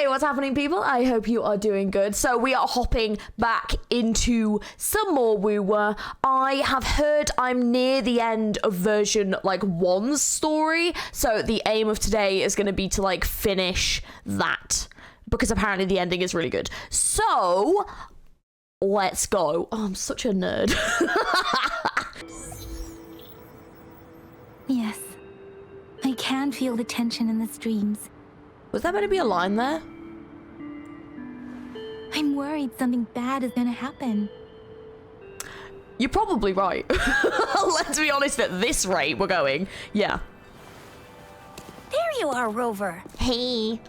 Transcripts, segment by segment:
Hey, what's happening, people? I hope you are doing good. So we are hopping back into some more wuwa. I have heard I'm near the end of version like 1's story, so the aim of today is going to be to like finish that, because apparently the ending is really good. So let's go. Oh, I'm such a nerd. Yes, I can feel the tension in the streams. Was there meant to be a line there? I'm worried something bad is gonna happen. You're probably right. Let's be honest, at this rate we're going. Yeah. There you are, Rover. Hey.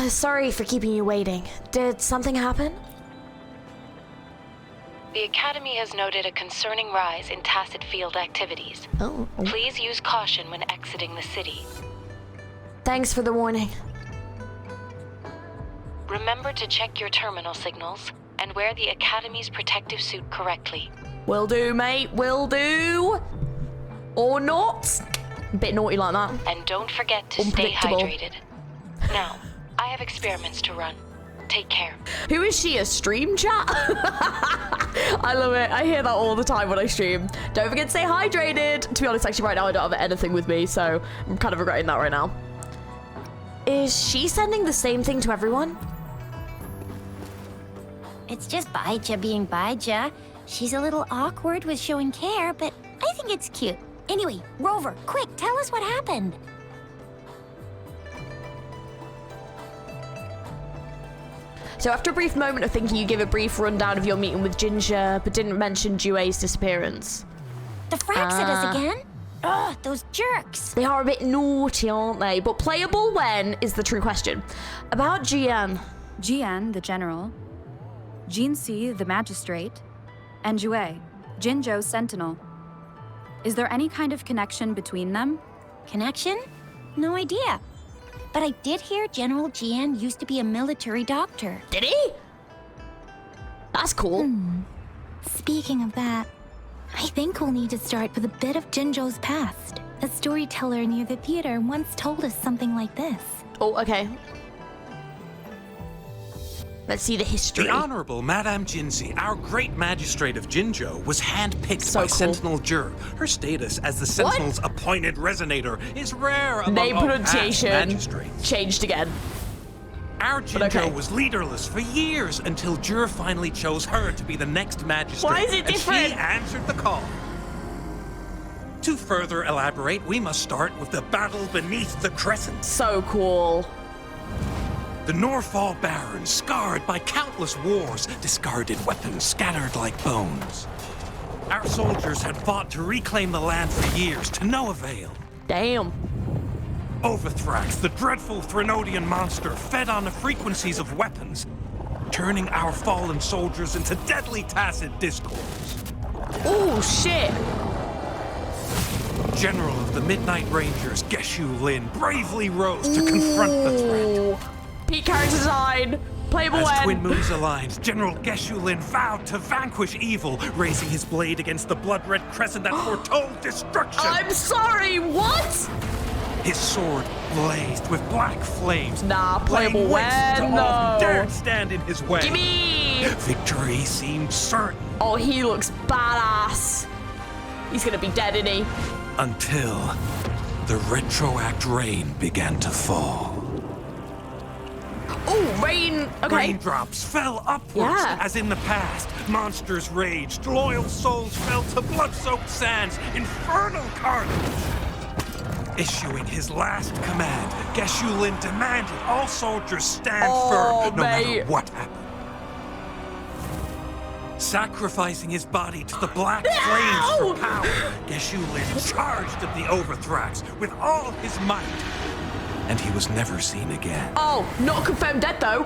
Sorry for keeping you waiting. Did something happen? The Academy has noted a concerning rise in tacit field activities. Oh. Please use caution when exiting the city. Thanks for the warning. Remember to check your terminal signals and wear the Academy's protective suit correctly. Will do, mate. Will do. Or not. A bit naughty like that. And don't forget to stay hydrated. Now, I have experiments to run. Take care. Who is she? A stream chat? I love it. I hear that all the time when I stream. Don't forget to stay hydrated. To be honest, actually right now I don't have anything with me, so I'm kind of regretting that right now. Is she sending the same thing to everyone? It's just Baija being Baija. She's a little awkward with showing care, but I think it's cute. Anyway, Rover, quick, tell us what happened. So after a brief moment of thinking, you give a brief rundown of your meeting with Ginger, but didn't mention Jue's disappearance. The frags at us again? Ugh, those jerks. They are a bit naughty, aren't they? But playable when is the true question. About Jian. Jian, the general, Jinsi, the magistrate, and Jue, Jinzhou's sentinel. Is there any kind of connection between them? Connection? No idea. But I did hear General Jian used to be a military doctor. Did he? That's cool. Speaking of that, I think we'll need to start with a bit of Jinzhou's past. A storyteller near the theater once told us something like this. Oh, okay. Let's see the history. The Honorable Madame Jinzi, our great magistrate of Jinzhou, was handpicked by cool. Sentinel Jur. Her status as the Sentinel's appointed resonator is rare among Name all past pronunciation magistrates. changed again. Our Jinzhou okay. was leaderless for years until Jur finally chose her to be the next magistrate. Why is it different? And she answered the call. To further elaborate, we must start with the battle beneath the crescent. So cool. The Norfall Barons, scarred by countless wars, discarded weapons scattered like bones. Our soldiers had fought to reclaim the land for years, to no avail. Damn. Overthrax, the dreadful Threnodian monster, fed on the frequencies of weapons, turning our fallen soldiers into deadly tacit discords. Oh, shit. General of the Midnight Rangers, Geshu Lin, bravely rose to confront the threat. Peak character design. Playable As when. Twin Moons aligned, General Geshu Lin vowed to vanquish evil, raising his blade against the blood-red crescent that foretold destruction. I'm sorry, what? His sword blazed with black flames. Nah, laying playable waste to when, all who no. dared stand in his way. Gimme! Victory seemed certain. Oh, he looks badass. He's gonna be dead, isn't he? Until the retroact rain began to fall. Oh, rain. Okay. Raindrops fell upwards, Yeah. as in the past. Monsters raged, loyal souls fell to blood-soaked sands, infernal carnage. Issuing his last command, Geshu Lin demanded all soldiers stand firm, no matter what happened. Sacrificing his body to the black flames for power, Geshu Lin charged at the Overthrax with all his might. And he was never seen again. Oh, not confirmed dead though.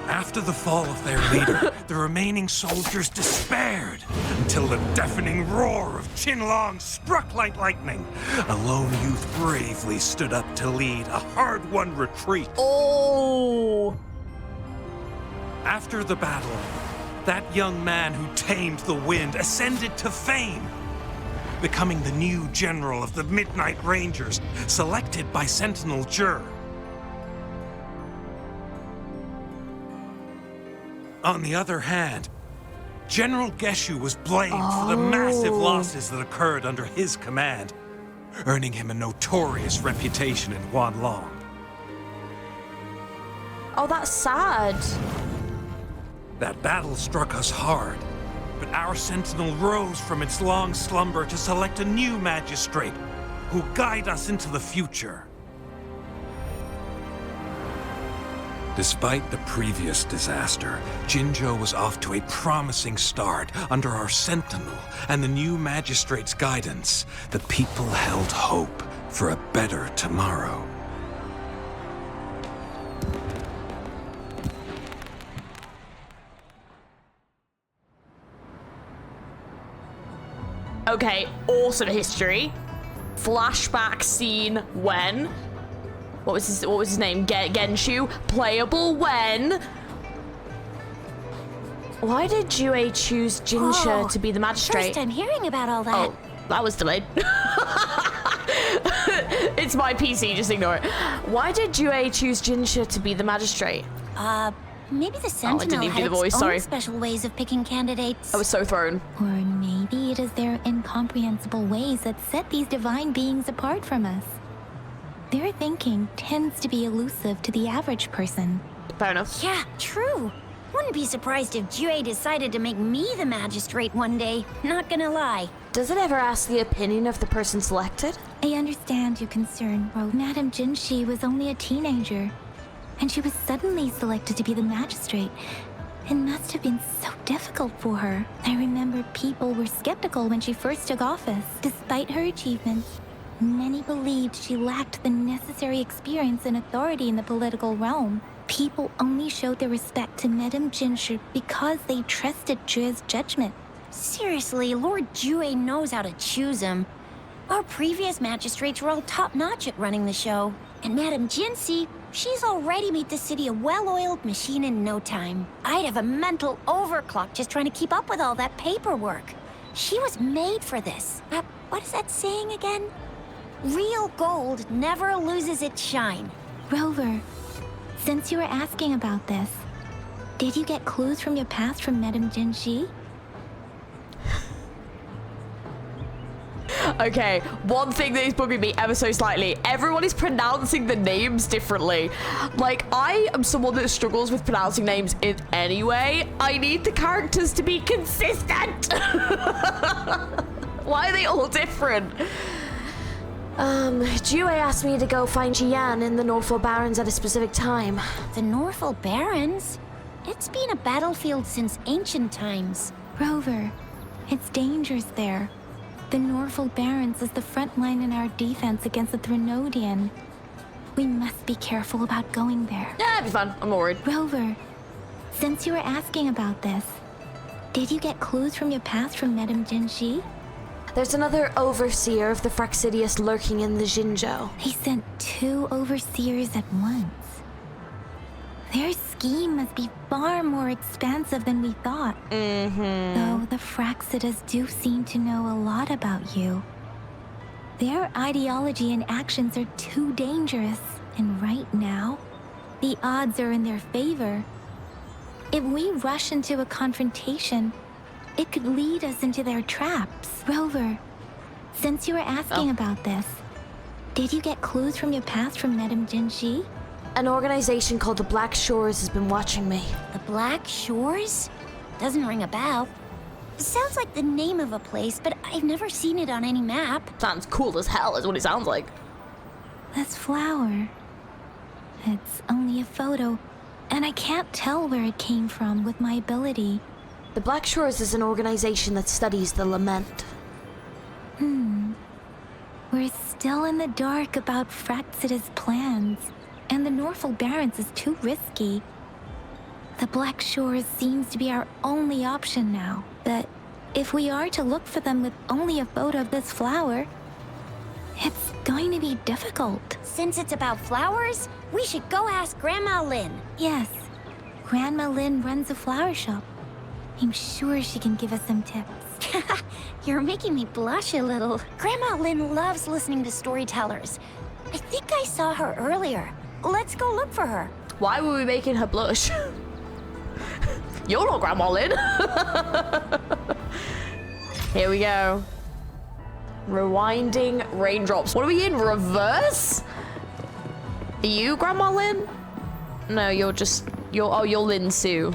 After the fall of their leader, the remaining soldiers despaired until the deafening roar of Qinlong struck like lightning. A lone youth bravely stood up to lead a hard-won retreat. Oh. After the battle, that young man who tamed the wind ascended to fame, becoming the new general of the Midnight Rangers, selected by Sentinel Jur. On the other hand, General Geshu was blamed for the massive losses that occurred under his command, earning him a notorious reputation in Huanlong. Oh, that's sad. That battle struck us hard, but our sentinel rose from its long slumber to select a new magistrate who'll guide us into the future. Despite the previous disaster, Jinzhou was off to a promising start under our sentinel and the new magistrate's guidance. The people held hope for a better tomorrow. Okay, awesome history. Flashback scene when? What was his name? Genshu. Playable when? Why did Jue choose Jinsha to be the magistrate? First time hearing about all that. Oh, that was delayed. It's my PC, just ignore it. Why did Jue choose Jinsha to be the magistrate? Maybe the Sentinel didn't even do the had voice, its sorry. own special ways of picking candidates. I was so thrown. Or maybe it is their incomprehensible ways that set these divine beings apart from us. Their thinking tends to be elusive to the average person. Fair enough. Yeah, true. Wouldn't be surprised if Jue decided to make me the magistrate one day. Not gonna lie. Does it ever ask the opinion of the person selected? I understand your concern, Ro. Madame Jinshi was only a teenager, and she was suddenly selected to be the magistrate. It must have been so difficult for her. I remember people were skeptical when she first took office. Despite her achievements, many believed she lacked the necessary experience and authority in the political realm. People only showed their respect to Madame Jinshi because they trusted Jue's judgment. Seriously, Lord Jue knows how to choose him. Our previous magistrates were all top-notch at running the show. And Madame Jinsi, she's already made the city a well-oiled machine in no time. I'd have a mental overclock just trying to keep up with all that paperwork. She was made for this. What is that saying again? Real gold never loses its shine. Rover, since you were asking about this, did you get clues from your past from Madame Jinshi? Okay, one thing that is bugging me ever so slightly. Everyone is pronouncing the names differently. Like, I am someone that struggles with pronouncing names in any way. I need the characters to be consistent. Why are they all different? Jue asked me to go find Jian in the Norfolk Barrens at a specific time. The Norfolk Barrens? It's been a battlefield since ancient times. Rover, it's dangerous there. The Norfolk Barrens is the front line in our defense against the Threnodian. We must be careful about going there. Yeah, it'll be fun. I'm not worried. Rover, since you were asking about this, did you get clues from your past from Madame Jinshi? There's another overseer of the Fraxidius lurking in the Jinzhou. They sent 2 overseers at once. Their scheme must be far more expansive than we thought. Though the Fraxidas do seem to know a lot about you. Their ideology and actions are too dangerous, and right now, the odds are in their favor. If we rush into a confrontation, it could lead us into their traps. Rover, since you were asking about this, did you get clues from your past from Madame Jinshi? An organization called the Black Shores has been watching me. The Black Shores? Doesn't ring a bell. Sounds like the name of a place, but I've never seen it on any map. Sounds cool as hell is what it sounds like. This flower. It's only a photo, and I can't tell where it came from with my ability. The Black Shores is an organization that studies the lament. We're still in the dark about Fraxida's plans, and the Norfolk Barrens is too risky. The Black Shores seems to be our only option now, but if we are to look for them with only a photo of this flower, it's going to be difficult. Since it's about flowers, we should go ask Grandma Lynn. Yes, Grandma Lynn runs a flower shop. I'm sure she can give us some tips. You're making me blush a little. Grandma Lynn loves listening to storytellers. I think I saw her earlier. Let's go look for her. Why were we making her blush? You're not Grandma Lynn. Here we go. Rewinding raindrops. What are we in? Reverse? Are you Grandma Lynn? No, you're Lynn Sue.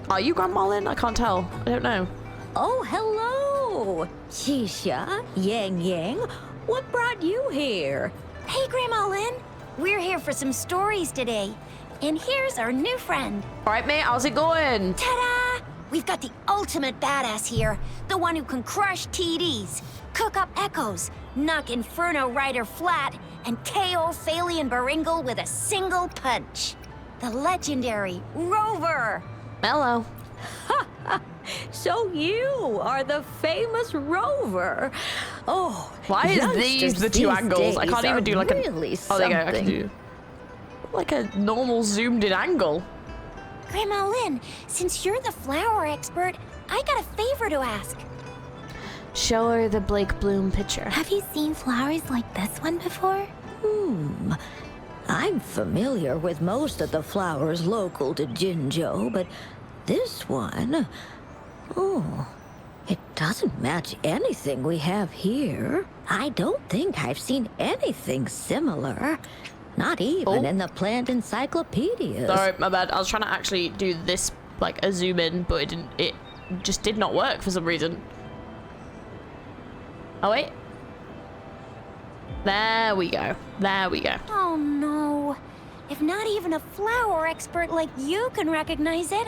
Are you Grandma Lynn? I can't tell. I don't know. Oh, hello! Shisha, Yang Yang, what brought you here? Hey, Grandma Lynn. We're here for some stories today. And here's our new friend. All right, mate, how's it going? Ta-da! We've got the ultimate badass here. The one who can crush TDs, cook up echoes, knock Inferno Rider flat, and KO Phalian Baringle with a single punch. The legendary Rover. Hello. So you are the famous Rover. Oh, Why is these the two angles? I can't even do like really a... Oh, there you go. I can do like a normal zoomed in angle. Grandma Lynn, since you're the flower expert, I got a favor to ask. Show her the Blake Bloom picture. Have you seen flowers like this one before? I'm familiar with most of the flowers local to Jinzhou, but this one, oh, it doesn't match anything we have here. I don't think I've seen anything similar. Not even in the plant encyclopedias. Sorry, my bad. I was trying to actually do this, like a zoom in, but it didn't. It just did not work for some reason. Oh wait. There we go. There we go. Oh no. If not even a flower expert like you can recognize it,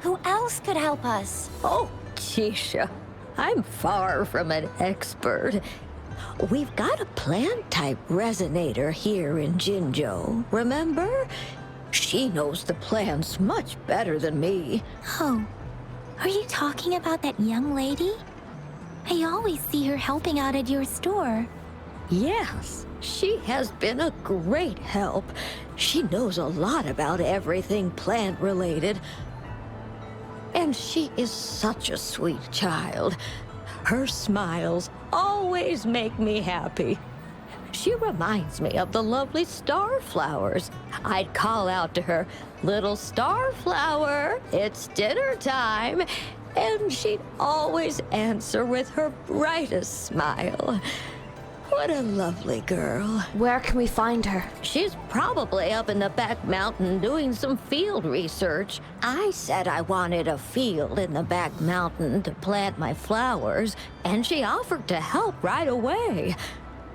who else could help us? Oh, Tisha, I'm far from an expert. We've got a plant-type resonator here in Jinzhou, remember? She knows the plants much better than me. Oh, are you talking about that young lady? I always see her helping out at your store. Yes, she has been a great help. She knows a lot about everything plant-related. And she is such a sweet child. Her smiles always make me happy. She reminds me of the lovely starflowers. I'd call out to her, "Little starflower, it's dinner time." And she'd always answer with her brightest smile. What a lovely girl. Where can we find her? She's probably up in the back mountain doing some field research. I said I wanted a field in the back mountain to plant my flowers, and she offered to help right away.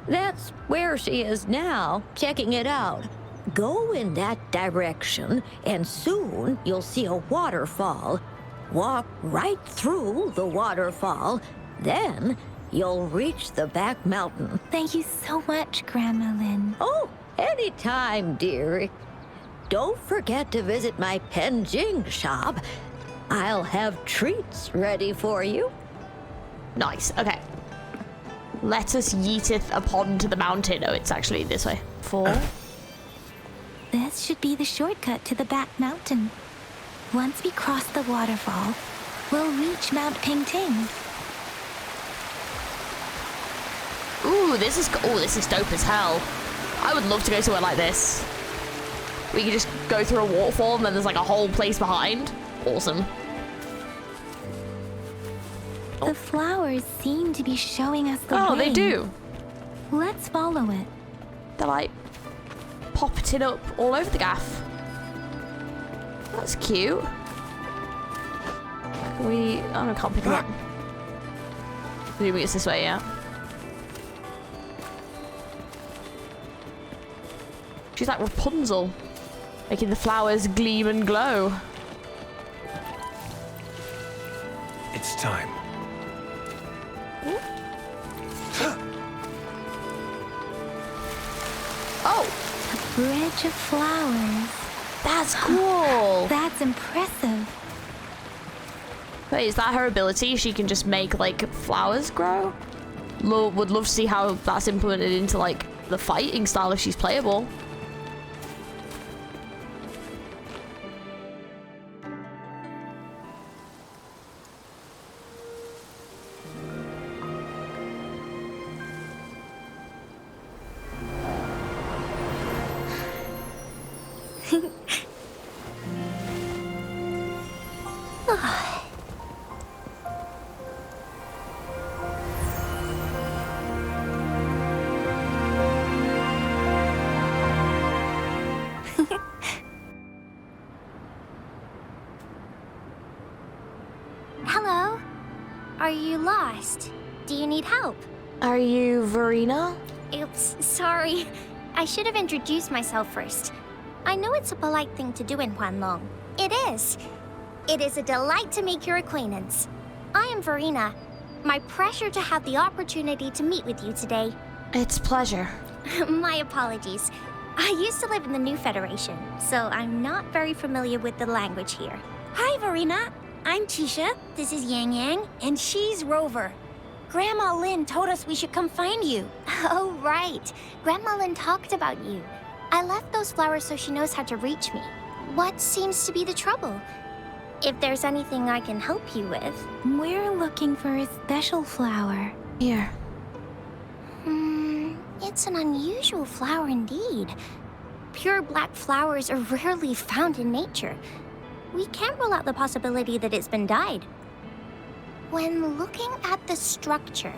That's where she is now, checking it out. Go in that direction, and soon you'll see a waterfall. Walk right through the waterfall, then you'll reach the back mountain. Thank you so much, Grandma Lynn. Oh, anytime, dearie. Don't forget to visit my Penjing shop. I'll have treats ready for you. Nice. Okay. Let us yeeteth upon to the mountain. Oh, it's actually this way. 4. This should be the shortcut to the back mountain. Once we cross the waterfall, we'll reach Mount Pingting. Ooh, this is dope as hell. I would love to go somewhere like this. We could just go through a waterfall and then there's like a whole place behind. Awesome. The flowers seem to be showing us the way. Oh, they do. Let's follow it. They're like popping up all over the gaff. That's cute. Can we... Oh, I can't pick them up. Maybe it's this way, yeah. She's like Rapunzel, making the flowers gleam and glow. It's time. Oh, A bridge of flowers. that's cool. That's impressive. Wait, is that her ability? She can just make like flowers grow? Would love to see how that's implemented into like the fighting style if she's playable. Hello? Are you lost? Do you need help? Are you Verena? Oops, sorry. I should have introduced myself first. I know it's a polite thing to do in Huanlong. It is. It is a delight to make your acquaintance. I am Verena. My pleasure to have the opportunity to meet with you today. It's pleasure. My apologies. I used to live in the New Federation, so I'm not very familiar with the language here. Hi, Verena. I'm Tisha. This is Yang Yang, and she's Rover. Grandma Lynn told us we should come find you. Oh, right. Grandma Lynn talked about you. I left those flowers so she knows how to reach me. What seems to be the trouble? If there's anything I can help you with. We're looking for a special flower. Here. It's an unusual flower indeed. Pure black flowers are rarely found in nature. We can't rule out the possibility that it's been dyed. When looking at the structure,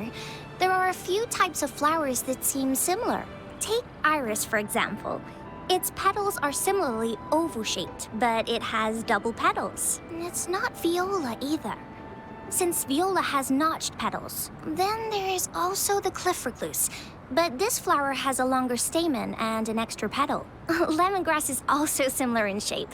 there are a few types of flowers that seem similar. Take iris, for example. Its petals are similarly oval-shaped, but it has double petals. It's not viola either, since viola has notched petals. Then there is also the cliff recluse, but this flower has a longer stamen and an extra petal. Lemongrass is also similar in shape.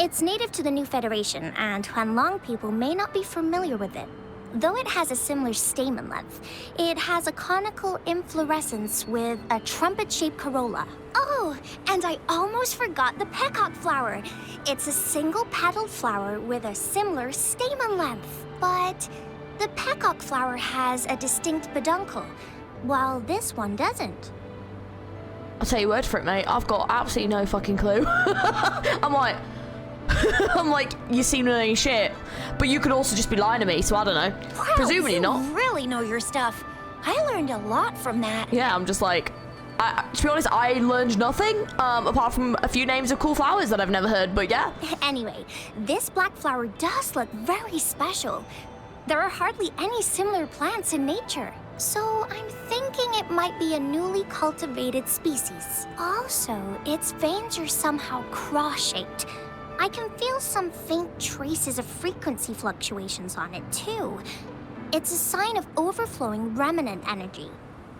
It's native to the New Federation, and Huanlong people may not be familiar with it. Though it has a similar stamen length, it has a conical inflorescence with a trumpet-shaped corolla. Oh, and I almost forgot the peacock flower. It's a single-petaled flower with a similar stamen length. But the peacock flower has a distinct peduncle, while this one doesn't. I'll tell you word for it, mate. I've got absolutely no fucking clue. I'm like, you seem to know your shit, but you could also just be lying to me, so I don't know. Wow, Presumably you not. really know your stuff. I learned a lot from that. Yeah, I'm just like, to be honest, I learned nothing, apart from a few names of cool flowers that I've never heard, but yeah. Anyway, this black flower does look very special. There are hardly any similar plants in nature. So I'm thinking it might be a newly cultivated species. Also, its veins are somehow cross-shaped. I can feel some faint traces of frequency fluctuations on it, too. It's a sign of overflowing remnant energy.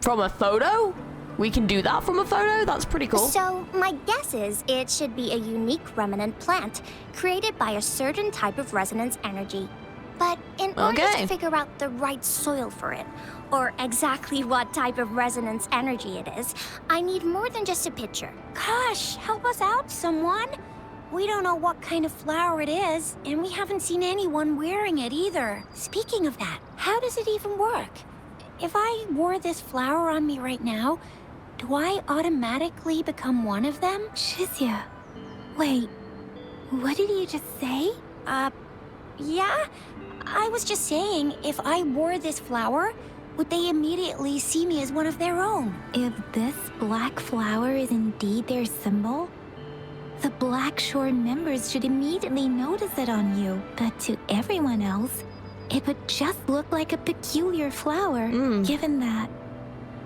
From a photo? We can do that from a photo? That's pretty cool. So, my guess is it should be a unique remnant plant, created by a certain type of resonance energy. But in order to figure out the right soil for it, or exactly what type of resonance energy it is, I need more than just a picture. Gosh, help us out, someone. We don't know what kind of flower it is, and we haven't seen anyone wearing it either. Speaking of that, how does it even work? If I wore this flower on me right now, do I automatically become one of them? Shizia, wait, what did you just say? Yeah? I was just saying, if I wore this flower, would they immediately see me as one of their own? If this black flower is indeed their symbol, the Black Shore members should immediately notice it on you. But to everyone else, it would just look like a peculiar flower, given that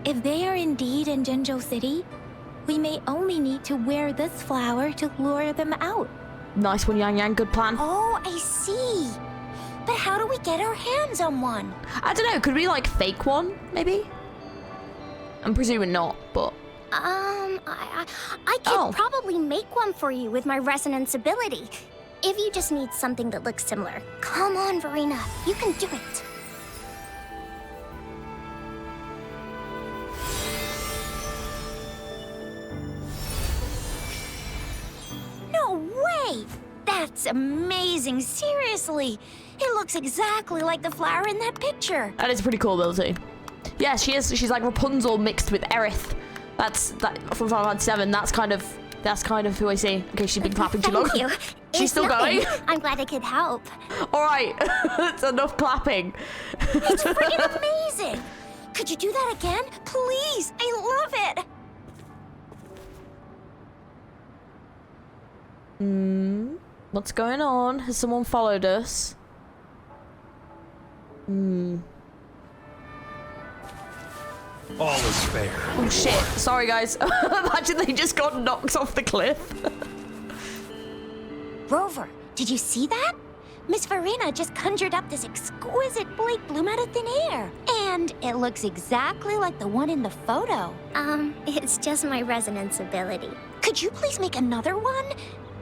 if they are indeed in Jinzhou City, we may only need to wear this flower to lure them out. Nice one, Yang Yang. Good plan. Oh, I see. But how do we get our hands on one? I don't know. Could we, like, fake one, maybe? I'm presuming not, but... I could probably make one for you with my resonance ability. If you just need something that looks similar. Come on, Verena. You can do it. No way! That's amazing, seriously. It looks exactly like the flower in that picture. That is a pretty cool ability. Yeah, she is. She's like Rapunzel mixed with Aerith. That's from Final Fantasy VII. That's kind of who I see. Okay, she's been clapping too long. Thank you. She's still nothing. going. I'm glad I could help. All right, it's enough clapping. It's freaking amazing. Could you do that again? Please, I love it. What's going on? Has someone followed us? All is fair. Oh shit, sorry guys. Imagine they just got knocked off the cliff. Rover, did you see that? Miss Verena just conjured up this exquisite Blake bloom out of thin air. And it looks exactly like the one in the photo. It's just my resonance ability. Could you please make another one?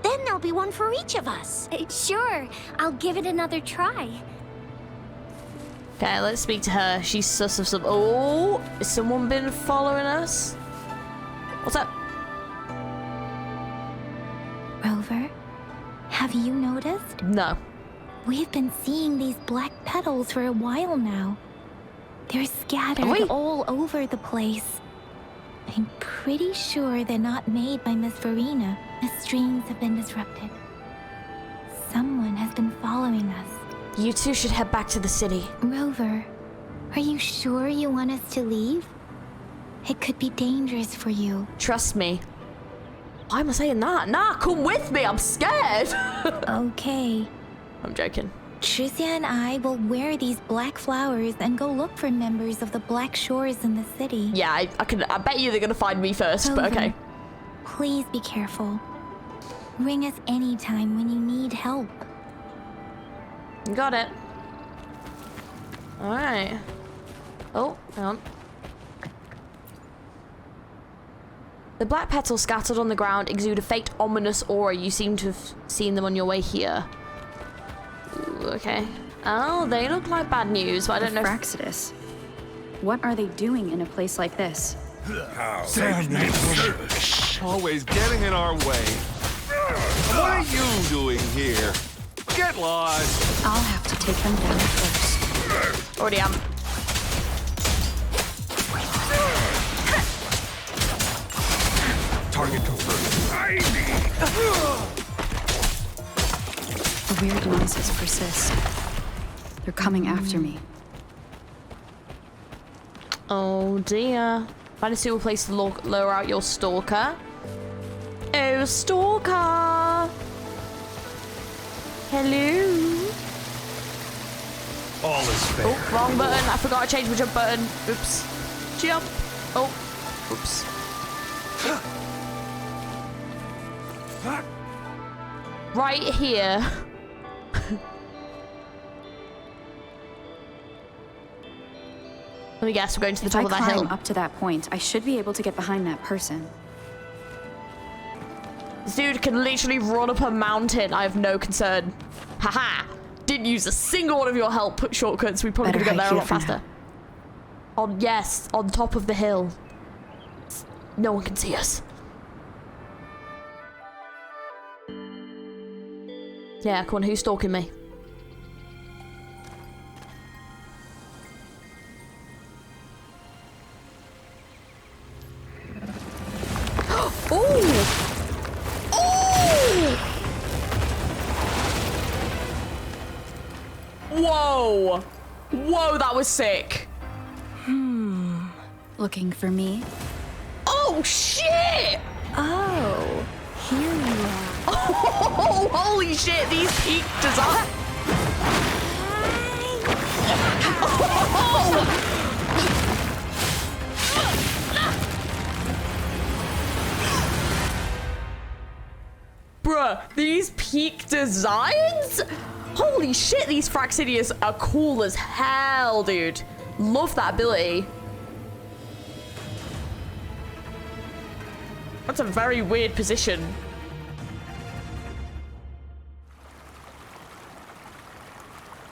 Then there'll be one for each of us. Sure, I'll give it another try. Okay, let's speak to her. She's sus of some. Oh, has someone been following us? What's up? Rover, have you noticed? No. We've been seeing these black petals for a while now. They're scattered all over the place. I'm pretty sure they're not made by Miss Verena. The streams have been disrupted. Someone has been following us. You two should head back to the city. Rover, are you sure you want us to leave? It could be dangerous for you. Trust me. Why am I saying that? Nah, come with me. I'm scared. Okay. I'm joking. Tricia and I will wear these black flowers and go look for members of the Black Shores in the city. Yeah, I bet you they're gonna find me first, but okay. Please be careful. Ring us anytime when you need help. Got it. Alright. Oh, hang on. The black petals scattered on the ground exude a faint, ominous aura. You seem to have seen them on your way here. Ooh, okay. Oh, they look like bad news, but I don't know. Fraxidus. What are they doing in a place like this? Always getting in our way. What are you doing here? Get lost. I'll have to take them down first. Already am. Target confirmed. The weird noises persist. They're coming after me. Oh dear. Find a suitable place to lure out your stalker. Oh, stalker! Hello? All is fair. Oh, wrong button. I forgot to change my jump button. Oops. Jump. Oh, oops. Right here. Let me guess, we're going to the top of that hill. If I climb up to that point, I should be able to get behind that person. This dude can literally run up a mountain. I have no concern. Haha! Didn't use a single one of your help shortcuts. We probably could have got there a lot faster. On top of the hill. No one can see us. Yeah, come on, who's stalking me? Oh! Oh! Whoa! Whoa, that was sick. Looking for me? Oh, shit! Oh, here you are. Oh, holy shit, these peak design. Bruh, these peak designs? Holy shit, these Fraxidius are cool as hell, dude. Love that ability. That's a very weird position.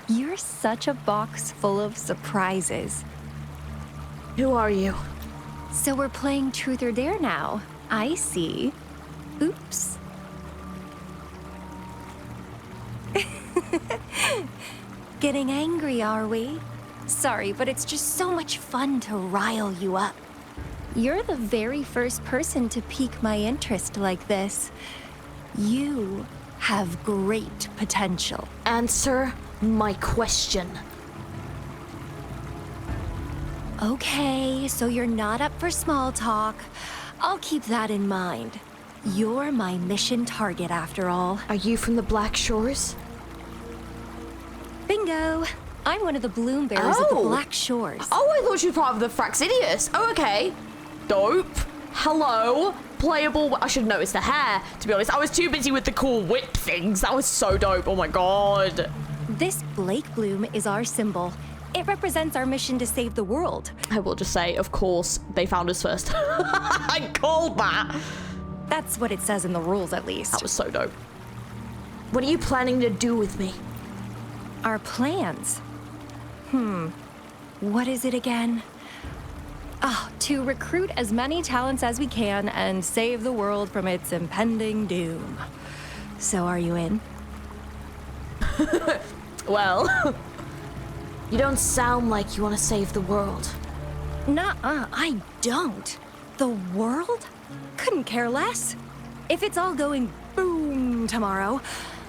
You're such a box full of surprises. Who are you? So we're playing Truth or Dare now. I see. Oops. Getting angry, are we? Sorry, but it's just so much fun to rile you up. You're the very first person to pique my interest like this. You have great potential. Answer my question. Okay, so you're not up for small talk. I'll keep that in mind. You're my mission target after all. Are you from the Black Shores? Bingo! I'm one of the bloom bearers of the Black Shores. Oh, I thought she was part of the Fraxidius. Oh, okay. Dope. Hello. Playable. I should notice the hair, to be honest. I was too busy with the cool whip things. That was so dope. Oh my god. This Blake bloom is our symbol. It represents our mission to save the world. I will just say, of course, they found us first. I called that. That's what it says in the rules, at least. That was so dope. What are you planning to do with me? Our plans? What is it again? To recruit as many talents as we can and save the world from its impending doom. So are you in? Well, you don't sound like you want to save the world. Nuh-uh, I don't. The world? Couldn't care less. If it's all going boom tomorrow,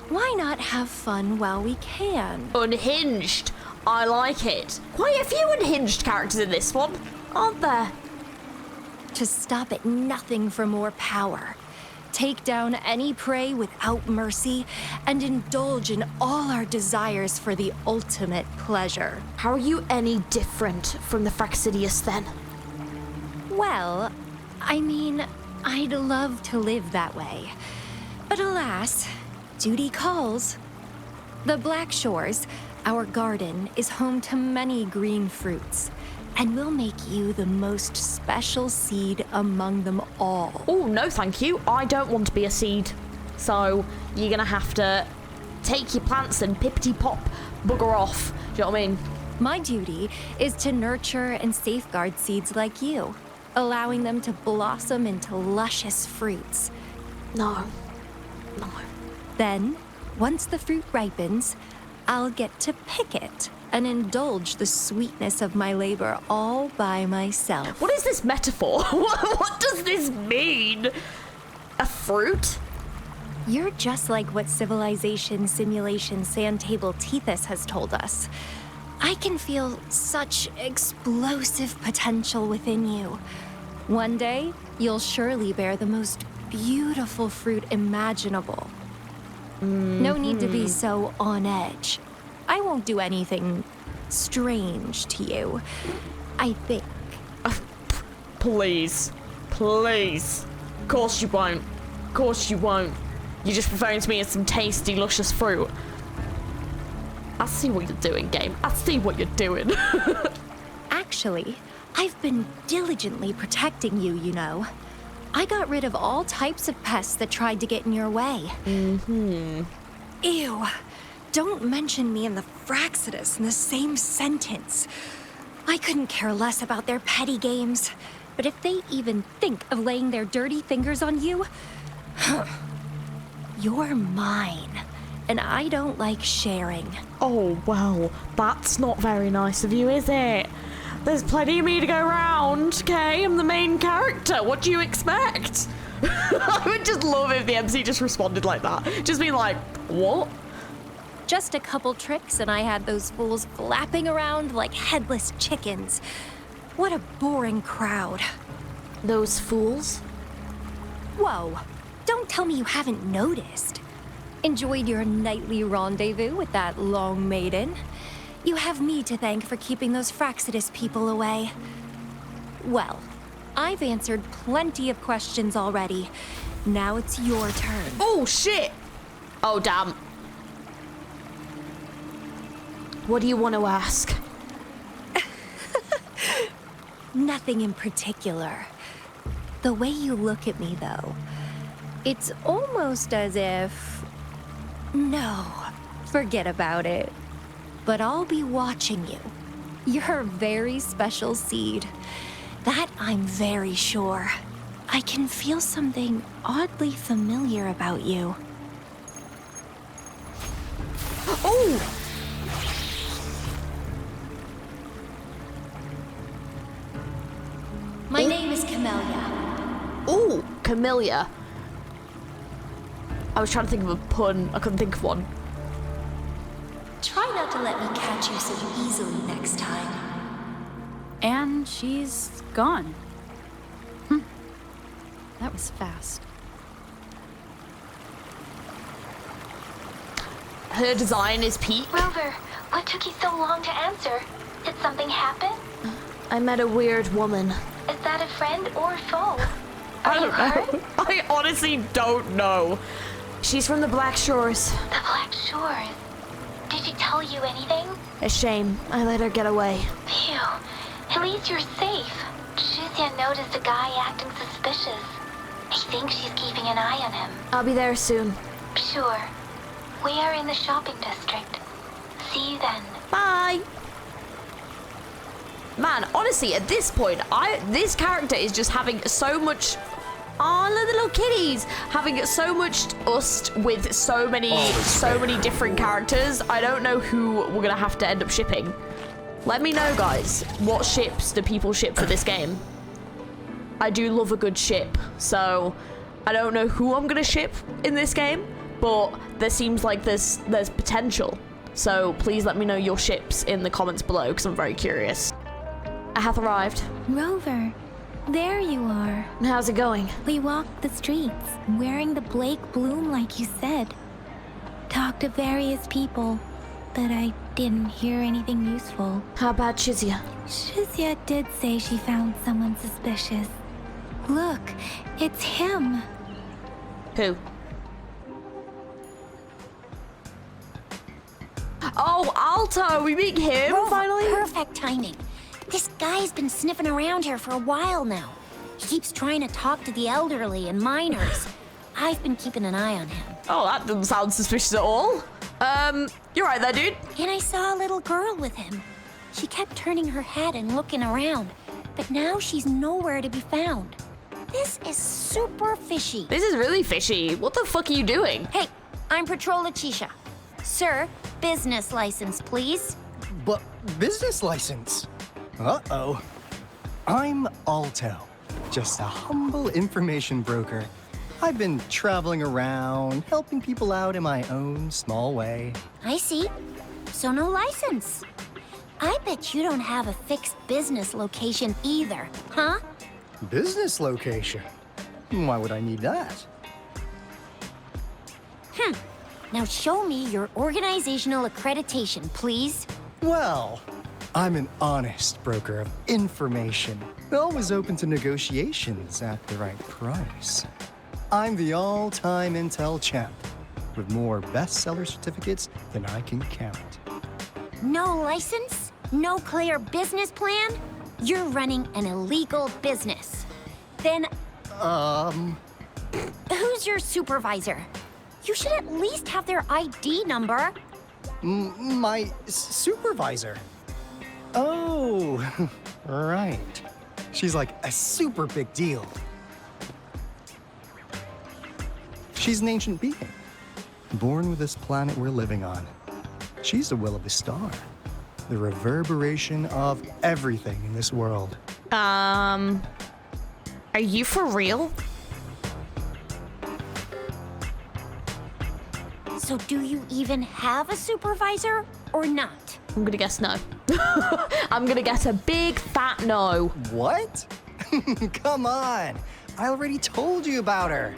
why not have fun while we can? Unhinged. I like it. Quite a few unhinged characters in this one, aren't there? To stop at nothing for more power. Take down any prey without mercy, and indulge in all our desires for the ultimate pleasure. How are you any different from the Fraxidius then? Well, I mean, I'd love to live that way. But alas, duty calls. The Black Shores, our garden, is home to many green fruits, and we'll make you the most special seed among them all. Oh, no thank you. I don't want to be a seed. So, you're gonna have to take your plants and pippity-pop bugger off. Do you know what I mean? My duty is to nurture and safeguard seeds like you, allowing them to blossom into luscious fruits. No. Then, once the fruit ripens, I'll get to pick it and indulge the sweetness of my labor all by myself. What is this metaphor? What does this mean? A fruit? You're just like what Civilization Simulation Sandtable Tethys has told us. I can feel such explosive potential within you. One day, you'll surely bear the most beautiful fruit imaginable. No need to be so on edge. I won't do anything strange to you, I think. Please. Please. Of course you won't. Of course you won't. You're just referring to me as some tasty, luscious fruit. I see what you're doing, game. I see what you're doing. Actually, I've been diligently protecting you, you know. I got rid of all types of pests that tried to get in your way. Ew. Don't mention me and the Fraxidius in the same sentence. I couldn't care less about their petty games. But if they even think of laying their dirty fingers on you, you're mine. And I don't like sharing. Oh, well, that's not very nice of you, is it? There's plenty of me to go round, okay? I'm the main character. What do you expect? I would just love if the MC just responded like that. Just being like, what? Just a couple tricks and I had those fools flapping around like headless chickens. What a boring crowd. Those fools? Whoa, don't tell me you haven't noticed. Enjoyed your nightly rendezvous with that long maiden? You have me to thank for keeping those Fraxidius people away. Well, I've answered plenty of questions already. Now it's your turn. Oh, shit! Oh, damn. What do you want to ask? Nothing in particular. The way you look at me, though, it's almost as if... No, forget about it. But I'll be watching you. You're a very special seed. That I'm very sure. I can feel something oddly familiar about you. Oh! My name is Camellia. Oh, Camellia. I was trying to think of a pun. I couldn't think of one. Try not to let me catch you so easily next time. And she's gone. That was fast. Her design is peak. Rover, What took you so long to answer? Did something happen? I met a weird woman. Is that a friend or foe? I don't know. I honestly don't know. She's from the Black Shores. The Black Shores. Did she tell you anything? A shame. I let her get away. Phew. At least you're safe. Shuzia noticed a guy acting suspicious. I think she's keeping an eye on him. I'll be there soon. Sure. We are in the shopping district. See you then. Bye. Man, honestly, at this point, this character is just having so much... Oh, the little kitties! Having so much us with so many different characters. I don't know who we're gonna have to end up shipping. Let me know, guys. What ships do people ship for this game? I do love a good ship, so I don't know who I'm gonna ship in this game, but there seems like there's potential. So please let me know your ships in the comments below, because I'm very curious. I have arrived. Rover, there you are. How's it going? We walked the streets, wearing the Blake bloom like you said. Talked to various people, but I didn't hear anything useful. How about Shizia? Shizia did say she found someone suspicious. Look, it's him. Who? Oh, Alto, we meet him finally. Perfect timing. This guy's been sniffing around here for a while now. He keeps trying to talk to the elderly and minors. I've been keeping an eye on him. Oh, that doesn't sound suspicious at all. You're right there, dude. And I saw a little girl with him. She kept turning her head and looking around, but now she's nowhere to be found. This is super fishy. This is really fishy. What the fuck are you doing? Hey, I'm Patrol Letitia. Sir, business license, please. But business license? Uh-oh. I'm Alto, just a humble information broker. I've been traveling around, helping people out in my own small way. I see. So no license. I bet you don't have a fixed business location either, huh? Business location? Why would I need that? Now show me your organizational accreditation, please. Well, I'm an honest broker of information, always open to negotiations at the right price. I'm the all-time intel champ, with more bestseller certificates than I can count. No license? No clear business plan? You're running an illegal business. Then... Who's your supervisor? You should at least have their ID number. My supervisor? Oh, right. She's like a super big deal. She's an ancient being, born with this planet we're living on. She's the will of the star, the reverberation of everything in this world. Are you for real? So do you even have a supervisor or not? I'm gonna guess no. I'm gonna guess a big fat no. What? Come on. I already told you about her.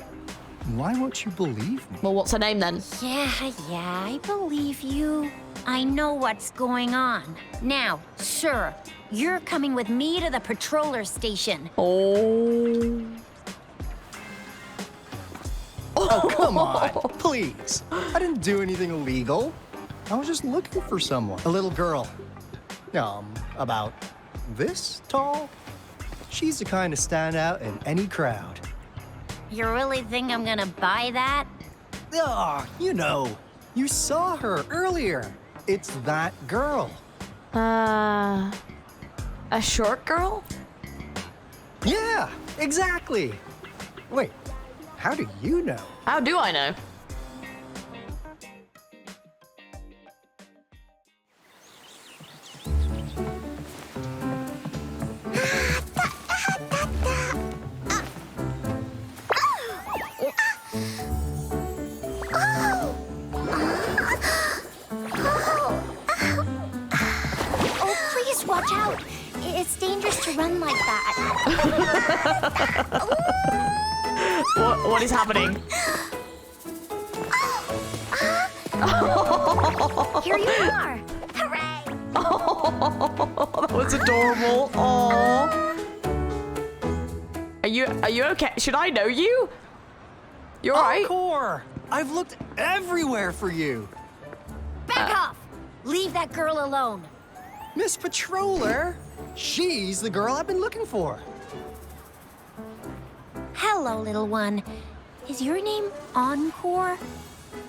Why won't you believe me? Well, what's her name then? Yeah, I believe you. I know what's going on. Now, sir, you're coming with me to the patroller station. Oh. Oh, come on, please. I didn't do anything illegal. I was just looking for someone. A little girl. About this tall. She's the kind to stand out in any crowd. You really think I'm gonna buy that? Oh, you know. You saw her earlier. It's that girl. A short girl? Yeah, exactly. Wait, how do you know? How do I know? Watch out! It's dangerous to run like that. What is happening? Here you are. That was adorable. Aww. Are you okay? Should I know you? You alright? Encore! I've looked everywhere for you. Back off! Leave that girl alone. Miss Patroller, she's the girl I've been looking for. Hello, little one. Is your name Encore?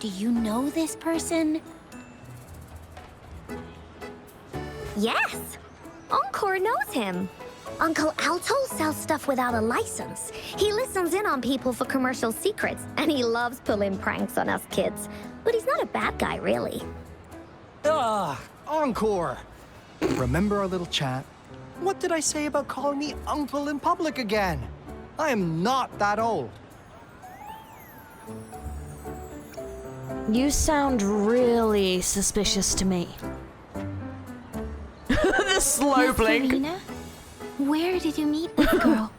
Do you know this person? Yes, Encore knows him. Uncle Alto sells stuff without a license. He listens in on people for commercial secrets, and he loves pulling pranks on us kids. But he's not a bad guy, really. Encore! Remember our little chat? What did I say about calling me uncle in public again? I am not that old. You sound really suspicious to me. The slow Miss blink. Serena, where did you meet this girl?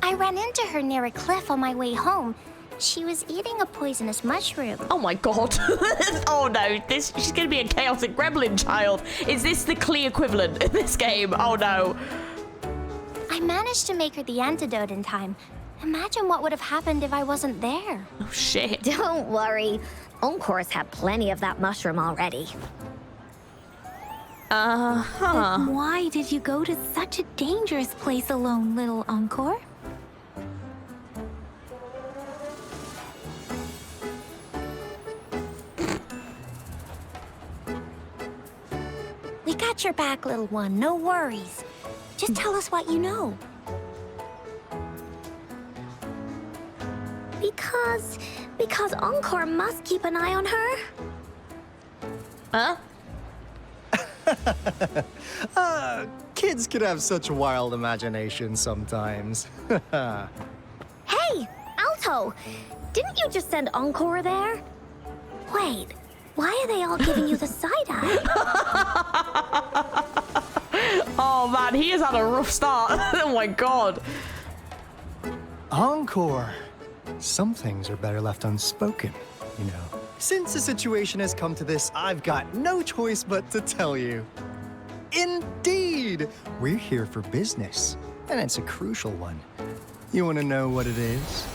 I ran into her near a cliff on my way home. She was eating a poisonous mushroom. Oh my god. Oh no, she's gonna be a chaotic gremlin child. Is this the Klee equivalent in this game? Oh no. I managed to make her the antidote in time. Imagine what would have happened if I wasn't there. Oh shit. Don't worry. Encore's had plenty of that mushroom already. Then why did you go to such a dangerous place alone, little Encore? We got your back, little one. No worries. Just tell us what you know. Because Encore must keep an eye on her. Huh? Kids can have such wild imaginations sometimes. Hey, Alto! Didn't you just send Encore there? Wait, why are they all giving you the side-eye? Oh man, he has had a rough start. Oh my god. Encore! Some things are better left unspoken, you know. Since the situation has come to this, I've got no choice but to tell you. Indeed! We're here for business, and it's a crucial one. You want to know what it is?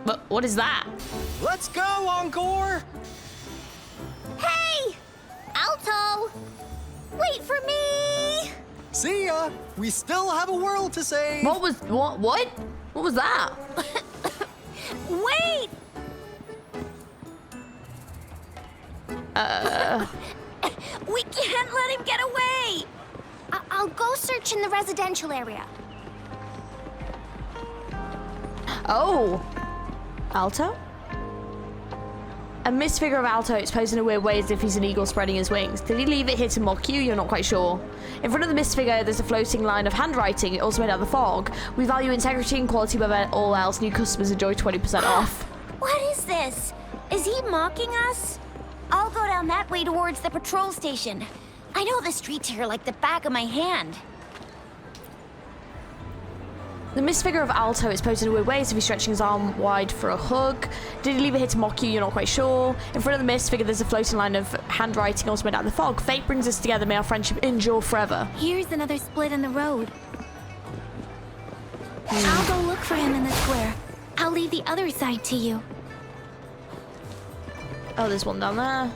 But what is that? Let's go, Encore! Hey! Alto! Wait for me! See ya! We still have a world to save! What was that? Wait! We can't let him get away! I'll go search in the residential area. Oh. Alto? A mist figure of Alto is posed in a weird way as if he's an eagle spreading his wings. Did he leave it here to mock you? You're not quite sure. In front of the mist figure, there's a floating line of handwriting, also made out of the fog. We value integrity and quality above all else. New customers enjoy 20% off. What is this? Is he mocking us? I'll go down that way towards the patrol station. I know the streets here like the back of my hand. The mist figure of Alto is posed in a weird way as if he's stretching his arm wide for a hug. Did he leave it here to mock you? You're not quite sure. In front of the mist figure, there's a floating line of handwriting, also made out of the fog. Fate brings us together. May our friendship endure forever. Here's another split in the road. I'll go look for him in the square. I'll leave the other side to you. Oh, there's one down there.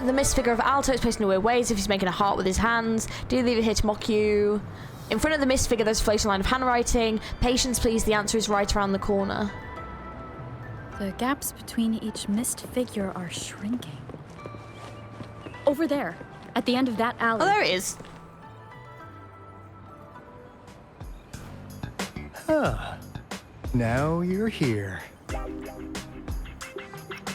The mist figure of Alto is posed in a weird way as if he's making a heart with his hands. Do you leave it here to mock you? In front of the mist figure, there's a floating line of handwriting. Patience, please. The answer is right around the corner. The gaps between each mist figure are shrinking. Over there, at the end of that alley. Oh, there it is. Huh. Now you're here.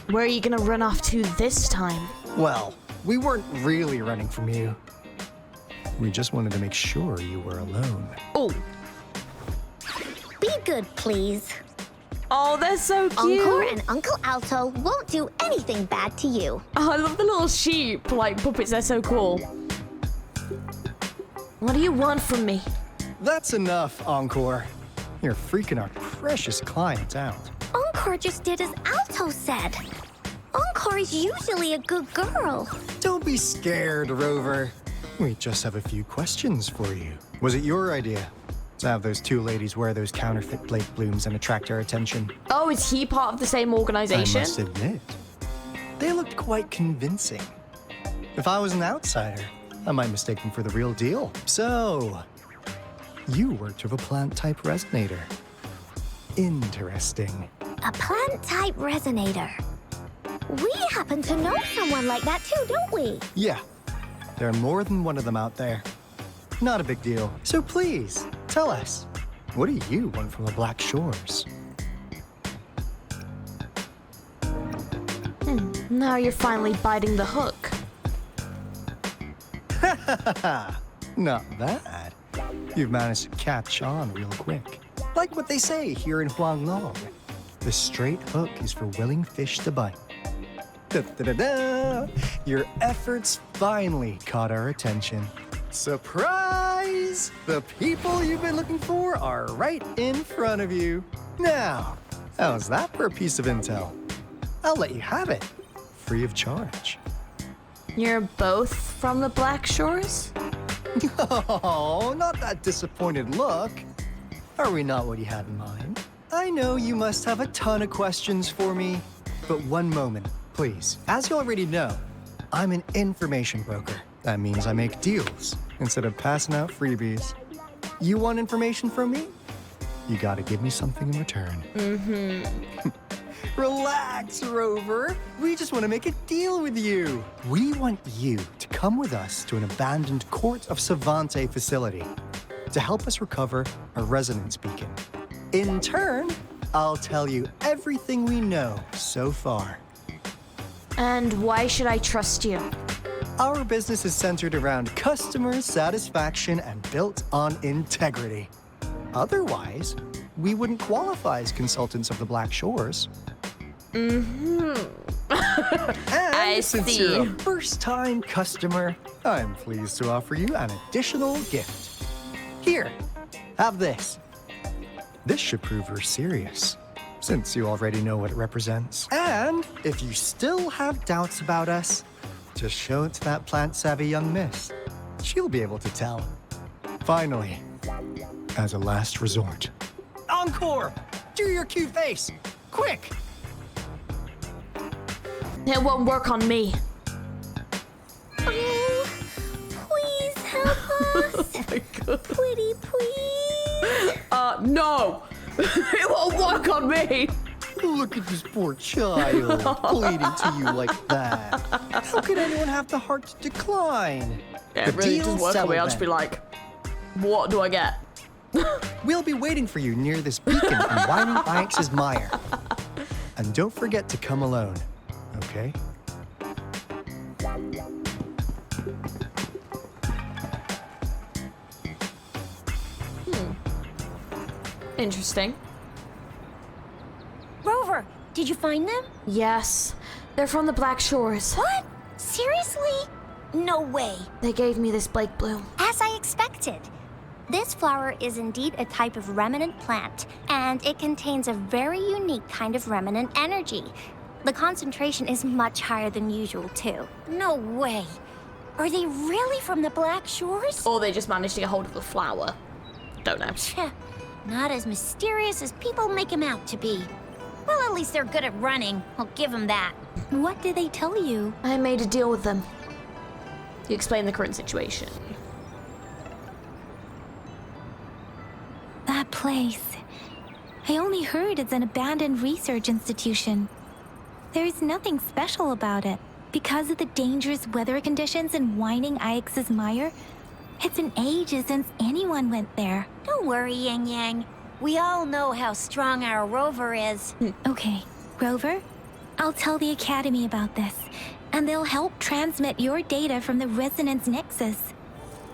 Where are you gonna run off to this time? Well, we weren't really running from you. We just wanted to make sure you were alone. Oh. Be good, please. Oh, they're so cute. Encore and Uncle Alto won't do anything bad to you. Oh, I love the little sheep, like, puppets. They're so cool. What do you want from me? That's enough, Encore. You're freaking our precious clients out. Encore Encore just did as Alto said. Encore is usually a good girl. Don't be scared, Rover. We just have a few questions for you. Was it your idea to have those two ladies wear those counterfeit Blake blooms and attract our attention? Oh, is he part of the same organization? I must admit, they looked quite convincing. If I was an outsider, I might mistake them for the real deal. So, you worked with a plant-type resonator. Interesting. A plant-type resonator. We happen to know someone like that too, don't we? Yeah, there are more than one of them out there. Not a big deal. So please, tell us, what do you want from the Black Shores? Now you're finally biting the hook. Not bad. You've managed to catch on real quick. Like what they say here in Huanglong, the straight hook is for willing fish to bite. Da-da-da-da! Your efforts finally caught our attention. Surprise! The people you've been looking for are right in front of you. Now, how's that for a piece of intel? I'll let you have it, free of charge. You're both from the Black Shores? Oh, not that disappointed look. Are we not what you had in mind? I know you must have a ton of questions for me, but one moment, please. As you already know, I'm an information broker. That means I make deals instead of passing out freebies. You want information from me? You gotta give me something in return. Relax, Rover. We just want to make a deal with you. We want you to come with us to an abandoned Court of Savante facility to help us recover a resonance beacon. In turn, I'll tell you everything we know so far. And why should I trust you? Our business is centered around customer satisfaction and built on integrity. Otherwise, we wouldn't qualify as consultants of the Black Shores. I since see. you're a first-time customer, I'm pleased to offer you an additional gift. Here, have this. This should prove you're serious, since you already know what it represents. And if you still have doubts about us, just show it to that plant-savvy young miss. She'll be able to tell. Finally, as a last resort, Encore! Do your cute face! Quick! It won't work on me. Oh, please help us. Oh my god. Pretty please. No! It won't work on me! Look at this poor child, pleading to you like that. How could anyone have the heart to decline? Yeah, it really does work on me. I'll just be like, what do I get? We'll be waiting for you near this beacon in Whining Ix's mire. And don't forget to come alone, okay? Interesting. Rover, did you find them? Yes, they're from the Black Shores. What? Seriously? No way. They gave me this Blake bloom. As I expected. This flower is indeed a type of remnant plant, and it contains a very unique kind of remnant energy. The concentration is much higher than usual, too. No way. Are they really from the Black Shores? Or they just managed to get hold of the flower. Don't know. Heh, not as mysterious as people make them out to be. Well, at least they're good at running. I'll give them that. What did they tell you? I made a deal with them. You explain the current situation. That place. I only heard it's an abandoned research institution. There's nothing special about it. Because of the dangerous weather conditions in Whining Ix's mire, it's been ages since anyone went there. Don't worry, Yang Yang. We all know how strong our Rover is. Okay, Rover, I'll tell the Academy about this, and they'll help transmit your data from the Resonance Nexus.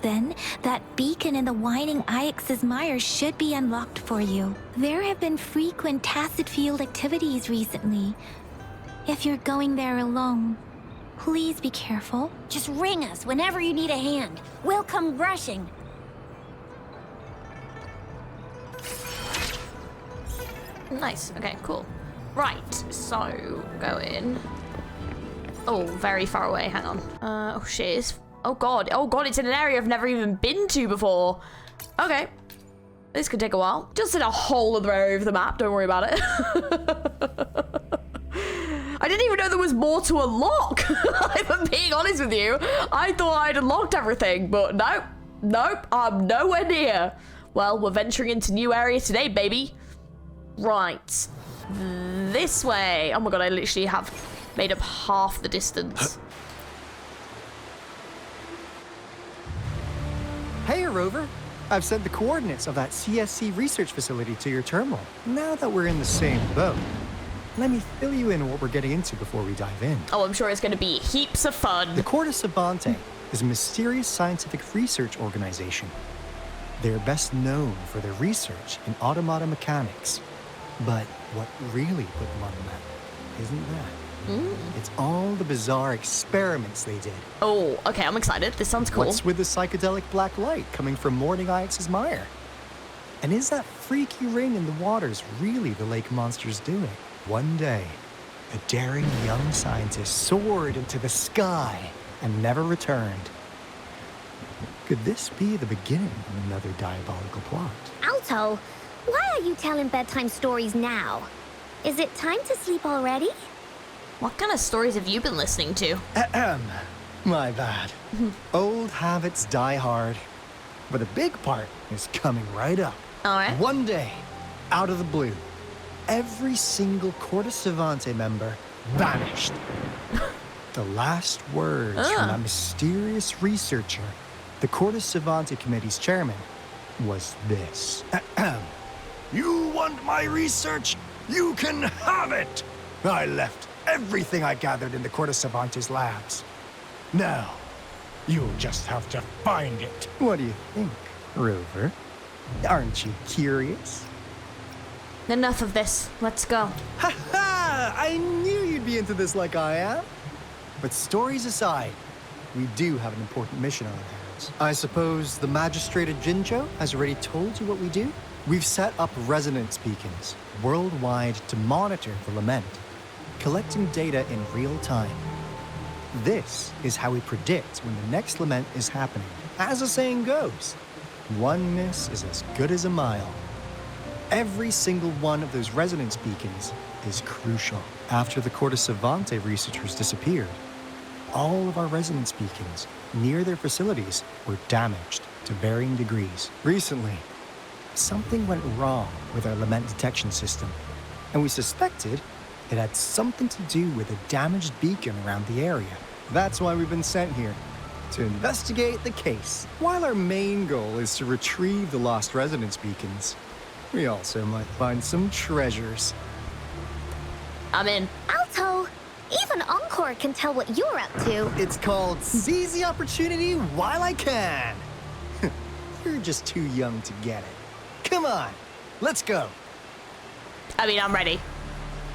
Then, that beacon in the Whining Ix's mire should be unlocked for you. There have been frequent tacit field activities recently. If you're going there alone, please be careful. Just ring us whenever you need a hand. We'll come rushing. Nice. Okay, cool. Right, so go in. Oh, very far away. Hang on. Oh shit. Oh god. Oh god, it's in an area I've never even been to before. Okay. This could take a while. Just in a whole other area of the map. Don't worry about it. I didn't even know there was more to unlock. If I'm being honest with you, I thought I'd unlocked everything, but nope. Nope, I'm nowhere near. Well, we're venturing into new area today, baby. Right. This way. Oh my god, I literally have made up half the distance. Hey, Rover. I've sent the coordinates of that CSC research facility to your terminal. Now that we're in the same boat, let me fill you in on what we're getting into before we dive in. Oh, I'm sure it's going to be heaps of fun. The Corte Savante is a mysterious scientific research organization. They're best known for their research in automata mechanics. But what really put them on the map isn't that. It's all the bizarre experiments they did. Oh, okay, I'm excited. This sounds cool. What's with the psychedelic black light coming from Morning Ix's mire? And is that freaky ring in the waters really the lake monster's doing? One day, a daring young scientist soared into the sky and never returned. Could this be the beginning of another diabolical plot? Alto, why are you telling bedtime stories now? Is it time to sleep already? What kind of stories have you been listening to? My bad. Old habits die hard. But the big part is coming right up. All right. One day, out of the blue, every single Corte Savante member vanished. The last words from that mysterious researcher, the Corte Savante Committee's chairman, was this. You want my research? You can have it! I left everything I gathered in the Corte Savante's labs. Now, you'll just have to find it. What do you think, Rover? Aren't you curious? Enough of this. Let's go. Ha ha! I knew you'd be into this like I am. But stories aside, we do have an important mission on our hands. I suppose the magistrate at Jinzhou has already told you what we do? We've set up resonance beacons worldwide to monitor the lament, collecting data in real time. This is how we predict when the next lament is happening. As the saying goes, one miss is as good as a mile. Every single one of those resonance beacons is crucial. After the Corte Savante researchers disappeared, all of our resonance beacons near their facilities were damaged to varying degrees. Recently, something went wrong with our lament detection system, and we suspected it had something to do with a damaged beacon around the area. That's why we've been sent here, to investigate the case. While our main goal is to retrieve the lost resonance beacons, we also might find some treasures. I'm in. Alto, even ENCORE can tell what you're up to. It's called Seize the Opportunity While I Can. You're just too young to get it. Come on, let's go. I mean, I'm ready.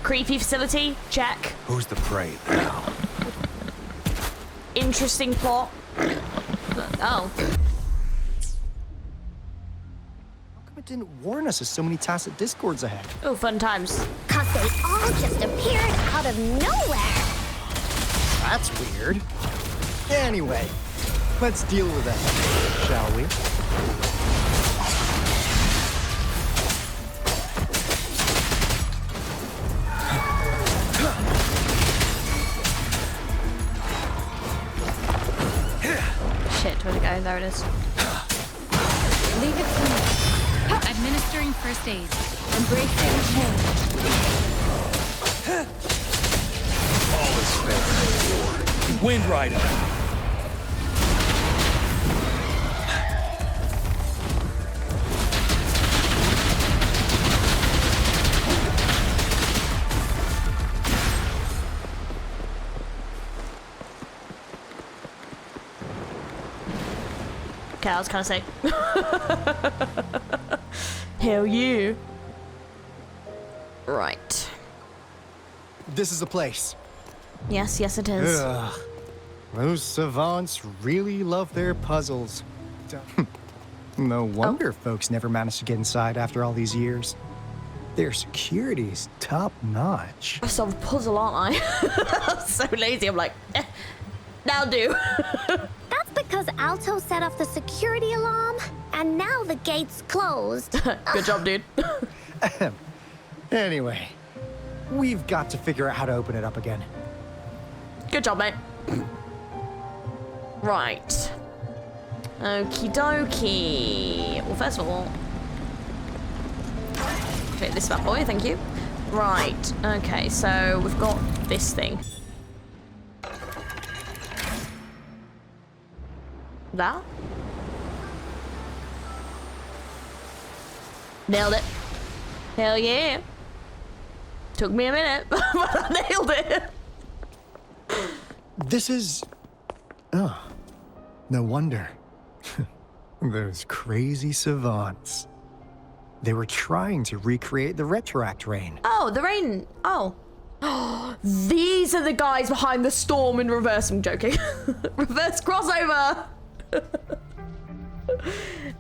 Creepy facility? Check. Who's the prey now? Interesting plot. Oh. How come it didn't warn us of so many tacit discords ahead? Oh, fun times. 'Cause they all just appeared out of nowhere. That's weird. Anyway, let's deal with that, shall we? Shit, where'd it go? There it is. Leave it to me. Administering first aid. Embracing change. All is fair in war. Wind Rider. Okay, I was kind of sick. Hell yeah. Right. This is the place. Yes, yes it is. Ugh. Those savants really love their puzzles. No wonder folks never managed to get inside after all these years. Their security's top-notch. I solve a puzzle, aren't I? I'm so lazy. I'm like, now do. That's because Alto set off the security alarm, and now the gate's closed. Good job, dude. Anyway, we've got to figure out how to open it up again. Good job, mate. Right. Okie dokie. Well, first of all, okay, this bad boy, thank you. Right, okay, so we've got this thing. That? Nailed it. Hell yeah. Took me a minute, but I nailed it. This is... Oh, no wonder. Those crazy savants. They were trying to recreate the retroact rain. Oh, the rain. Oh. These are the guys behind the storm in reverse. I'm joking. Reverse crossover.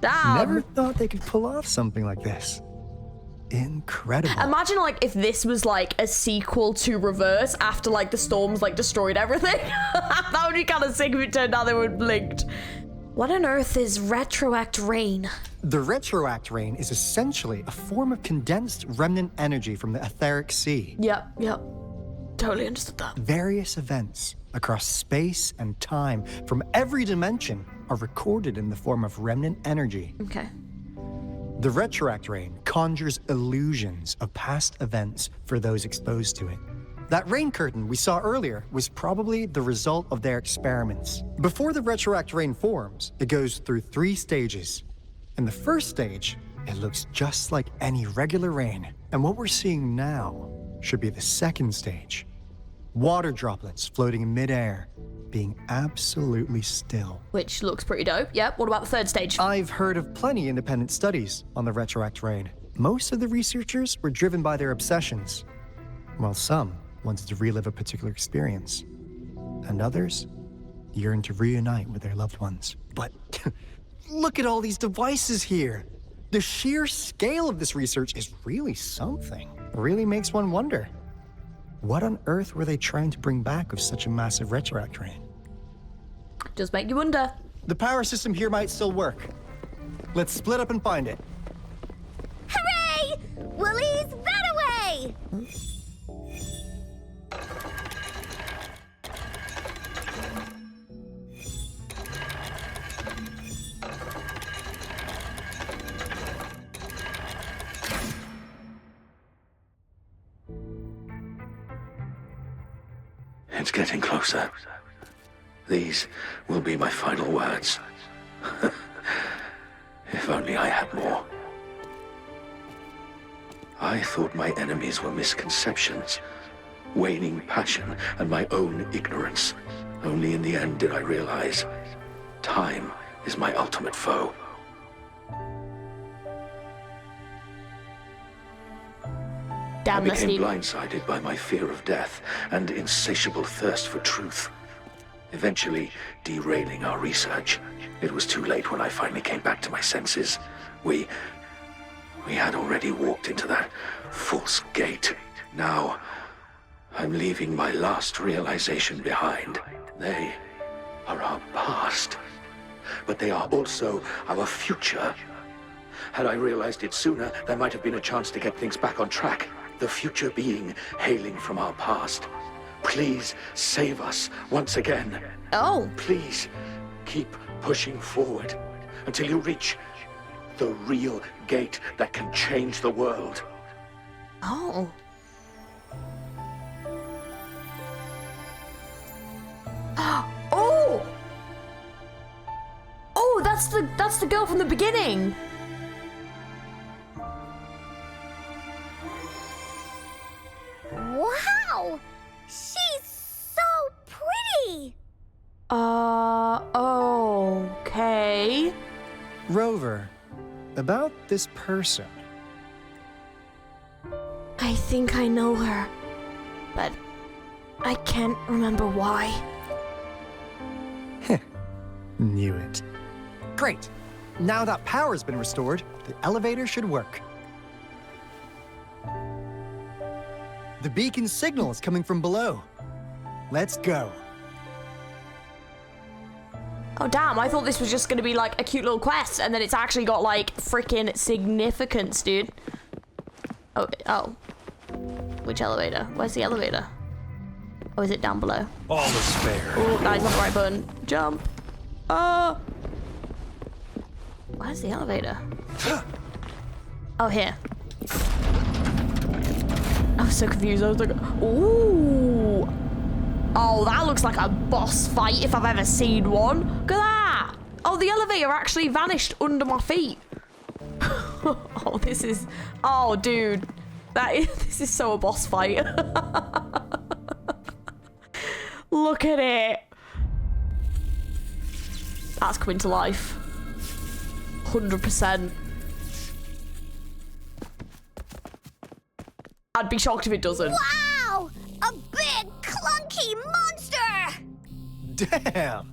Damn. Never thought they could pull off something like this. Incredible. Imagine like if this was like a sequel to Reverse after like the storms like destroyed everything. That would be kind of sick if it turned out they were linked. What on earth is retroact rain? The retroact rain is essentially a form of condensed remnant energy from the etheric sea. Yep. Totally understood that. Various events across space and time from every dimension are recorded in the form of remnant energy. Okay. The retroact rain conjures illusions of past events for those exposed to it. That rain curtain we saw earlier was probably the result of their experiments. Before the retroact rain forms, it goes through 3 stages. In the first stage, it looks just like any regular rain. And what we're seeing now should be the second stage. Water droplets floating in midair, being absolutely still. Which looks pretty dope. Yep. What about the third stage? I've heard of plenty independent studies on the retroact rain. Most of the researchers were driven by their obsessions, while some wanted to relive a particular experience, and others yearned to reunite with their loved ones. But look at all these devices here. The sheer scale of this research is really something. It really makes one wonder. What on earth were they trying to bring back with such a massive retroact rain? Does make you wonder. The power system here might still work. Let's split up and find it. Hooray! We'll ease that away! It's getting closer. These will be my final words. If only I had more. I thought my enemies were misconceptions, waning passion, and my own ignorance. Only in the end did I realize time is my ultimate foe. I became blindsided by my fear of death and insatiable thirst for truth, eventually derailing our research. It was too late when I finally came back to my senses. We had already walked into that false gate. Now, I'm leaving my last realization behind. They are our past, but they are also our future. Had I realized it sooner, there might have been a chance to get things back on track. The future being hailing from our past. Please save us once again. Oh. Please keep pushing forward until you reach the real gate that can change the world. Oh. Oh! Oh, that's the girl from the beginning. Wow! She's so pretty! Okay. Rover, about this person. I think I know her, but I can't remember why. Knew it. Great. Now that power's been restored, the elevator should work. The beacon signal is coming from below. Let's go. Oh, damn. I thought this was just going to be like a cute little quest, and then it's actually got like freaking significance, dude. Oh. Which elevator? Where's the elevator? Oh, is it down below? All is fair. Oh, guys, not the right button. Jump. Where's the elevator? Oh, here. I was so confused. I was like, ooh. Oh, that looks like a boss fight if I've ever seen one. Look at that. Oh, the elevator actually vanished under my feet. Oh, this is... Oh, dude. This is so a boss fight. Look at it. That's coming to life. 100%. I'd be shocked if it doesn't. Wow! A big, clunky monster! Damn!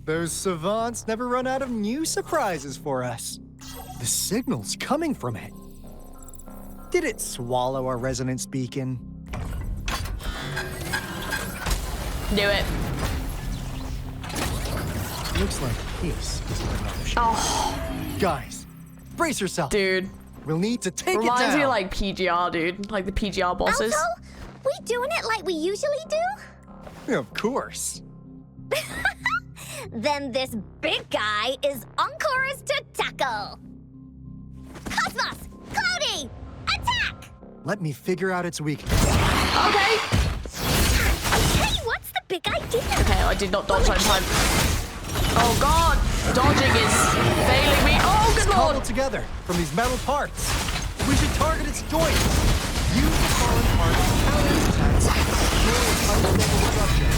Those savants never run out of new surprises for us. The signal's coming from it. Did it swallow our resonance beacon? Knew it. Looks like peace is the Oh. Guys, brace yourself. Dude. We'll need to take it down. Reminds me of like PGR, dude. Like the PGR bosses. Alto, we doing it like we usually do? Of course. Then this big guy is ENCORE's to tackle. Cosmos! Cloudy! Attack! Let me figure out its weakness. Okay. Hey, what's the big idea? Okay, I did not dodge on time. Oh god! Dodging is failing me. Oh, good lord! Cobbled together from these metal parts. We should target its joints. Use the fallen parts to counter its attacks. Kill its unstable structure.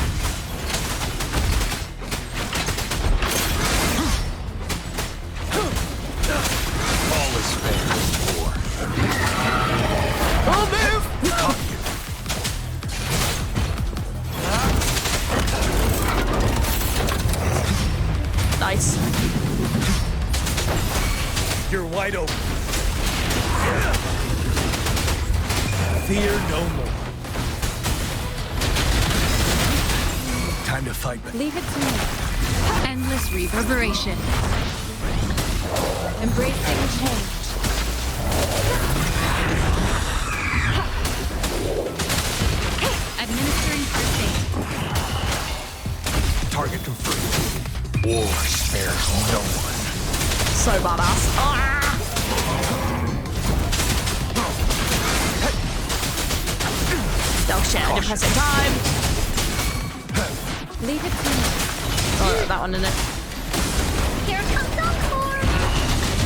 All is fair in war. Oh, move! Nice. You're wide open. Fear no more. Time to fight. Leave it to me. Endless reverberation. Embracing change. Administering first aid. Target confirmed. War spares no one. So badass. Ah! Oh shit, I didn't press it in time. Leave it to me. Oh, that one, isn't it? Here comes ENCORE!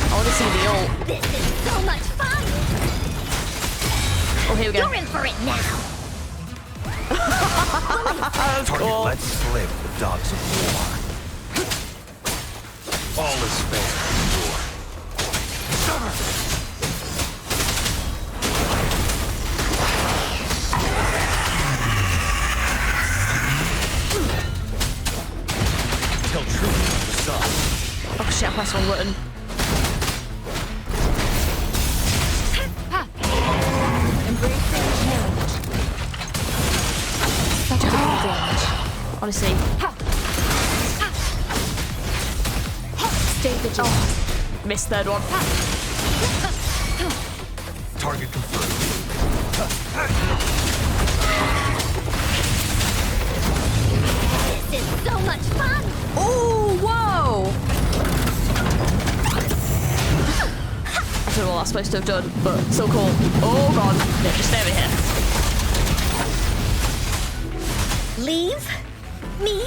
I want to see the ult. This is so much fun! Oh, here we go. You're in for it now! That's Target cool. lets slip the dogs of war. All is fair in war. Till truth is the sun. Oh shit, I pressed one button. Embracing change. Such a damage. Honestly. Stay vigilant. Oh, missed third one. Target confirmed. This is so much fun! Oh, whoa! I don't know what that's supposed to have done, but so cool. Oh god, no, just stay over here. Leave me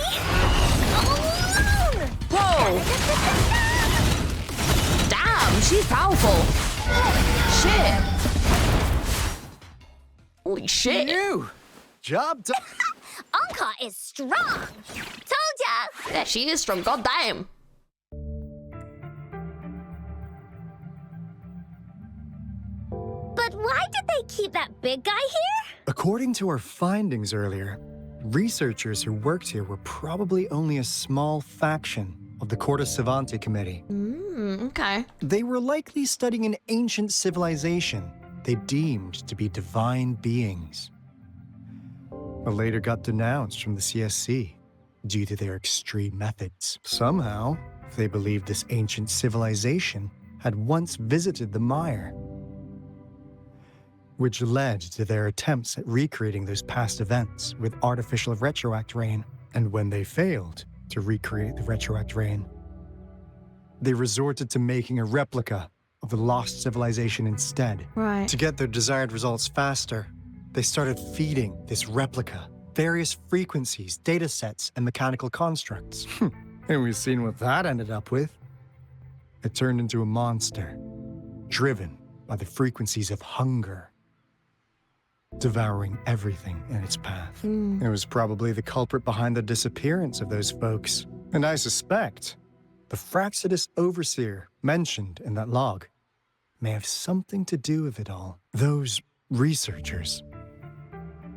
alone! Whoa! Damn, she's powerful. Shit. Holy shit. You! Job done. ENCORE is strong! Told ya! Yeah, she is strong, goddamn. But why did they keep that big guy here? According to our findings earlier, researchers who worked here were probably only a small faction of the Corte Savante Committee. Okay. They were likely studying an ancient civilization they deemed to be divine beings. but later got denounced from the CSC due to their extreme methods. Somehow, they believed this ancient civilization had once visited the mire, which led to their attempts at recreating those past events with artificial retroact rain. And when they failed to recreate the retroact rain, they resorted to making a replica of the lost civilization instead. Right. To get their desired results faster, they started feeding this replica various frequencies, data sets, and mechanical constructs. And we've seen what that ended up with. It turned into a monster, driven by the frequencies of hunger, devouring everything in its path. It was probably the culprit behind the disappearance of those folks. And I suspect the Fraxidus Overseer mentioned in that log may have something to do with it all. Those researchers,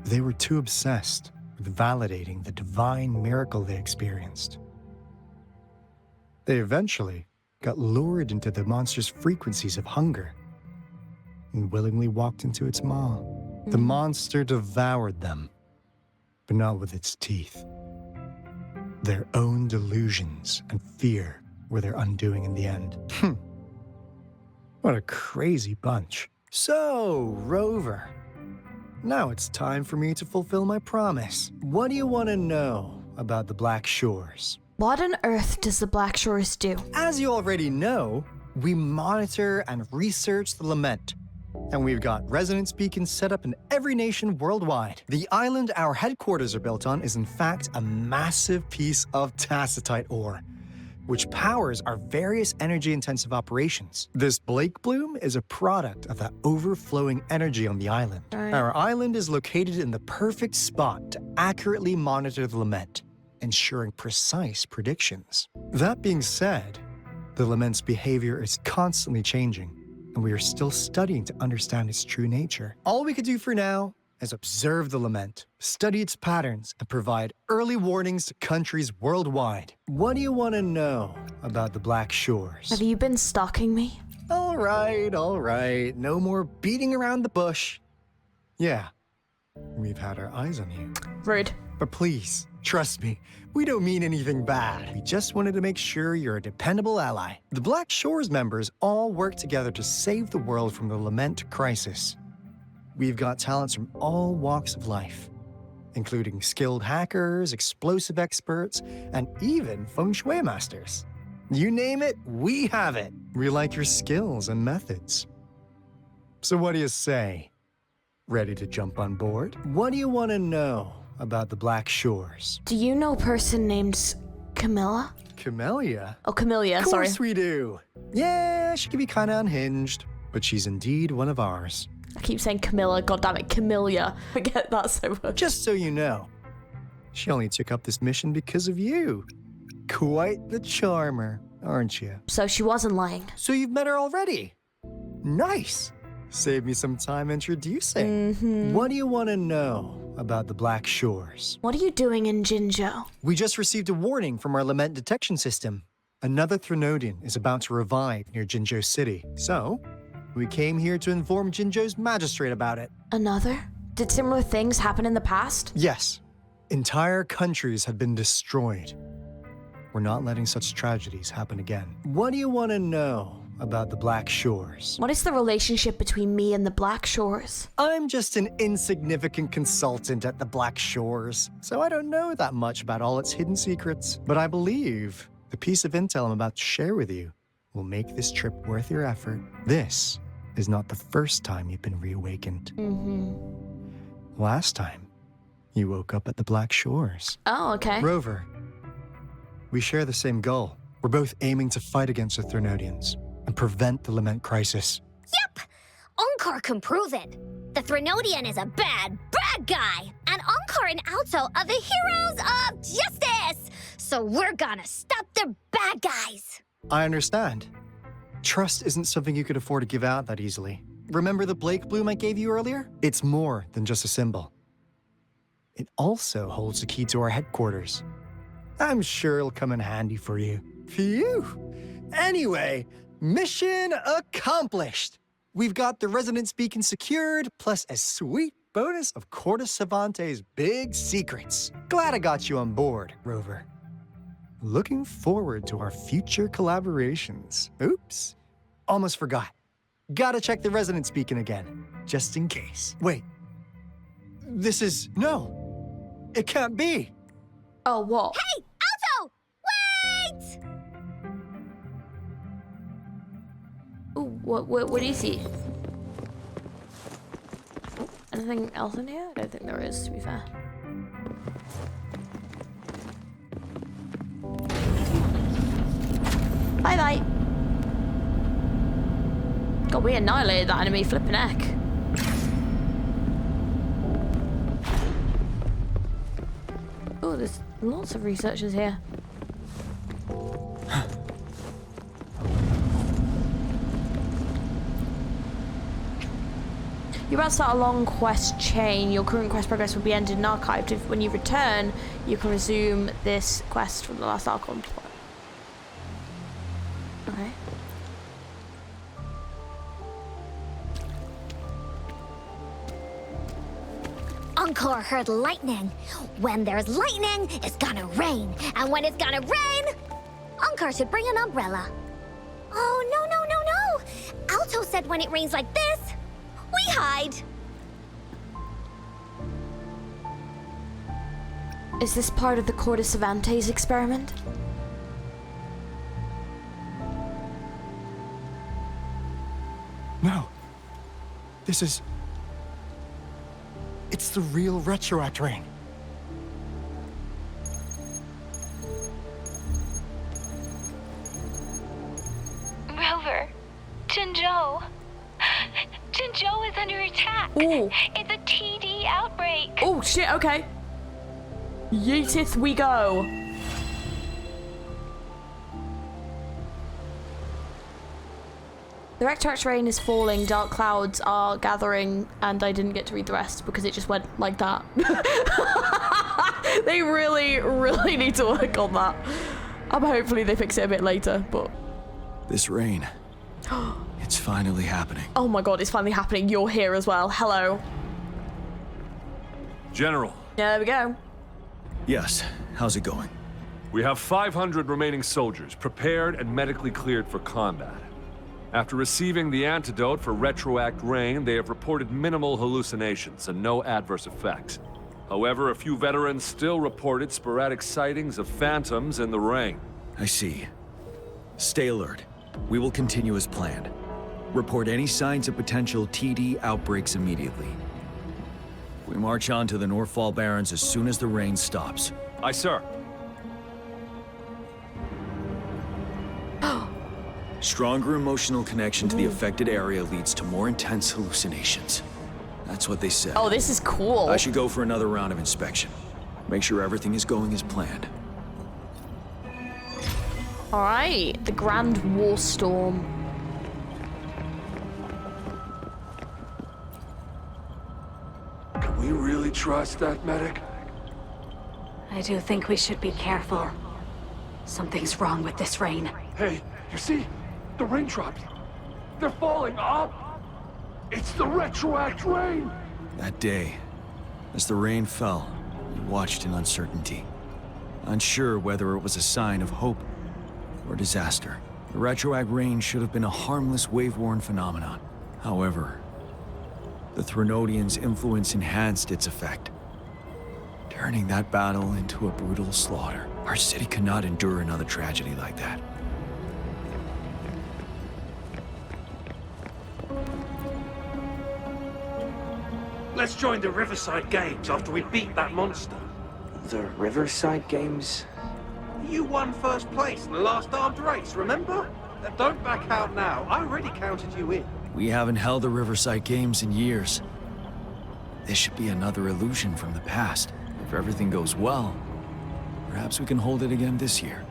they were too obsessed with validating the divine miracle they experienced. They eventually got lured into the monster's frequencies of hunger and willingly walked into its maw. The monster devoured them, but not with its teeth. Their own delusions and fear were their undoing in the end. What a crazy bunch. So, Rover, now it's time for me to fulfill my promise. What do you want to know about the Black Shores? What on earth does the Black Shores do? As you already know, we monitor and research the lament. And we've got resonance beacons set up in every nation worldwide. The island our headquarters are built on is in fact a massive piece of tacitite ore, which powers our various energy-intensive operations. This Blake Bloom is a product of that overflowing energy on the island. Our island is located in the perfect spot to accurately monitor the lament, ensuring precise predictions. That being said, the lament's behavior is constantly changing, and we are still studying to understand its true nature. All we could do for now is observe the lament, study its patterns, and provide early warnings to countries worldwide. What do you want to know about the Black Shores? Have you been stalking me? All right. No more beating around the bush. Yeah, we've had our eyes on you. Rude. But please, trust me, we don't mean anything bad. We just wanted to make sure you're a dependable ally. The Black Shores members all work together to save the world from the lament crisis. We've got talents from all walks of life, including skilled hackers, explosive experts, and even feng shui masters. You name it, we have it. We like your skills and methods. So what do you say? Ready to jump on board? What do you want to know about the Black Shores? Do you know a person named Camilla? Camellia? Oh, Camellia, Of sorry. course we do. Yeah, she can be kind of unhinged, but she's indeed one of ours. I keep saying Camilla, goddammit, Camellia. I get that so much. Just so you know, she only took up this mission because of you. Quite the charmer, aren't you? So she wasn't lying. So you've met her already? Nice. Save me some time introducing. What do you want to know about the Black Shores? What are you doing in Jinzhou? We just received a warning from our lament detection system. Another Threnodian is about to revive near Jinzhou City. So, we came here to inform Jinzhou's magistrate about it. Another? Did similar things happen in the past? Yes. Entire countries have been destroyed. We're not letting such tragedies happen again. What do you want to know about the Black Shores? What is the relationship between me and the Black Shores? I'm just an insignificant consultant at the Black Shores, so I don't know that much about all its hidden secrets. But I believe the piece of intel I'm about to share with you will make this trip worth your effort. This is not the first time you've been reawakened. Last time, you woke up at the Black Shores. Oh, okay. Rover, we share the same goal. We're both aiming to fight against the Threnodians and prevent the lament crisis. Yep! ENCORE can prove it. The Threnodian is a bad, bad guy. And ENCORE and Alto are the heroes of justice. So we're gonna stop the bad guys. I understand. Trust isn't something you could afford to give out that easily. Remember the Blake Bloom I gave you earlier? It's more than just a symbol. It also holds the key to our headquarters. I'm sure it'll come in handy for you. Phew! Anyway, mission accomplished! We've got the resonance beacon secured, plus a sweet bonus of Corte Savante's big secrets. Glad I got you on board, Rover. Looking forward to our future collaborations. Oops, almost forgot. Gotta check the resonance beacon again, just in case. Wait, this is... no, it can't be. Oh, what? Hey, Alto! Wait! Ooh, what is it? Anything else in here? I don't think there is, to be fair. Bye-bye. God, we annihilated that enemy flipping heck. Oh, there's lots of researchers here. You're about to start a long quest chain. Your current quest progress will be ended and archived. When you return, you can resume this quest from the last Archon plot. Okay. ENCORE heard lightning. When there's lightning, it's gonna rain. And when it's gonna rain, ENCORE should bring an umbrella. Oh, no. Alto said when it rains like this, we hide. Is this part of the Corte Savante's experiment? No. This is... it's the real Retroact Ring. Rover, Jinzhou. Jinzhou is under attack. Ooh. It's a TD outbreak. Oh shit, okay. Yeetith we go. The Retroact rain is falling, dark clouds are gathering, and I didn't get to read the rest because it just went like that. They really need to work on that. Hopefully they fix it a bit later, but... This rain. It's finally happening. Oh my god, it's finally happening. You're here as well. Hello. General. Yeah, there we go. Yes, how's it going? We have 500 remaining soldiers, prepared and medically cleared for combat. After receiving the antidote for Retroact Rain, they have reported minimal hallucinations and no adverse effects. However, a few veterans still reported sporadic sightings of phantoms in the rain. I see. Stay alert. We will continue as planned. Report any signs of potential TD outbreaks immediately. We march on to the Northfall Barrens as soon as the rain stops. Aye, sir. Stronger emotional connection to the affected area leads to more intense hallucinations. That's what they said. Oh, this is cool. I should go for another round of inspection. Make sure everything is going as planned. Alright, the Grand War Storm. Can we really trust that medic? I do think we should be careful. Something's wrong with this rain. Hey, you see? The raindrops. They're falling up. It's the Retroact Rain. That day, as the rain fell, we watched in uncertainty. Unsure whether it was a sign of hope or disaster. The Retroact Rain should have been a harmless wave-worn phenomenon. However, the Threnodians' influence enhanced its effect, turning that battle into a brutal slaughter. Our city could not endure another tragedy like that. Let's join the Riverside Games after we beat that monster. The Riverside Games? You won first place in the last armed race, remember? Don't back out now. I already counted you in. We haven't held the Riverside Games in years. This should be another illusion from the past. If everything goes well, perhaps we can hold it again this year.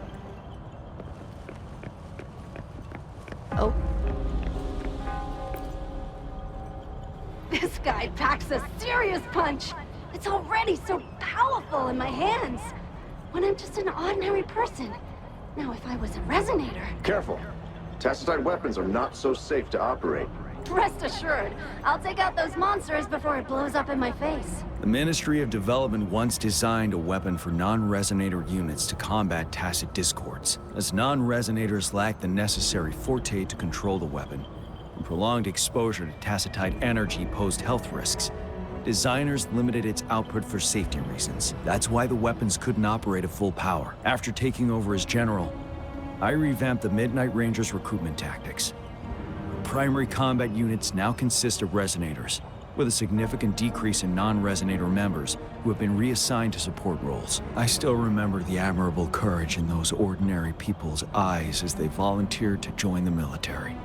Oh. This guy packs a serious punch. It's already so powerful in my hands. When I'm just an ordinary person. Now, if I was a resonator... Careful. Tacitite weapons are not so safe to operate. Rest assured, I'll take out those monsters before it blows up in my face. The Ministry of Development once designed a weapon for non-resonator units to combat tacit discords. As non-resonators lack the necessary forte to control the weapon, and prolonged exposure to tacitite energy posed health risks, designers limited its output for safety reasons. That's why the weapons couldn't operate at full power. After taking over as general, I revamped the Midnight Rangers' recruitment tactics. Primary combat units now consist of resonators, with a significant decrease in non-resonator members who have been reassigned to support roles. I still remember the admirable courage in those ordinary people's eyes as they volunteered to join the military.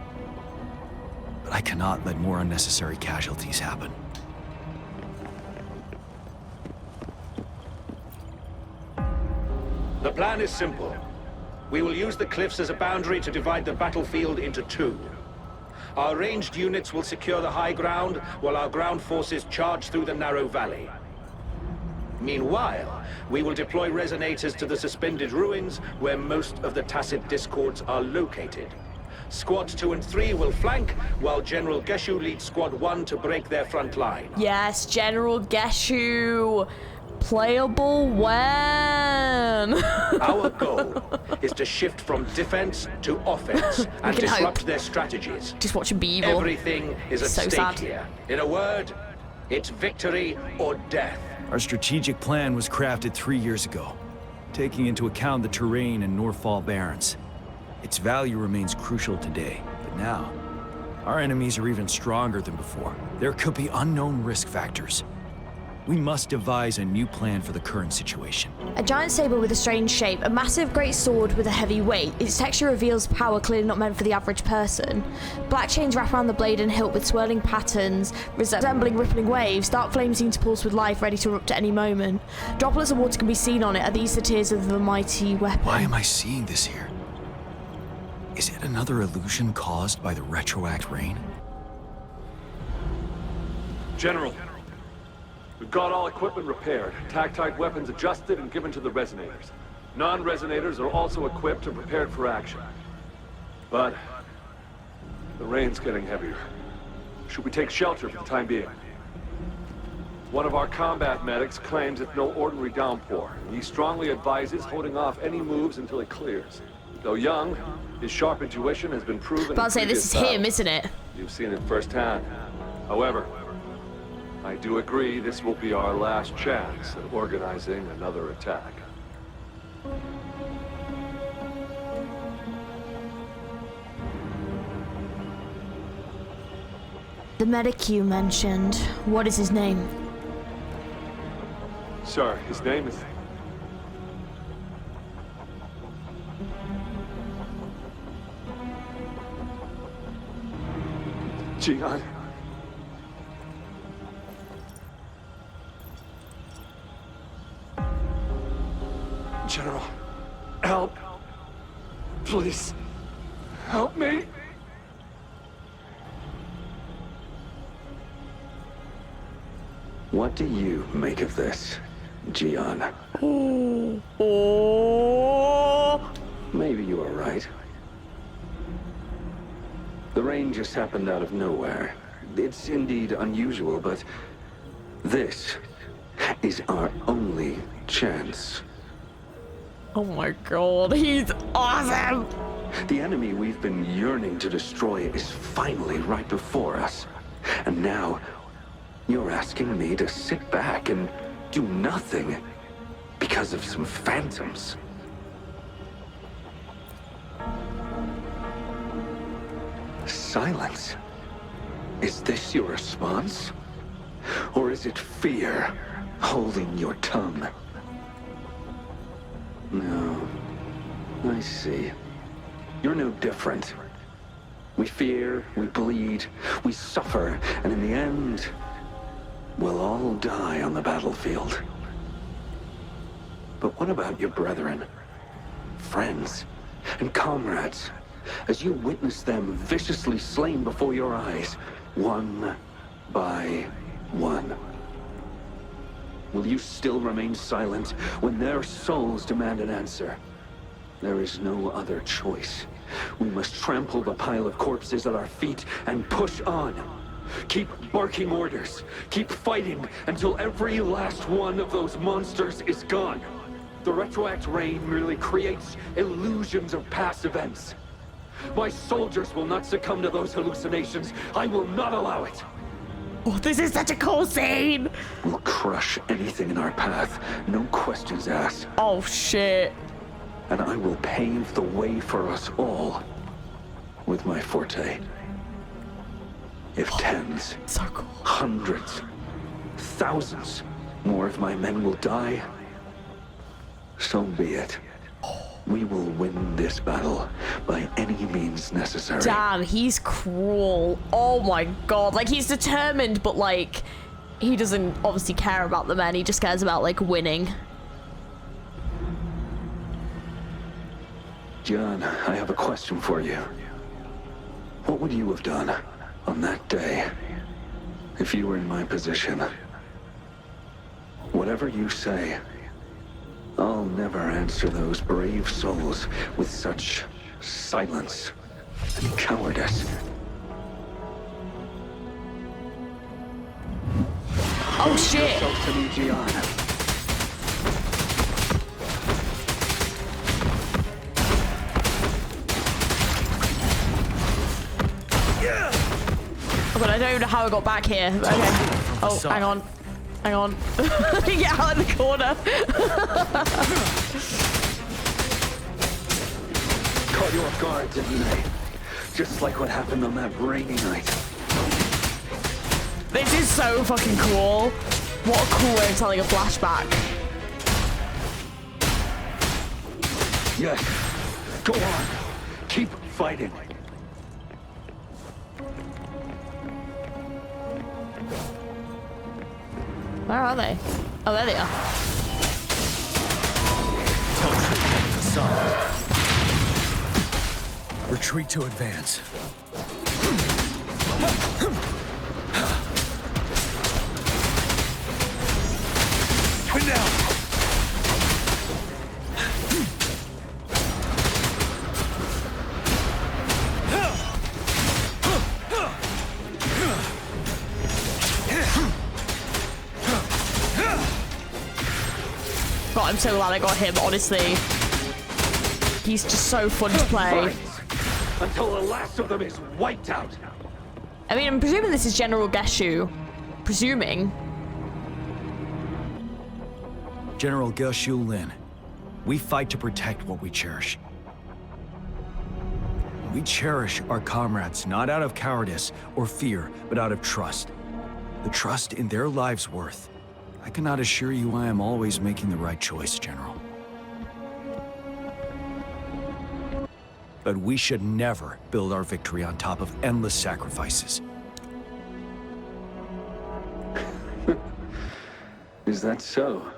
But I cannot let more unnecessary casualties happen. The plan is simple. We will use the cliffs as a boundary to divide the battlefield into two. Our ranged units will secure the high ground, while our ground forces charge through the narrow valley. Meanwhile, we will deploy resonators to the suspended ruins, where most of the tacit discords are located. Squads 2 and 3 will flank, while General Geshu leads Squad 1 to break their front line. Yes, General Geshu. Playable when? Our goal is to shift from defense to offense and disrupt their strategies. Just watch him be evil. Everything is at stake here. In a word, it's victory or death. Our strategic plan was crafted 3 years ago, taking into account the terrain in Northfall Barrens. Its value remains crucial today, but now, our enemies are even stronger than before. There could be unknown risk factors. We must devise a new plan for the current situation. A giant saber with a strange shape, a massive great sword with a heavy weight. Its texture reveals power clearly not meant for the average person. Black chains wrap around the blade and hilt with swirling patterns, resembling rippling waves. Dark flames seem to pulse with life, ready to erupt at any moment. Droplets of water can be seen on it. Are these the tears of the mighty weapon? Why am I seeing this here? Is it another illusion caused by the retroact rain? General, we've got all equipment repaired, tactite weapons adjusted and given to the resonators. Non-resonators are also equipped and prepared for action. But the rain's getting heavier. Should we take shelter for the time being? One of our combat medics claims it's no ordinary downpour, and he strongly advises holding off any moves until it clears. Though young, his sharp intuition has been proven. But I'll say this is him, isn't it? You've seen it firsthand. However, I do agree this will be our last chance at organizing another attack. The medic you mentioned, what is his name? Sir, his name is... Jian. General, help. Please, help me. What do you make of this, Jian? Maybe you are right. The rain just happened out of nowhere. It's indeed unusual, but this is our only chance. Oh my god, he's awesome! The enemy we've been yearning to destroy is finally right before us. And now, you're asking me to sit back and do nothing because of some phantoms. Silence? Is this your response? Or is it fear holding your tongue? No. I see. You're no different. We fear, we bleed, we suffer, and in the end, we'll all die on the battlefield. But what about your brethren, friends, and comrades, as you witness them viciously slain before your eyes, one by one? Will you still remain silent when their souls demand an answer? There is no other choice. We must trample the pile of corpses at our feet and push on. Keep barking orders. Keep fighting until every last one of those monsters is gone. The retroact rain merely creates illusions of past events. My soldiers will not succumb to those hallucinations. I will not allow it. Oh, this is such a cool scene. We'll crush anything in our path. No questions asked. Oh, shit. And I will pave the way for us all with my forte. If tens, so cool. hundreds, thousands more of my men will die, so be it. We will win this battle by any means necessary. Damn, he's cruel. Oh my god. Like, he's determined, but, like, he doesn't obviously care about the men. He just cares about, like, winning. John, I have a question for you. What would you have done on that day if you were in my position? Whatever you say, I'll never answer those brave souls with such silence and cowardice. Oh shit! Yourself to me, Gian. Oh, but I don't even know how I got back here. Okay. Oh, hang on. Hang on. Get out of the corner. Caught you off guard, didn't they? Just like what happened on that rainy night. This is so fucking cool. What a cool way of telling a flashback. Yes. Go on. Keep fighting. Where are they? Oh, there they are. Retreat to advance. Pin down. God, I'm so glad I got him, honestly. He's just so fun to play. Until the last of them is wiped out. I mean, I'm presuming this is General Geshu. Presuming. General Geshu Lin. We fight to protect what we cherish. We cherish our comrades, not out of cowardice or fear, but out of trust. The trust in their lives' worth. I cannot assure you I am always making the right choice, General. But we should never build our victory on top of endless sacrifices. Is that so?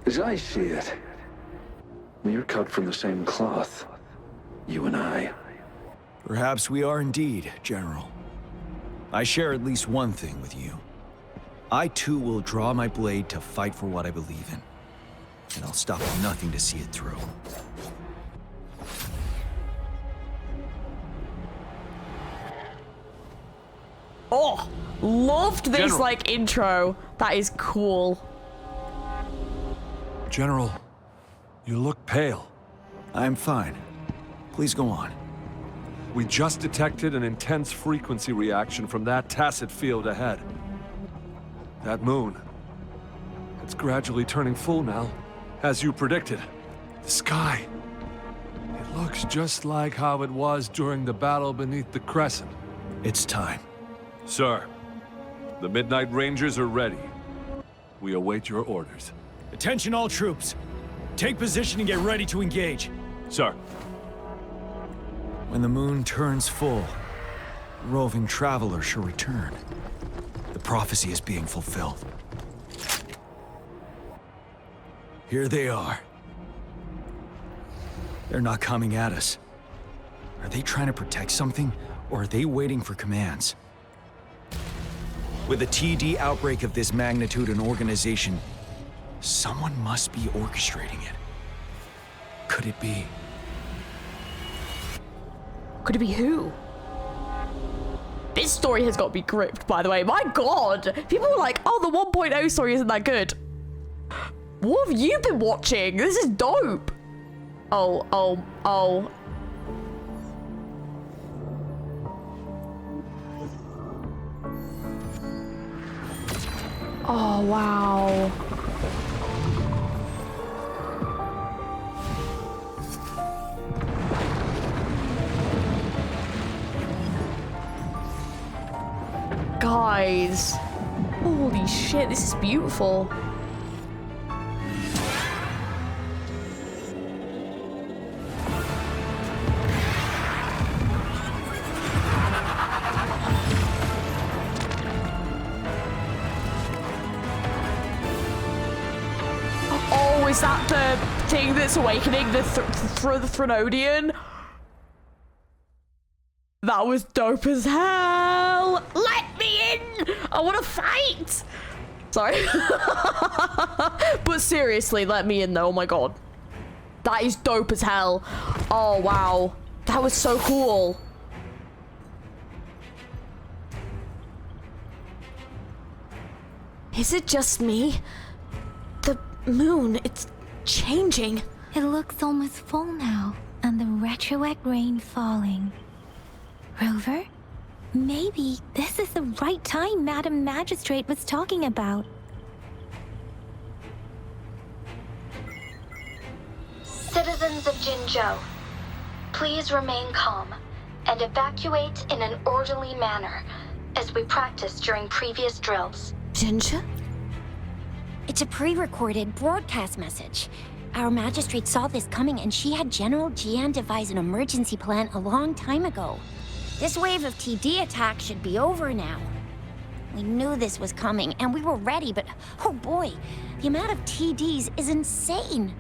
As I see it, we're cut from the same cloth, you and I. Perhaps we are indeed, General. I share at least one thing with you. I too will draw my blade to fight for what I believe in. And I'll stop at nothing to see it through. Oh, loved this, General. like, intro. That is cool. General, you look pale. I'm fine. Please go on. We just detected an intense frequency reaction from that tacit field ahead. That moon. It's gradually turning full now, as you predicted. The sky. It looks just like how it was during the battle beneath the crescent. It's time. Sir, the Midnight Rangers are ready. We await your orders. Attention all troops. Take position and get ready to engage. Sir. When the moon turns full, roving traveler shall return. The prophecy is being fulfilled. Here they are. They're not coming at us. Are they trying to protect something, or are they waiting for commands? With a TD outbreak of this magnitude and organization, someone must be orchestrating it. Could it be? Could it be who? This story has got to be gripped, by the way. My god. People were like, oh, the 1.0 story isn't that good. What have you been watching? This is dope. Oh. Oh, wow. Guys, holy shit, this is beautiful. Oh, is that the thing that's awakening the Threnodian? That was dope as hell. Let me in. I want to fight. Sorry. But seriously, let me in though. Oh my god. That is dope as hell. Oh, wow. That was so cool. Is it just me? The moon, it's changing. It looks almost full now, and the retroact rain falling. Rover, maybe this is the right time Madam Magistrate was talking about. Citizens of Jinzhou, please remain calm and evacuate in an orderly manner as we practiced during previous drills. Jinzhou? It's a pre-recorded broadcast message. Our magistrate saw this coming and she had General Jian devise an emergency plan a long time ago. This wave of TD attacks should be over now. We knew this was coming and we were ready, but oh boy, the amount of TDs is insane.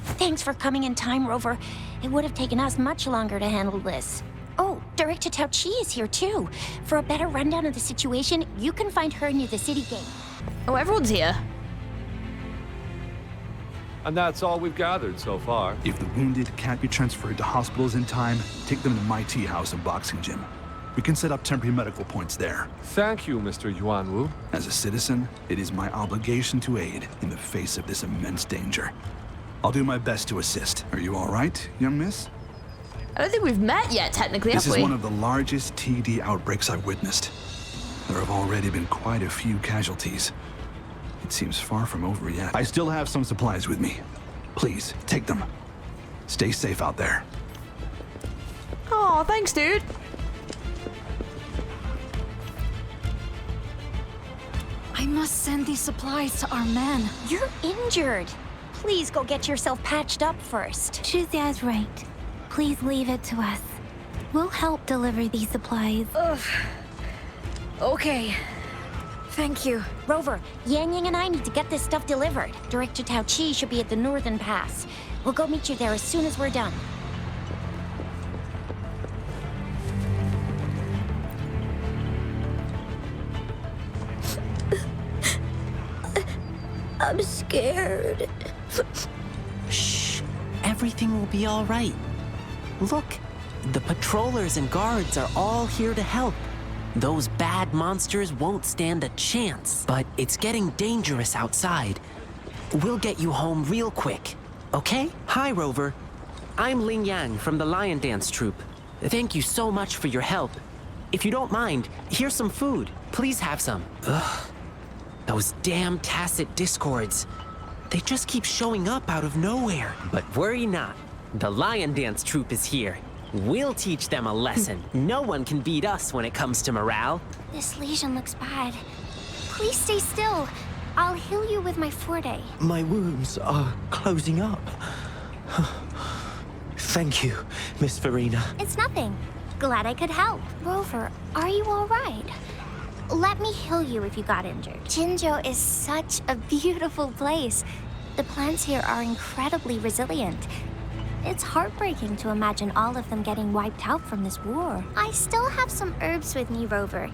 Thanks for coming in time, Rover. It would have taken us much longer to handle this. Oh, Director Tao Chi is here too. For a better rundown of the situation, you can find her near the city gate. Oh, everyone's here. And that's all we've gathered so far. If the wounded can't be transferred to hospitals in time, take them to my tea house and boxing gym. We can set up temporary medical points there. Thank you, Mr. Yuanwu. As a citizen, it is my obligation to aid in the face of this immense danger. I'll do my best to assist. Are you all right, young miss? I don't think we've met yet, technically, have we? This is one of the largest TD outbreaks I've witnessed. There have already been quite a few casualties. It seems far from over yet. I still have some supplies with me. Please, take them. Stay safe out there. Oh, thanks, dude. I must send these supplies to our men. You're injured. Please go get yourself patched up first. Shuzia's right. Please leave it to us. We'll help deliver these supplies. Ugh. Okay. Thank you. Rover, Yang Yang and I need to get this stuff delivered. Director Tao Chi should be at the northern pass. We'll go meet you there as soon as we're done. I'm scared. Shh. Everything will be all right. Look, the patrollers and guards are all here to help. Those bad monsters won't stand a chance, but it's getting dangerous outside. We'll get you home real quick, okay? Hi, Rover. I'm Ling Yang from the Lion Dance Troupe. Thank you so much for your help. If you don't mind, here's some food. Please have some. Ugh. Those damn tacit discords. They just keep showing up out of nowhere. But worry not. The Lion Dance Troupe is here. We'll teach them a lesson. No one can beat us when it comes to morale. This lesion looks bad. Please stay still. I'll heal you with my Forte. My wounds are closing up. Thank you, Miss Farina. It's nothing. Glad I could help. Rover, are you all right? Let me heal you if you got injured. Jinzhou is such a beautiful place. The plants here are incredibly resilient. It's heartbreaking to imagine all of them getting wiped out from this war. I still have some herbs with me, Rover.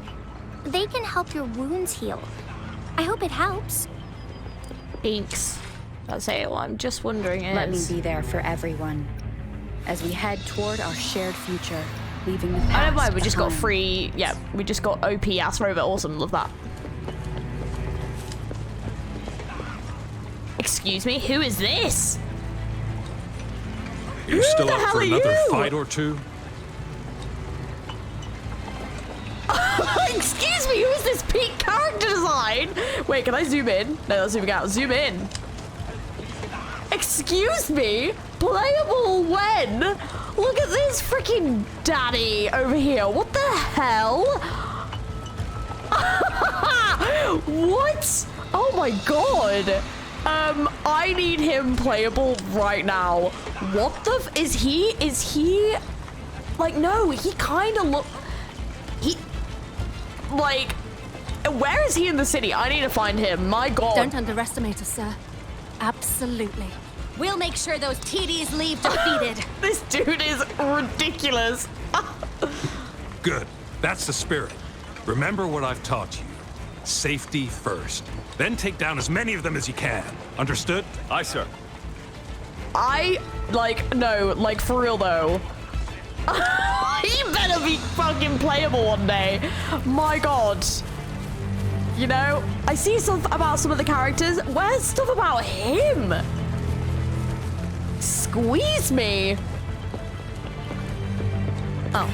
They can help your wounds heal. I hope it helps. Thanks. That's it. Well, I'm just wondering Let me be there for everyone as we head toward our shared future. leaving the past. I don't mind, we just got behind. free, yeah, we just got OP ass rover, awesome, love that. Excuse me, who is this? You still the up hell for are another you? fight or two? Excuse me, who is this peak character design? Wait, can I zoom in? No, that's zooming out. Zoom in. Excuse me? Playable when? Look at this freaking daddy over here. What the hell? What? Oh my god. I need him playable right now. What the is he like, no, he kind of like, where is he in the city? I need to find him. My god. Don't underestimate us, sir. Absolutely. We'll make sure those TDs leave defeated. This dude is ridiculous. Good. That's the spirit. Remember what I've taught you. Safety first. Then take down as many of them as you can. Understood? Aye, sir. No, like, for real though. He better be fucking playable one day. My god. You know, I see stuff about some of the characters. Where's stuff about him? Squeeze me. Oh.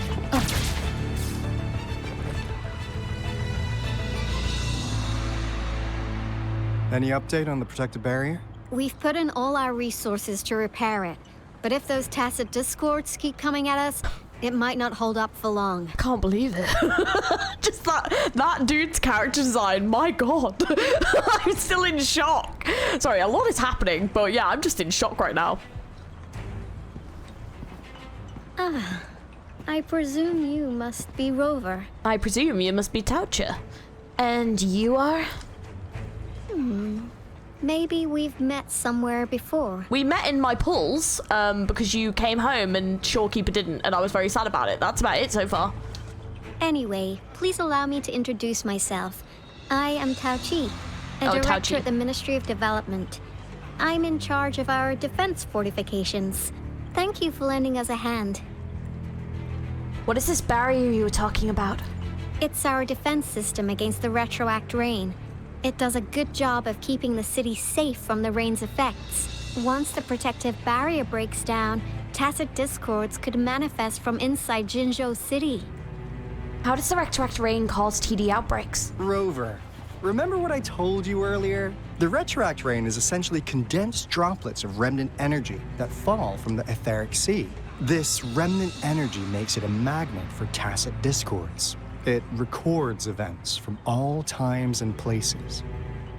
Any update on the protective barrier? We've put in all our resources to repair it. But if those tacit discords keep coming at us, it might not hold up for long. I can't believe it. Just that dude's character design, my god. I'm still in shock. Sorry, a lot is happening, but yeah, I'm just in shock right now. I presume you must be Rover. I presume you must be Toucher. And you are? Maybe we've met somewhere before. We met in my pulls, because you came home and Shorekeeper didn't, and I was very sad about it. That's about it so far. Anyway, please allow me to introduce myself. I am Tao Chi, a director at the Ministry of Development. I'm in charge of our defense fortifications. Thank you for lending us a hand. What is this barrier you were talking about? It's our defense system against the retroact rain. It does a good job of keeping the city safe from the rain's effects. Once the protective barrier breaks down, tacit discords could manifest from inside Jinzhou City. How does the retroact rain cause TD outbreaks? Rover, remember what I told you earlier? The retroact rain is essentially condensed droplets of remnant energy that fall from the etheric sea. This remnant energy makes it a magnet for tacit discords. It records events from all times and places,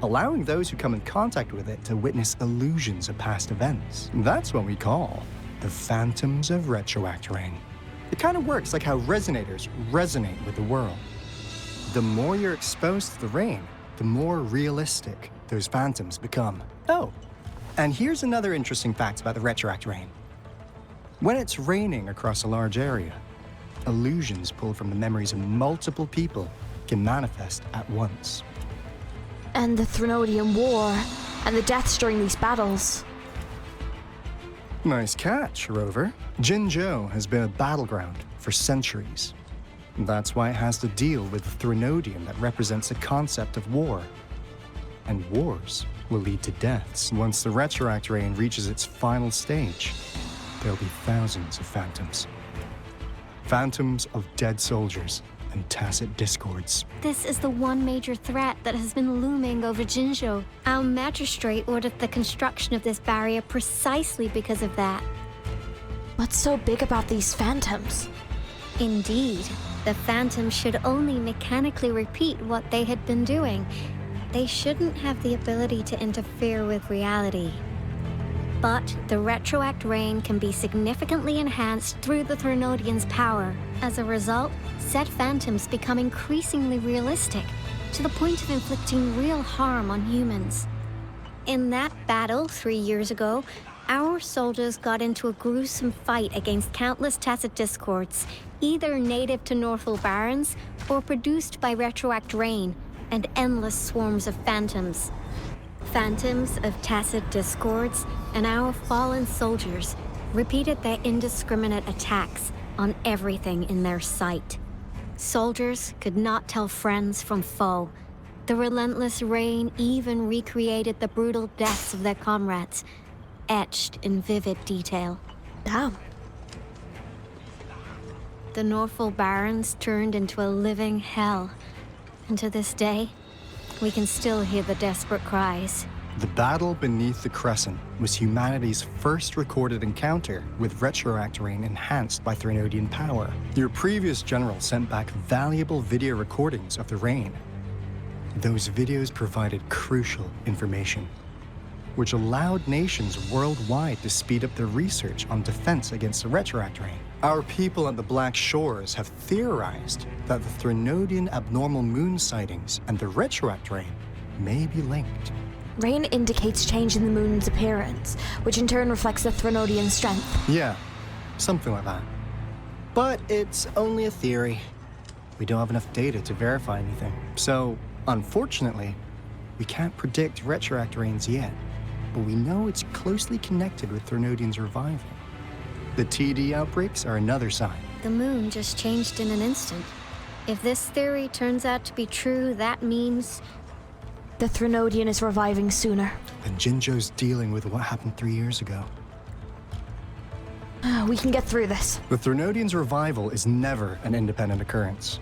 allowing those who come in contact with it to witness illusions of past events. That's what we call the phantoms of retroact rain. It kind of works like how resonators resonate with the world. The more you're exposed to the rain, the more realistic those phantoms become. Oh, and here's another interesting fact about the retroact rain. When it's raining across a large area, illusions pulled from the memories of multiple people can manifest at once. And the Threnodian War, and the deaths during these battles. Nice catch, Rover. Jinzhou has been a battleground for centuries. That's why it has to deal with the Threnodian that represents the concept of war. And wars will lead to deaths. Once the retroact rain reaches its final stage, there'll be thousands of phantoms. Phantoms of dead soldiers and tacit discords. This is the one major threat that has been looming over Jinzhou. Our magistrate ordered the construction of this barrier precisely because of that. What's so big about these phantoms? Indeed, the phantoms should only mechanically repeat what they had been doing. They shouldn't have the ability to interfere with reality. But the retroact rain can be significantly enhanced through the Threnodian's power. As a result, said phantoms become increasingly realistic, to the point of inflicting real harm on humans. In that battle 3 years ago, our soldiers got into a gruesome fight against countless tacit discords, either native to Northal Barrens or produced by retroact rain and endless swarms of phantoms. Phantoms of tacit discords and our fallen soldiers repeated their indiscriminate attacks, on everything in their sight. Soldiers could not tell friends from foe. The relentless rain even recreated the brutal deaths of their comrades, etched in vivid detail. Damn. The Norfolk Barrens turned into a living hell. And to this day, we can still hear the desperate cries. The battle beneath the Crescent was humanity's first recorded encounter with retroact rain enhanced by Threnodian power. Your previous general sent back valuable video recordings of the rain. Those videos provided crucial information, which allowed nations worldwide to speed up their research on defense against the retroact rain. Our people at the Black Shores have theorized that the Threnodian abnormal moon sightings and the retroact rain may be linked. Rain indicates change in the moon's appearance, which in turn reflects the Threnodian strength. Yeah, something like that. But it's only a theory. We don't have enough data to verify anything. So, unfortunately, we can't predict retroact rains yet. But we know it's closely connected with Threnodian's revival. The TD outbreaks are another sign. The moon just changed in an instant. If this theory turns out to be true, that means the Threnodian is reviving sooner. And Jinzhou's dealing with what happened 3 years ago. We can get through this. The Threnodian's revival is never an independent occurrence.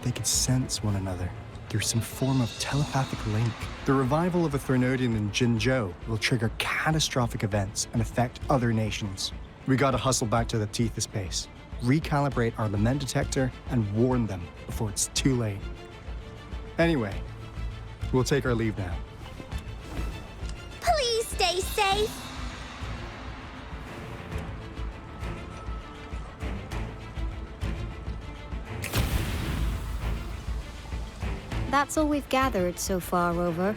They could sense one another through some form of telepathic link. The revival of a Threnodian in Jinzhou will trigger catastrophic events and affect other nations. We gotta hustle back to the teeth of space, recalibrate our lament detector, and warn them before it's too late. Anyway, we'll take our leave now. Please stay safe. That's all we've gathered so far, Rover.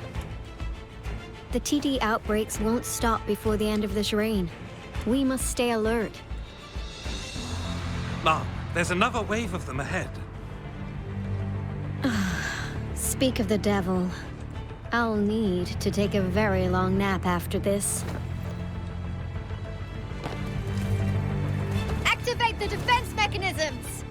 The TD outbreaks won't stop before the end of this reign. We must stay alert. Mom, there's another wave of them ahead. Speak of the devil. I'll need to take a very long nap after this. Activate the defense mechanisms!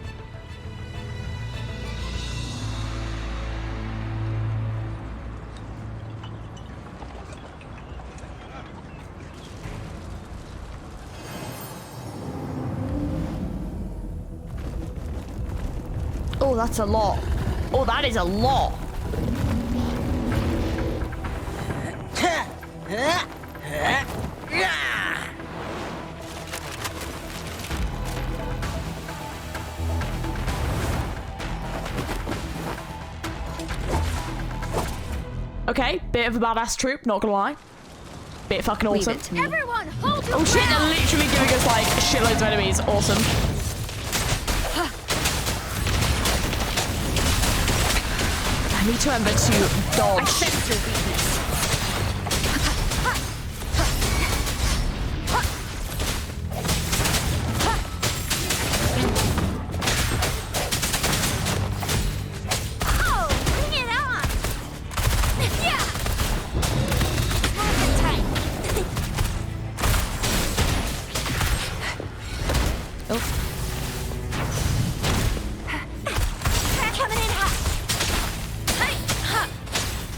Oh, that's a lot. Oh, that is a lot. Okay, bit of a badass troop, not gonna lie. Bit fucking awesome. Everyone, hold your Oh shit, they're literally giving us like shitloads of enemies. Awesome. I need to remember to dodge. I sense your weakness.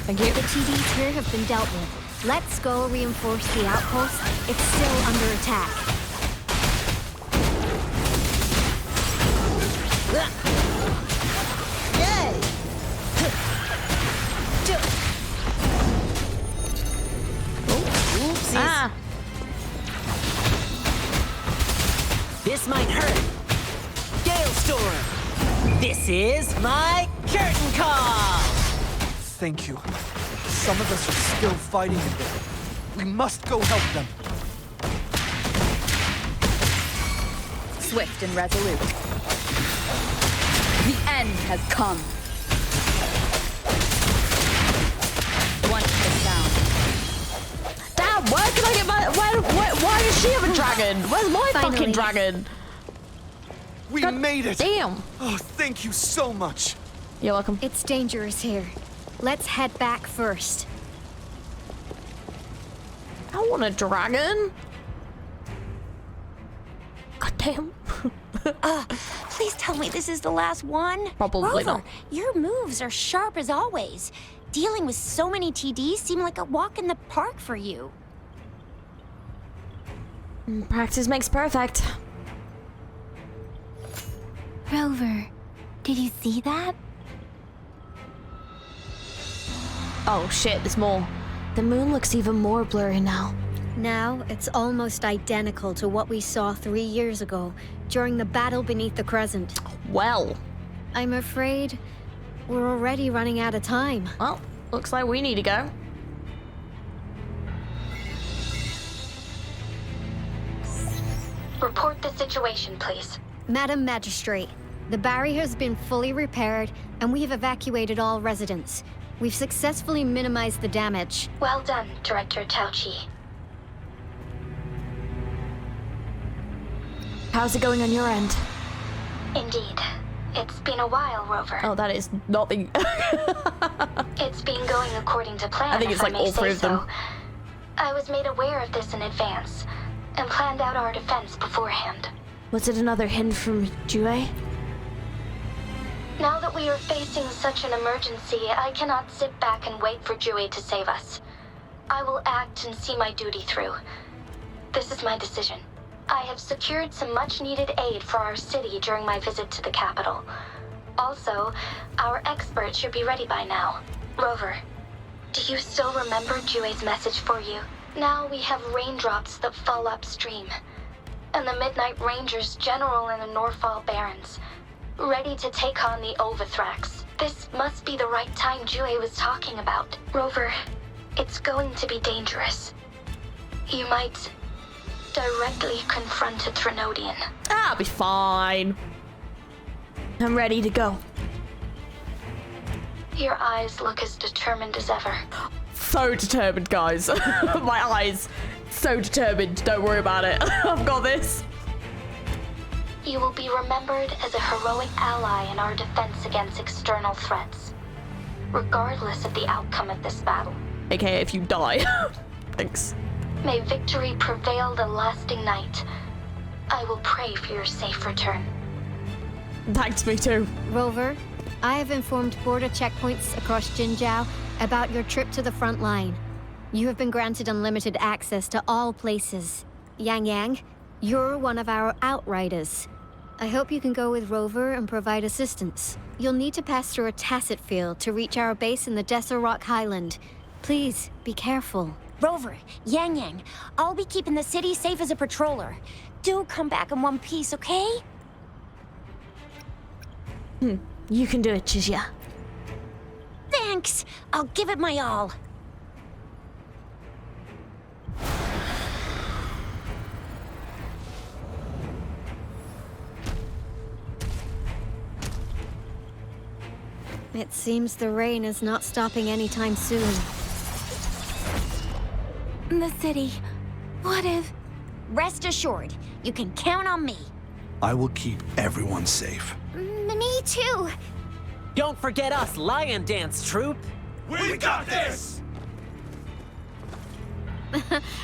Thank you. The TDs here have been dealt with. Let's go reinforce the outpost. It's still under attack. Yay! Oh, oopsies. Ah. This might hurt. Gale Storm. This is my curtain call. Thank you. Some of us are still fighting in there. We must go help them. Swift and resolute. The end has come. Once the sound. Damn, where can I get my... Why does she have a dragon? Where's my fucking dragon? We made it! Damn. Oh, thank you so much. You're welcome. It's dangerous here. Let's head back first. I want a dragon. God damn. Please tell me this is the last one. Probably Rover, not. your moves are sharp as always. Dealing with so many TDs seem like a walk in the park for you. Practice makes perfect. Rover, did you see that? Oh shit, there's more. The moon looks even more blurry now. Now it's almost identical to what we saw 3 years ago during the battle beneath the crescent. Well, I'm afraid we're already running out of time. Well, looks like we need to go. Report the situation, please. Madam Magistrate, the barrier has been fully repaired and we have evacuated all residents. We've successfully minimized the damage. Well done, Director Tauchi. How's it going on your end? Indeed. It's been a while, Rover. Oh, that is not the... It's been going according to plan, I think it's if like I may all three say of them. so. I was made aware of this in advance and planned out our defense beforehand. Was it another hint from Jue? Now that we are facing such an emergency, I cannot sit back and wait for Jue to save us. I will act and see my duty through. This is my decision. I have secured some much-needed aid for our city during my visit to the capital. Also, our expert should be ready by now. Rover, do you still remember Jue's message for you? Now we have raindrops that fall upstream, and the Midnight Rangers general in the Norfall Barrens, ready to take on the Overthrax. This must be the right time Jue was talking about. Rover, it's going to be dangerous. You might directly confront a Trinodian. I'll be fine. I'm ready to go. Your eyes look as determined as ever. So determined, guys. My eyes. So determined. Don't worry about it. I've got this. You will be remembered as a heroic ally in our defense against external threats, regardless of the outcome of this battle. AKA if you die. Thanks. May victory prevail the lasting night. I will pray for your safe return. Thanks, me too. Rover, I have informed border checkpoints across Jinzhou about your trip to the front line. You have been granted unlimited access to all places. Yang Yang, you're one of our outriders. I hope you can go with Rover and provide assistance. You'll need to pass through a tacit field to reach our base in the Desert Rock Highland. Please, be careful. Rover, Yang Yang, I'll be keeping the city safe as a patroller. Do come back in one piece, okay? You can do it, Chizia. Thanks! I'll give it my all. It seems the rain is not stopping anytime soon. The city. What if... Rest assured, you can count on me. I will keep everyone safe. Me too. Don't forget us, Lion Dance Troop. We got this!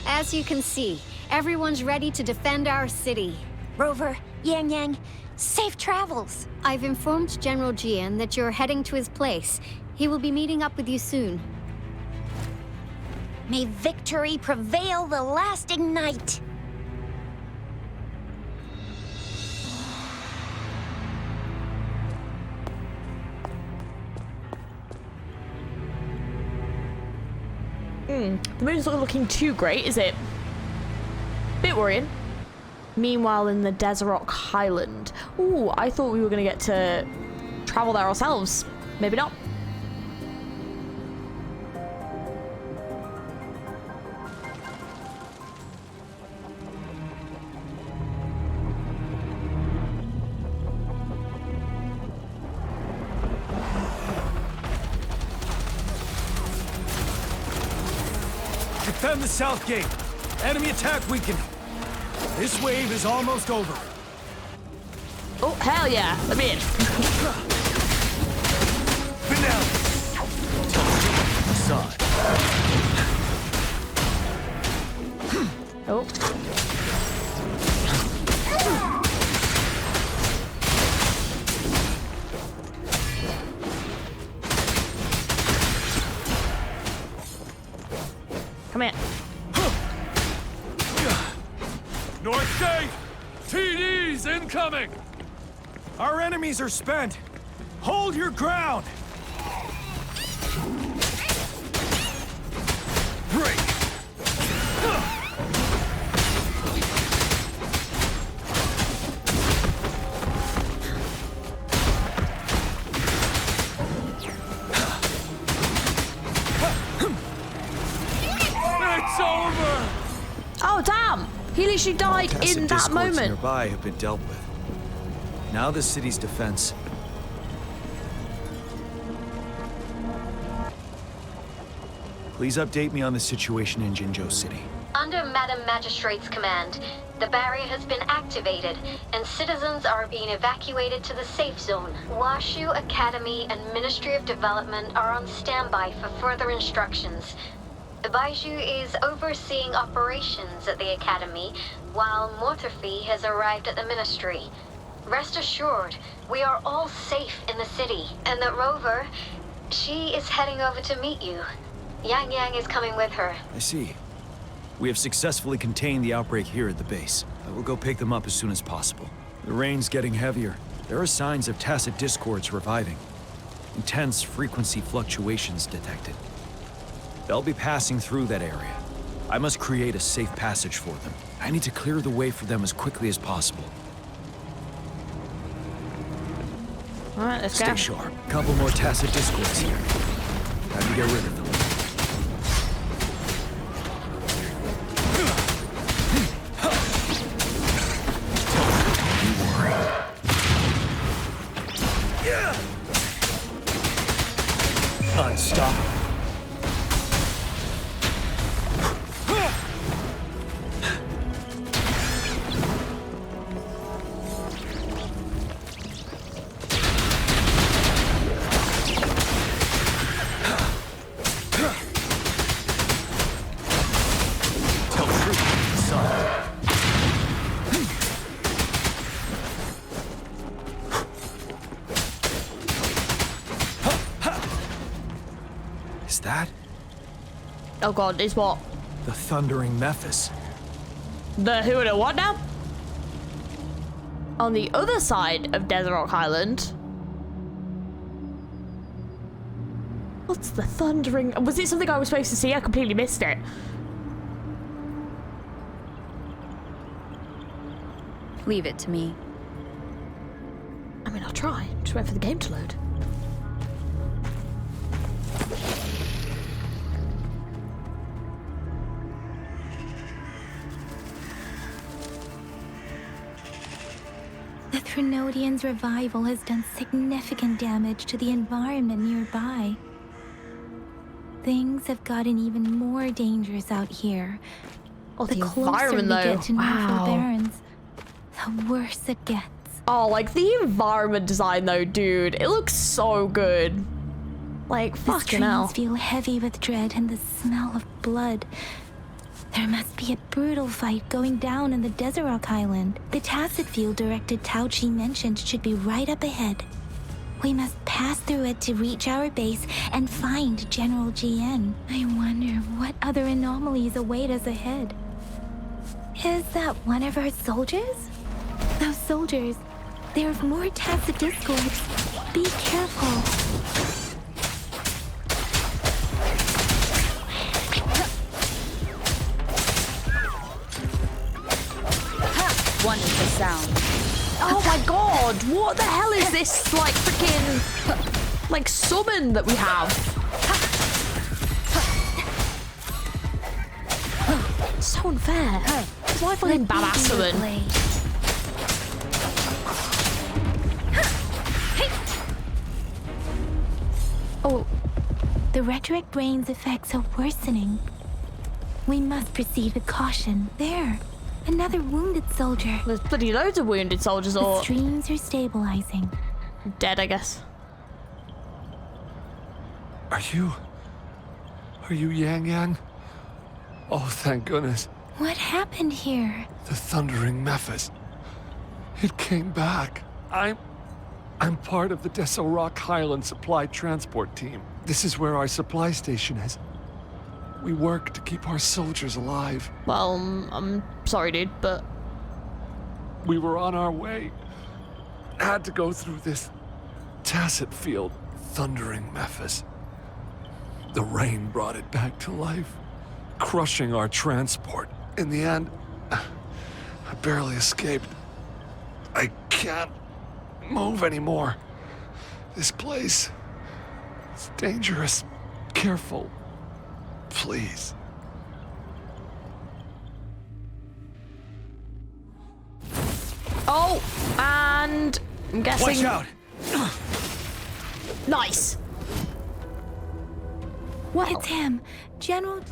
As you can see, everyone's ready to defend our city. Rover, Yang Yang, safe travels. I've informed General Jian that you're heading to his place. He will be meeting up with you soon. May victory prevail the lasting night. The moon's not looking too great, is it? Bit worrying. Meanwhile, in the Desert Rock Highland. Ooh, I thought we were going to get to travel there ourselves. Maybe not. Defend the south gate. Enemy attack weakened. This wave is almost over. Oh, hell yeah. Let me in. Vanilla. Side. Oh. Come here. North Gate! TDs incoming! Our enemies are spent! Hold your ground! Break! It's over! Oh, damn! He literally died Tacit in that discords moment. nearby have been dealt with. Now the city's defense. Please update me on the situation in Jinzhou City. Under Madam Magistrate's command, the barrier has been activated, and citizens are being evacuated to the safe zone. Washu Academy and Ministry of Development are on standby for further instructions. Baiju is overseeing operations at the Academy, while Mortherfee has arrived at the Ministry. Rest assured, we are all safe in the city, and that Rover, she is heading over to meet you. Yang Yang is coming with her. I see. We have successfully contained the outbreak here at the base. I will go pick them up as soon as possible. The rain's getting heavier. There are signs of tacit discords reviving. Intense frequency fluctuations detected. They'll be passing through that area. I must create a safe passage for them. I need to clear the way for them as quickly as possible. All right, let's go. Stay sharp. Couple more tacit discords here. Time to get rid of them. Unstoppable. That? Oh god, it's what? The Thundering Mephis. The who and the what now? On the other side of Desert Rock Island. What's the Thundering? Was it something I was supposed to see? I completely missed it. Leave it to me. I mean, I'll try. Just wait for the game to load. The Threnodian's revival has done significant damage to the environment nearby. Things have gotten even more dangerous out here. Oh, the closer environment, we though. get to Wow. Barrens, the worse it gets. Oh, like the environment design, though, dude. It looks so good. Like, The fucking hell. streams feel heavy with dread and the smell of blood. There must be a brutal fight going down in the Desert Rock Island. The tacit field directed Tao Chi mentioned should be right up ahead. We must pass through it to reach our base and find General GN. I wonder what other anomalies await us ahead. Is that one of our soldiers? Those soldiers, there are more tacit discords. Be careful. One is the sound. Oh my god, what the hell is this, like, freaking, like, summon that we have? So unfair. It's my fucking badass summon. Oh, the rhetoric rain's effects are worsening. We must proceed with caution. There, another wounded soldier. There's bloody loads of wounded soldiers, The or streams are stabilizing. dead, I guess. Are you Yang Yang? Oh, thank goodness. What happened here? The Thundering Mephis. It came back. I'm part of the Desert Rock Highland Supply Transport Team. This is where our supply station is. We work to keep our soldiers alive. Well, I'm sorry, dude, but... We were on our way. Had to go through this tacit field, thundering Memphis. The rain brought it back to life, crushing our transport. In the end, I barely escaped. I can't move anymore. This place is dangerous. Careful, please. Oh, and I'm guessing... Watch out! Nice. What? It's him, General...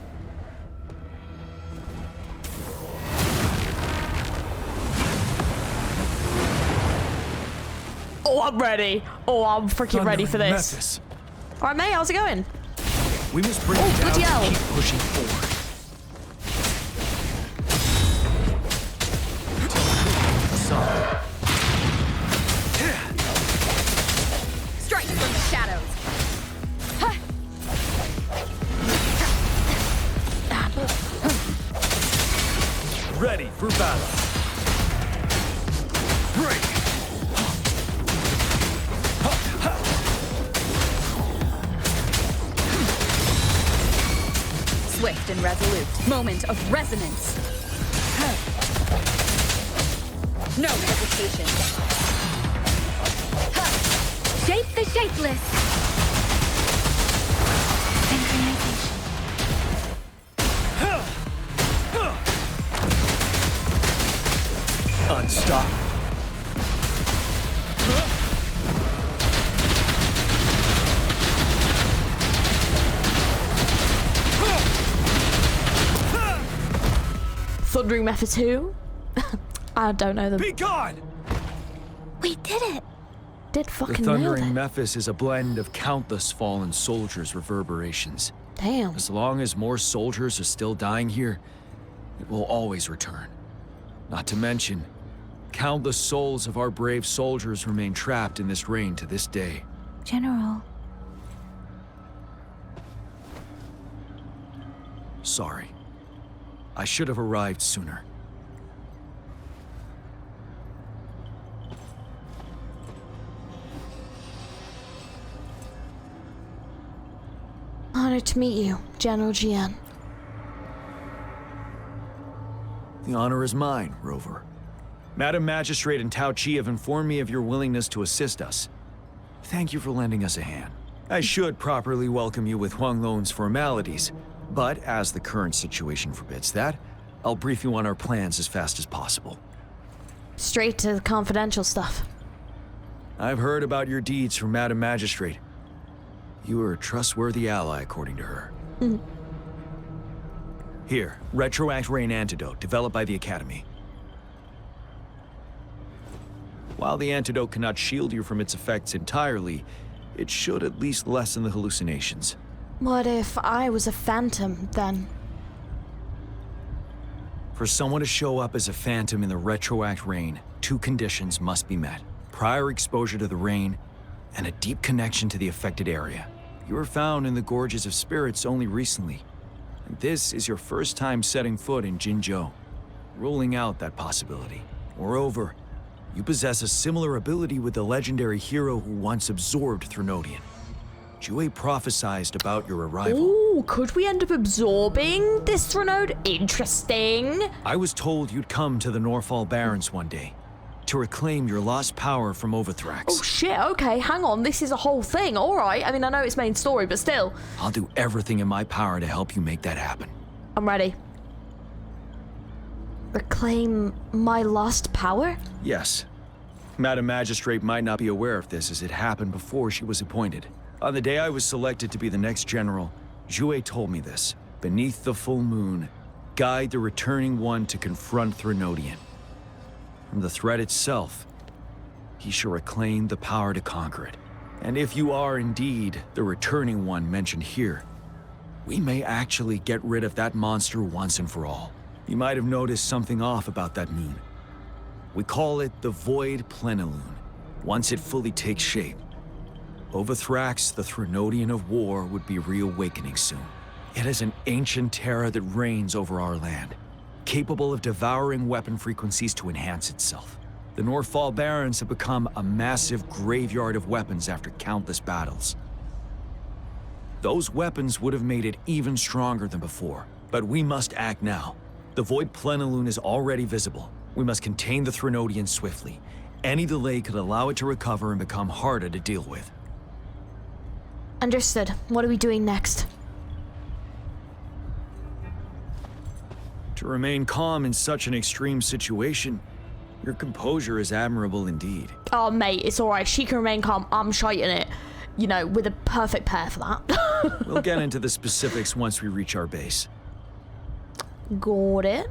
Oh, I'm ready. Oh, I'm freaking ready for this. Memphis. All right, mate, how's it going? We must bring Oh, it down bloody hell. and keep pushing forward. Strike from the shadows. Ready for battle. Break. Swift and resolute. Moment of resonance. No hesitation. Shape the shapeless. Synchronization. Unstoppable. Thundering Memphis who? I don't know them. Be gone! We did it. Did The fucking nail thundering it. Memphis is a blend of countless fallen soldiers' reverberations. Damn. As long as more soldiers are still dying here, it will always return. Not to mention, countless souls of our brave soldiers remain trapped in this rain to this day. General. Sorry. I should have arrived sooner. Honored to meet you, General Jian. The honor is mine, Rover. Madam Magistrate and Tao Chi have informed me of your willingness to assist us. Thank you for lending us a hand. I should properly welcome you with Huang Lon's formalities, but as the current situation forbids that, I'll brief you on our plans as fast as possible. Straight to the confidential stuff. I've heard about your deeds from Madam Magistrate. You are a trustworthy ally, according to her. Here, Retroact Rain Antidote, developed by the Academy. While the antidote cannot shield you from its effects entirely, it should at least lessen the hallucinations. What if I was a phantom, then? For someone to show up as a phantom in the Retroact Rain, two conditions must be met. Prior exposure to the rain, and a deep connection to the affected area. You were found in the Gorges of Spirits only recently, and this is your first time setting foot in Jinzhou, ruling out that possibility. Moreover, you possess a similar ability with the legendary hero who once absorbed Threnodian. Jue prophesized about your arrival. Ooh, could we end up absorbing this Threnode? Interesting. I was told you'd come to the Norfall Barrens one day, to reclaim your lost power from Overthrax. Oh shit, okay, hang on, this is a whole thing, alright. I mean, I know it's main story, but still. I'll do everything in my power to help you make that happen. I'm ready. Reclaim my lost power? Yes. Madam Magistrate might not be aware of this as it happened before she was appointed. On the day I was selected to be the next general, Jue told me this. Beneath the full moon, guide the returning one to confront Threnodian. From the threat itself, he shall reclaim the power to conquer it. And if you are indeed the returning one mentioned here, we may actually get rid of that monster once and for all. You might have noticed something off about that moon. We call it the Void Plenilune. Once it fully takes shape, Overthrax, the Threnodian of War, would be reawakening soon. It is an ancient terror that reigns over our land, capable of devouring weapon frequencies to enhance itself. The Northfall Barrens have become a massive graveyard of weapons after countless battles. Those weapons would have made it even stronger than before, but we must act now. The Void Plenilune is already visible. We must contain the Threnodian swiftly. Any delay could allow it to recover and become harder to deal with. Understood. What are we doing next? To remain calm in such an extreme situation, your composure is admirable indeed. Oh, mate, it's alright. She can remain calm. I'm shiting it. You know, with a perfect pair for that. We'll get into the specifics once we reach our base. Got it.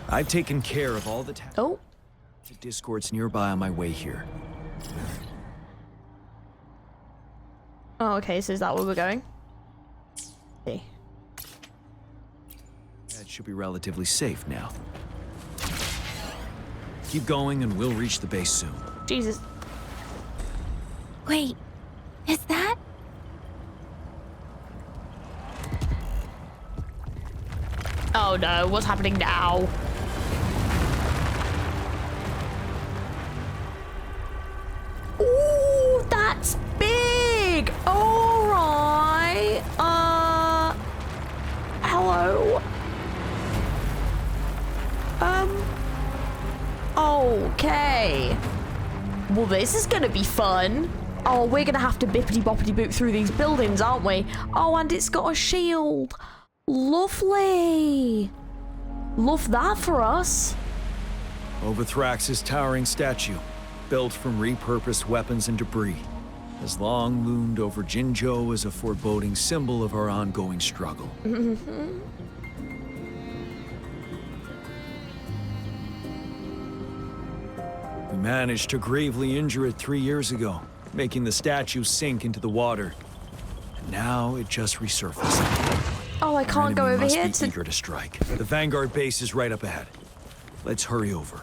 I've taken care of all the the discords nearby on my way here. Oh, okay, so is that where we're going? Okay. That should be relatively safe now. Keep going and we'll reach the base soon. Jesus. Wait, is that? Oh no, what's happening now? Ooh, that's big! Alright. Hello? Okay. Well, this is gonna be fun. Oh, we're gonna have to bippity-boppity-boop through these buildings, aren't we? Oh, and it's got a shield. Lovely. Love that for us. Overthrax's towering statue, built from repurposed weapons and debris, has long loomed over Jinzhou as a foreboding symbol of our ongoing struggle. We managed to gravely injure it 3 years ago, making the statue sink into the water. And now it just resurfaced. Oh, I can't go over here to... eager to strike. The Vanguard base is right up ahead. Let's hurry over.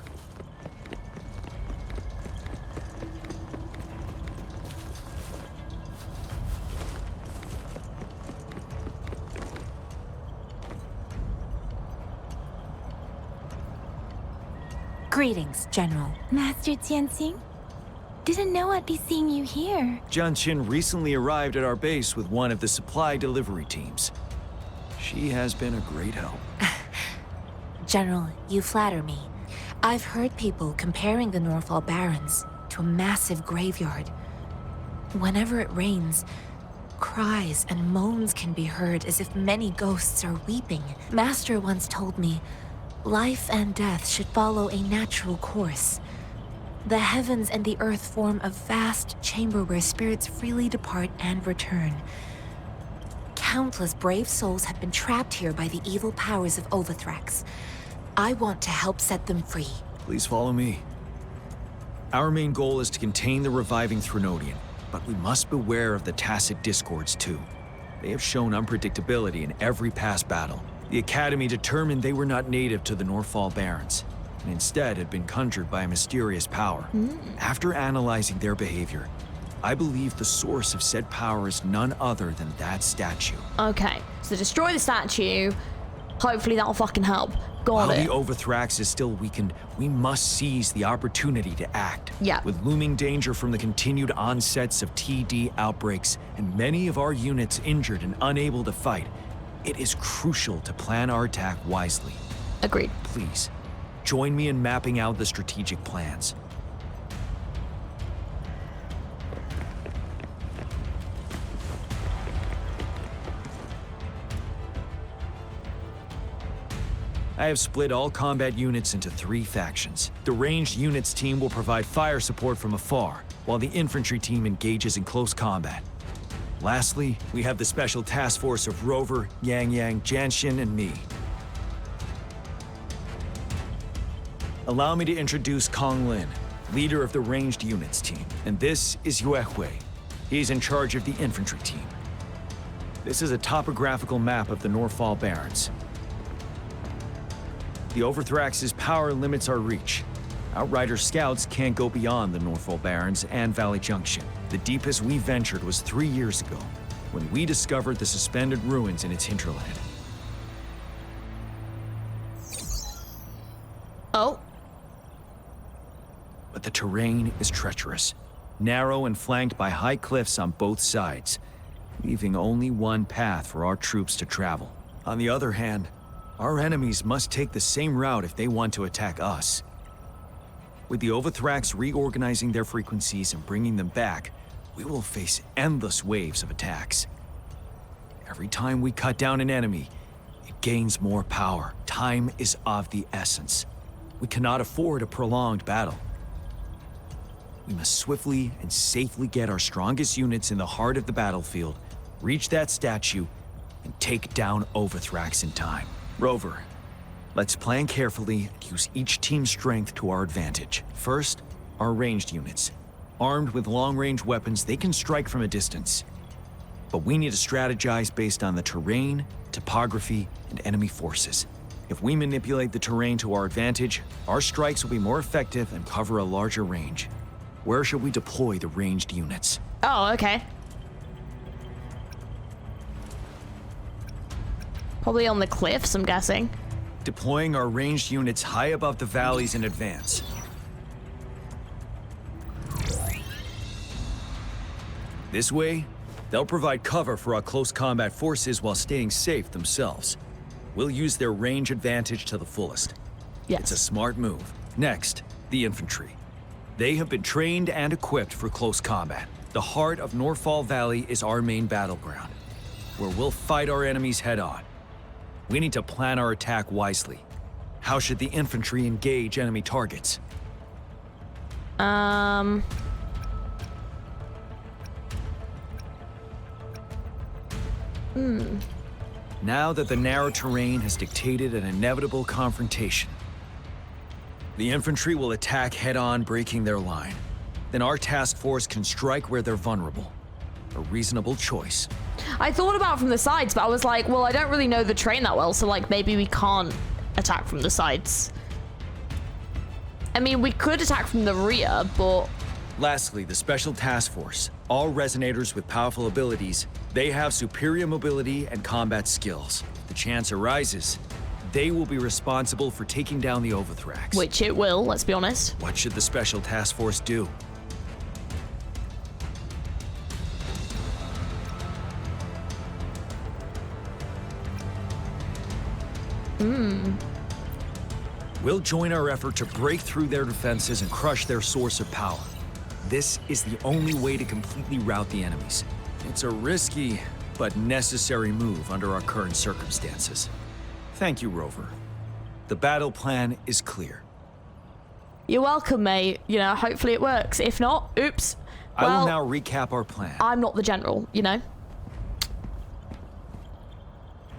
Greetings, General. Master Tianxing? Didn't know I'd be seeing you here. Jianqin recently arrived at our base with one of the supply delivery teams. She has been a great help. General, you flatter me. I've heard people comparing the Northfall Barrens to a massive graveyard. Whenever it rains, cries and moans can be heard as if many ghosts are weeping. Master once told me, life and death should follow a natural course. The heavens and the earth form a vast chamber where spirits freely depart and return. Countless brave souls have been trapped here by the evil powers of Overthrax. I want to help set them free. Please follow me. Our main goal is to contain the reviving Threnodian, but we must beware of the tacit discords too. They have shown unpredictability in every past battle. The Academy determined they were not native to the Northfall Barrens, and instead had been conjured by a mysterious power. After analyzing their behavior, I believe the source of said power is none other than that statue. Okay, so destroy the statue. Hopefully that'll fucking help. Got While it. the Overthrax is still weakened, we must seize the opportunity to act. Yeah. With looming danger from the continued onsets of TD outbreaks and many of our units injured and unable to fight, it is crucial to plan our attack wisely. Agreed. Please, join me in mapping out the strategic plans. I have split all combat units into 3 factions. The ranged units team will provide fire support from afar, while the infantry team engages in close combat. Lastly, we have the special task force of Rover, Yang Yang, Jianxin, and me. Allow me to introduce Kong Lin, leader of the ranged units team, and this is Yue Hui. He's in charge of the infantry team. This is a topographical map of the Northfall Barrens. The Overthrax's power limits our reach. Outrider scouts can't go beyond the Northfall Barrens and Valley Junction. The deepest we ventured was 3 years ago. when we discovered the suspended ruins in its hinterland. Oh. But the terrain is treacherous, narrow and flanked by high cliffs on both sides, leaving only one path for our troops to travel. On the other hand, our enemies must take the same route if they want to attack us. With the Overthrax reorganizing their frequencies and bringing them back, we will face endless waves of attacks. Every time we cut down an enemy, it gains more power. Time is of the essence. We cannot afford a prolonged battle. We must swiftly and safely get our strongest units in the heart of the battlefield, reach that statue, and take down Overthrax in time. Rover, let's plan carefully and use each team's strength to our advantage. First, our ranged units. Armed with long-range weapons, they can strike from a distance. But we need to strategize based on the terrain, topography, and enemy forces. If we manipulate the terrain to our advantage, our strikes will be more effective and cover a larger range. Where should we deploy the ranged units? Oh, okay. Probably on the cliffs, I'm guessing. Deploying our ranged units high above the valleys in advance. This way, they'll provide cover for our close combat forces while staying safe themselves. We'll use their range advantage to the fullest. Yes. It's a smart move. Next, the infantry. They have been trained and equipped for close combat. The heart of Norfall Valley is our main battleground, where we'll fight our enemies head-on. We need to plan our attack wisely. How should the infantry engage enemy targets? Now that the narrow terrain has dictated an inevitable confrontation, the infantry will attack head-on, breaking their line. Then our task force can strike where they're vulnerable. A reasonable choice. I thought about from the sides, but I was like, well, I don't really know the terrain that well, so like maybe we can't attack from the sides. I mean, we could attack from the rear, but... Lastly, the Special Task Force. All resonators with powerful abilities, they have superior mobility and combat skills. If the chance arises, they will be responsible for taking down the Overthrax. Which it will, let's be honest. What should the Special Task Force do? We'll join our effort to break through their defenses and crush their source of power. This is the only way to completely rout the enemies. It's a risky, but necessary move under our current circumstances. Thank you, Rover. The battle plan is clear. You're welcome, mate. You know, hopefully it works. If not, oops. I will now recap our plan. I'm not the general, you know?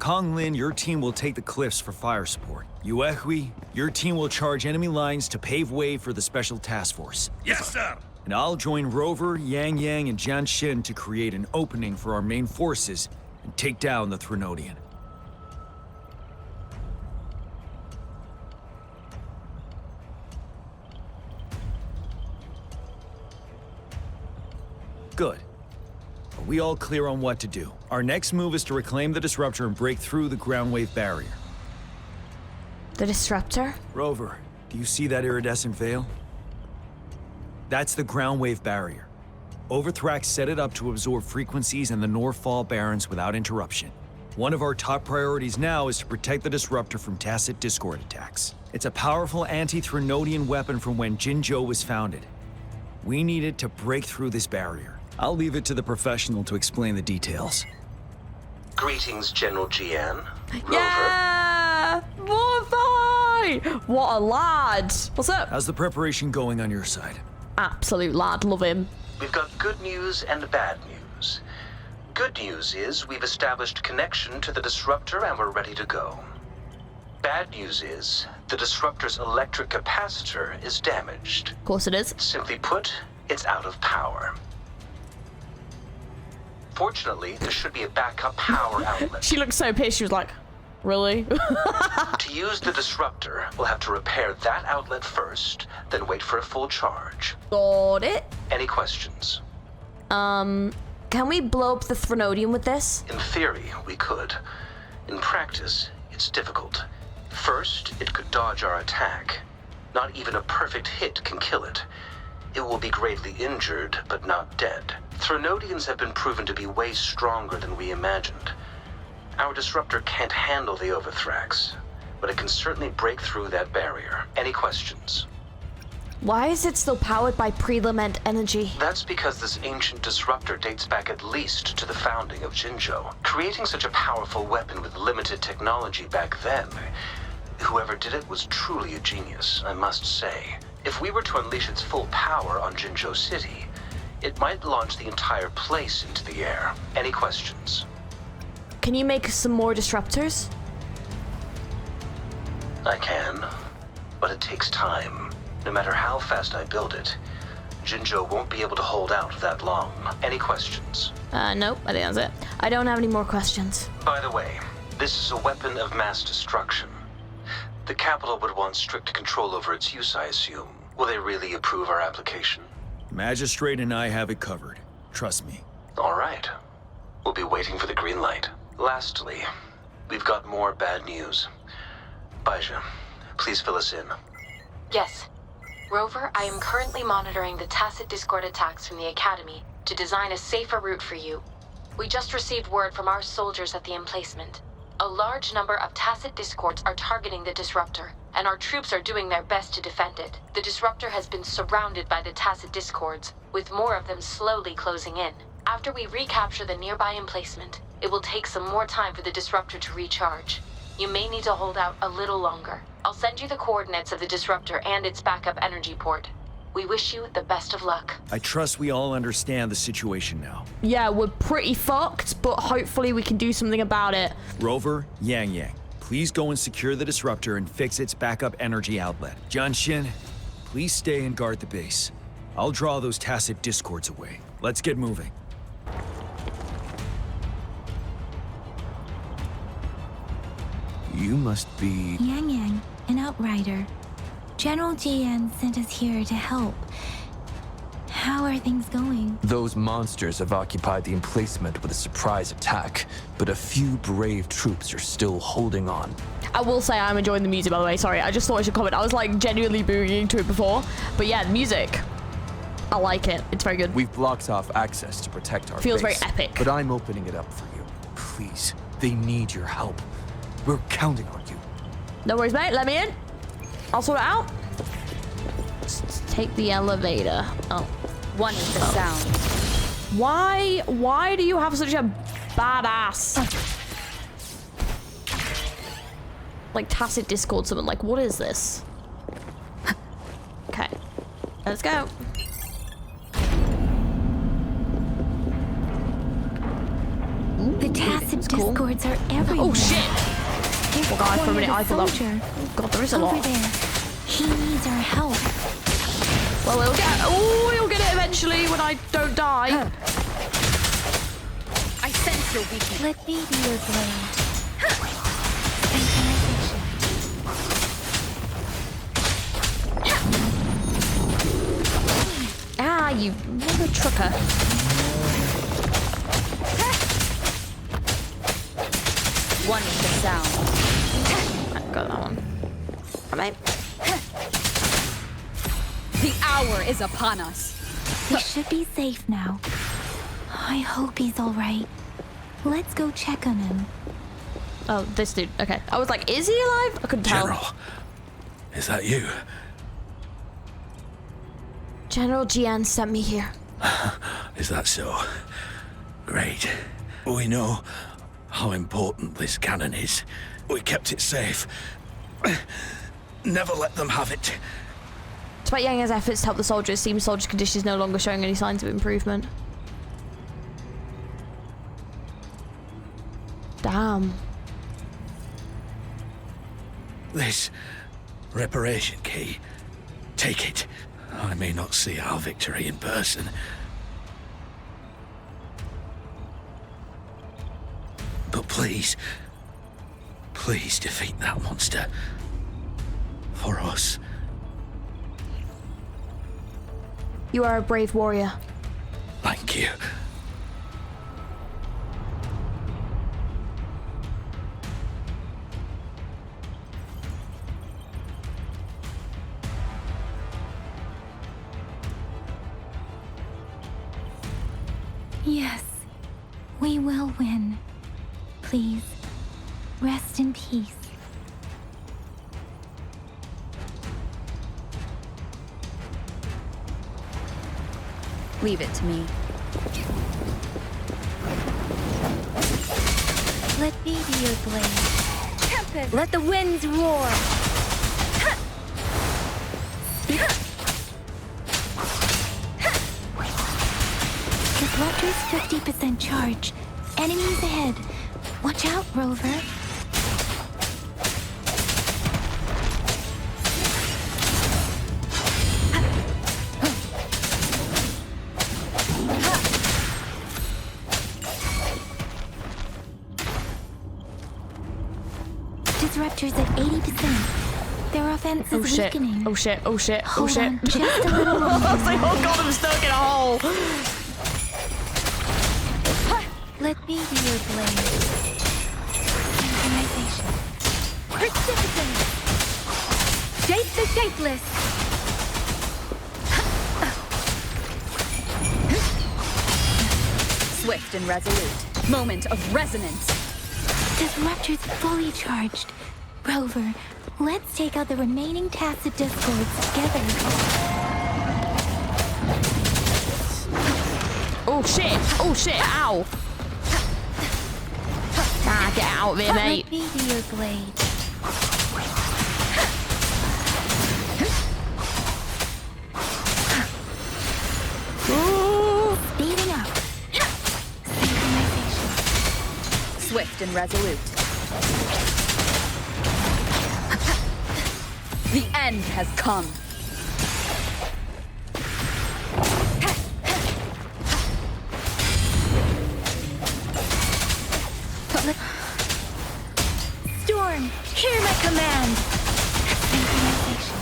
Kong Lin, your team will take the cliffs for fire support. Yuehui, your team will charge enemy lines to pave way for the Special Task Force. Yes, sir! And I'll join Rover, Yang Yang, and Jian Xin to create an opening for our main forces and take down the Threnodian. Good. Are we all clear on what to do? Our next move is to reclaim the Disruptor and break through the ground wave barrier. The Disruptor? Rover, do you see that iridescent veil? That's the ground wave barrier. Overthrax set it up to absorb frequencies in the Norfall Barrens without interruption. One of our top priorities now is to protect the Disruptor from tacit Discord attacks. It's a powerful anti-Threnodian weapon from when Jinzhou was founded. We need it to break through this barrier. I'll leave it to the professional to explain the details. Greetings, General Jian. Yeah! More fight! What a lad! What's up? How's the preparation going on your side? Absolute lad, love him. We've got good news and bad news. Good news is we've established connection to the Disruptor and we're ready to go. Bad news is the Disruptor's electric capacitor is damaged. Of course it is. Simply put, it's out of power. Fortunately, there should be a backup power outlet. She looked so pissed, she was like, really? To use the Disruptor, we'll have to repair that outlet first, then wait for a full charge. Got it. Any questions? can we blow up the Threnodium with this? In theory, we could. In practice, it's difficult. First, it could dodge our attack. Not even a perfect hit can kill it. It will be gravely injured, but not dead. Threnodians have been proven to be way stronger than we imagined. Our disruptor can't handle the Overthrax, but it can certainly break through that barrier. Any questions? Why is it still powered by pre-lament energy? That's because this ancient disruptor dates back at least to the founding of Jinzhou. Creating such a powerful weapon with limited technology back then, whoever did it was truly a genius, I must say. If we were to unleash its full power on Jinzhou City, it might launch the entire place into the air. Any questions? Can you make some more disruptors? I can, but it takes time. No matter how fast I build it, Jinzhou won't be able to hold out that long. Any questions? Nope, I think that's it. I don't have any more questions. By the way, this is a weapon of mass destruction. The capital would want strict control over its use, I assume. Will they really approve our application? Magistrate and I have it covered. Trust me. All right. We'll be waiting for the green light. Lastly, we've got more bad news. Baija, please fill us in. Yes. Rover, I am currently monitoring the tacit discord attacks from the Academy to design a safer route for you. We just received word from our soldiers at the emplacement. A large number of tacit discords are targeting the disruptor, and our troops are doing their best to defend it. The disruptor has been surrounded by the tacit discords, with more of them slowly closing in. After we recapture the nearby emplacement, it will take some more time for the disruptor to recharge. You may need to hold out a little longer. I'll send you the coordinates of the disruptor and its backup energy port. We wish you the best of luck. I trust we all understand the situation now. Yeah, we're pretty fucked, but hopefully we can do something about it. Rover, Yang, please go and secure the disruptor and fix its backup energy outlet. Jianxin, please stay and guard the base. I'll draw those tacit discords away. Let's get moving. You must be... Yang, an outrider. General Jian sent us here to help. How are things going? Those monsters have occupied the emplacement with a surprise attack, but a few brave troops are still holding on. I will say I'm enjoying the music, by the way. Sorry, I just thought I should comment. I was like genuinely boogieing to it before. But yeah, the music. I like it. It's very good. We've blocked off access to protect our Feels base, very epic. But I'm opening it up for you. Please, they need your help. We're counting on you. No worries, mate. Let me in. I'll sort it out. Let's take the elevator. Oh. One is the sound. Why do you have such a badass like tacit discord summon? Like, what is this? Okay. Let's go. The tacit discords are everywhere. Oh shit! Oh god, for a minute I thought soldier. God, there is a lot. Over there. He needs our help. Well, we'll get it eventually when I don't die. I sense your weakness. Let me be your blade. Ah, you mother trucker. One is the sound. I got that one. Alright. The hour is upon us. We should be safe now. I hope he's all right. Let's go check on him. Oh, this dude. Okay. I was like, is he alive? I couldn't tell. General, is that you? General Jian sent me here. Is that so? Great. We know how important this cannon is. We kept it safe. Never let them have it. Despite Yang's efforts to help the soldiers, it seems soldiers' condition is no longer showing any signs of improvement. Damn. This reparation key. Take it. I may not see our victory in person. But please, please defeat that monster. For us. You are a brave warrior. Thank you. Yes, we will win. Please, rest in peace. Leave it to me. Let me be your blade. Tempest. Let the winds roar. Disruptor's 50% charge. Enemies ahead. Watch out, Rover. Disruptors at 80%. Their offense is weakening. Oh shit, oh shit, oh Hold shit. on, just a little longer. I was like, oh god, I'm stuck in a hole. Let me be your blade. Synchronization. Precipitant. Shape the shapeless. Swift and resolute. Moment of resonance. Disruptor's fully charged. Rover, let's take out the remaining tacit discords together. Oh shit, oh shit, ow. Ah, get out of here, mate. Let me be your blade. Speeding up. Synchronization. Swift and resolute. The end has come. Storm, hear my command. Synchronization.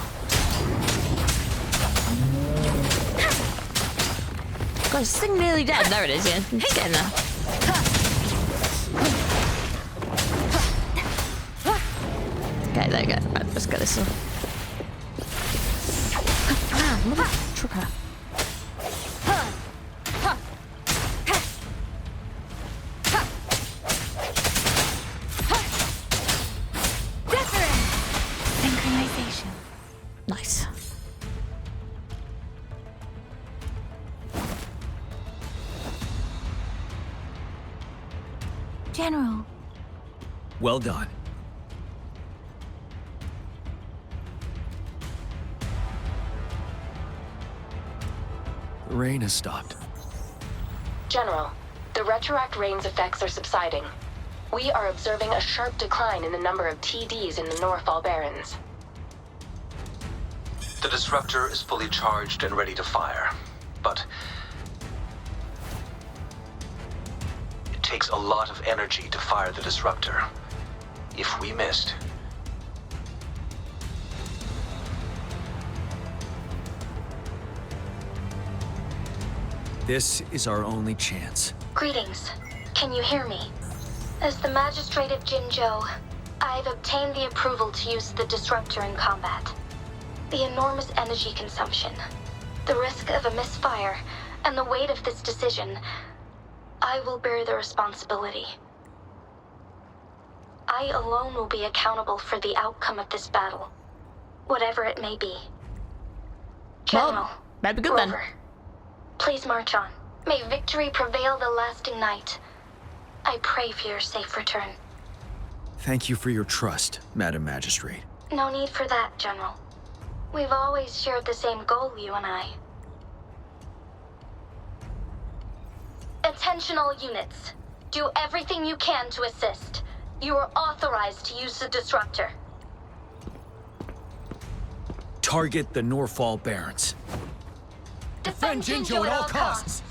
God, this thing nearly dead. There it is, yeah. It's getting there. Okay, there you go. Right, let's get this one. Ah, mother trucker. Synchronization. Nice. General. Well done. The rain has stopped. General, the retroact rain's effects are subsiding. We are observing a sharp decline in the number of TDs in the Norfall Barrens. The disruptor is fully charged and ready to fire, but it takes a lot of energy to fire the disruptor. If we missed, this is our only chance. Greetings. Can you hear me? As the Magistrate of Jinzhou, I've obtained the approval to use the disruptor in combat. The enormous energy consumption, the risk of a misfire, and the weight of this decision, I will bear the responsibility. I alone will be accountable for the outcome of this battle, whatever it may be. General, that'd be good then. Rover, please march on. May victory prevail the lasting night. I pray for your safe return. Thank you for your trust, Madam Magistrate. No need for that, General. We've always shared the same goal, you and I. Attention all units. Do everything you can to assist. You are authorized to use the disruptor. Target the Norfall Barrens. Defend Jinzhou at all costs.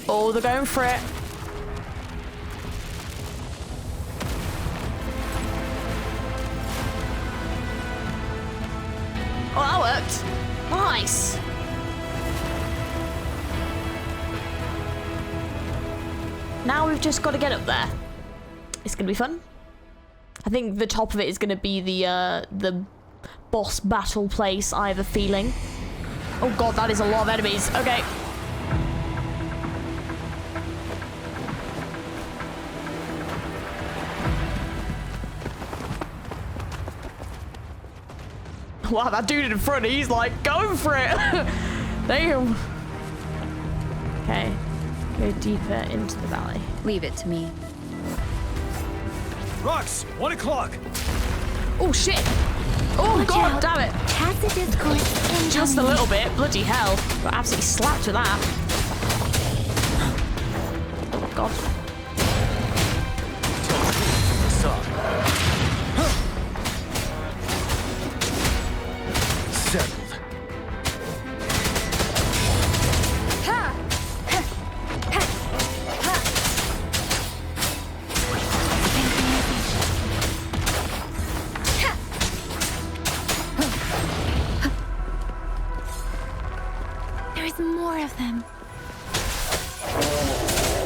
Oh, they're going for it. Oh, that worked. Nice. Now we've just got to get up there. It's gonna be fun. I think the top of it is gonna be the boss battle place, I have a feeling. Oh god, that is a lot of enemies. Okay. Wow, that dude in front, he's like, going for it. Damn. Okay. Go deeper into the valley. Leave it to me. Rox, 1 o'clock. Oh shit. Oh Watch god, out. damn it. Passive discord incoming. Just a little bit. Bloody hell. Got absolutely slapped with that. Oh god. Settled. There's more of them.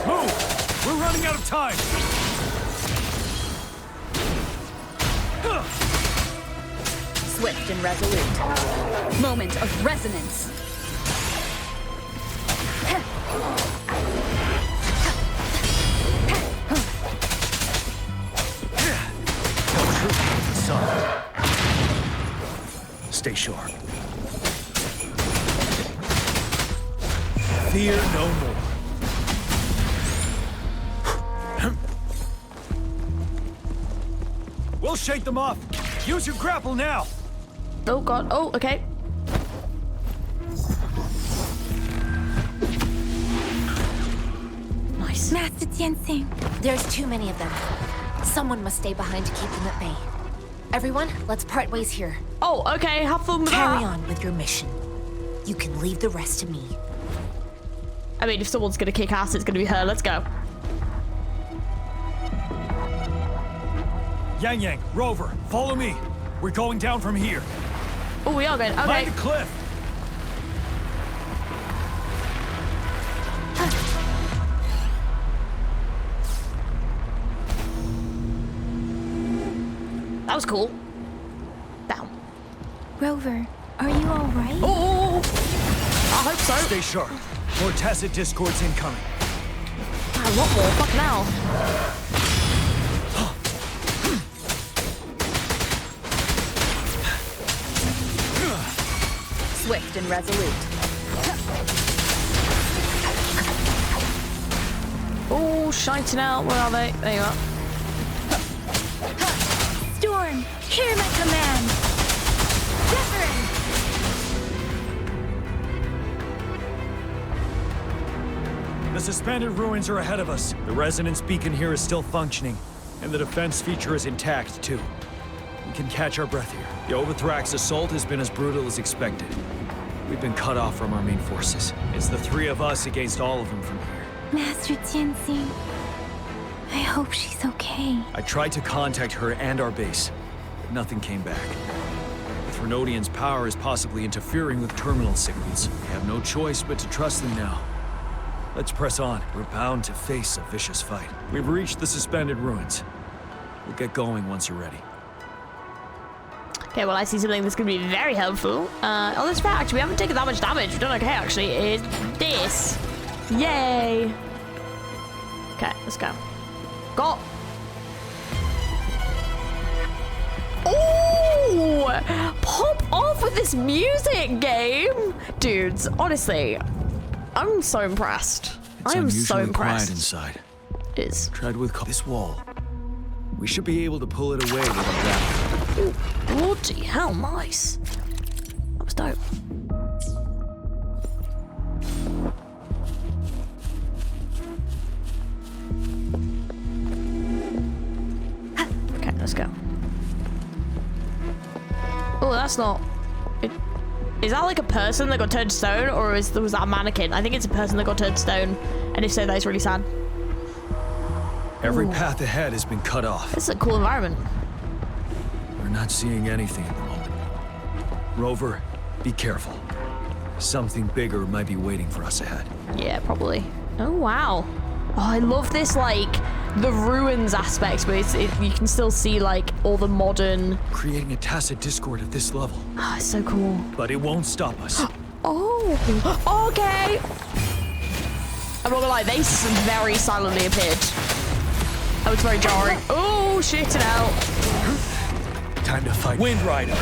Move! We're running out of time! Swift and resolute. Moment of resonance. Stay sharp. Fear no more. We'll shake them off. Use your grapple now. Oh god. Oh, okay. Nice. Master Tianxing. There's too many of them. Someone must stay behind to keep them at bay. Everyone, let's part ways here. Oh, okay. Have fun with Carry that. on with your mission. You can leave the rest to me. I mean, if someone's gonna kick ass, it's gonna be her. Let's go. Yang Yang, Rover, follow me. We're going down from here. Oh, we are going. Okay. Mind the cliff. That was cool. Down. Rover, are you all right? Oh, I hope so. Stay sharp. More tacit discords incoming. A lot more. Fucking hell. Swift and resolute. Oh, shiting out. Where are they? There you are. Storm, hear my command. Wuthering. The suspended ruins are ahead of us. The resonance beacon here is still functioning, and the defense feature is intact, too. We can catch our breath here. The Overthrax assault has been as brutal as expected. We've been cut off from our main forces. It's the three of us against all of them from here. Master Tianxing, I hope she's okay. I tried to contact her and our base, but nothing came back. The Threnodians' power is possibly interfering with terminal signals. We have no choice but to trust them now. Let's press on. We're bound to face a vicious fight. We've reached the suspended ruins. We'll get going once you're ready. Okay, well, I see something that's going to be very helpful. Oh, that's right. Actually, we haven't taken that much damage. We've done okay, actually. Is this. Yay. Okay, let's go. Go. Oh! Pop off with this music game. Dudes, honestly, I'm so impressed. I am so impressed. Quiet inside. It is. Tread with this wall. We should be able to pull it away with our grapple. Ooh, bloody hell, nice. That was dope. Okay, let's go. Oh, that's not... Is that like a person that got turned to stone, or was that a mannequin? I think it's a person that got turned to stone, and if so, that is really sad. Every Ooh. path ahead has been cut off. This is a cool environment. We're not seeing anything at the moment. Rover, be careful. Something bigger might be waiting for us ahead. Yeah, probably. Oh, wow. I love this, like, the ruins aspect, but you can still see, like, all the modern... Creating a tacit discord at this level. Oh, it's so cool. But it won't stop us. Oh, okay. I'm not gonna lie, they very silently appeared. That was very jarring. Oh, shit it out. Time to fight. Wind Rider.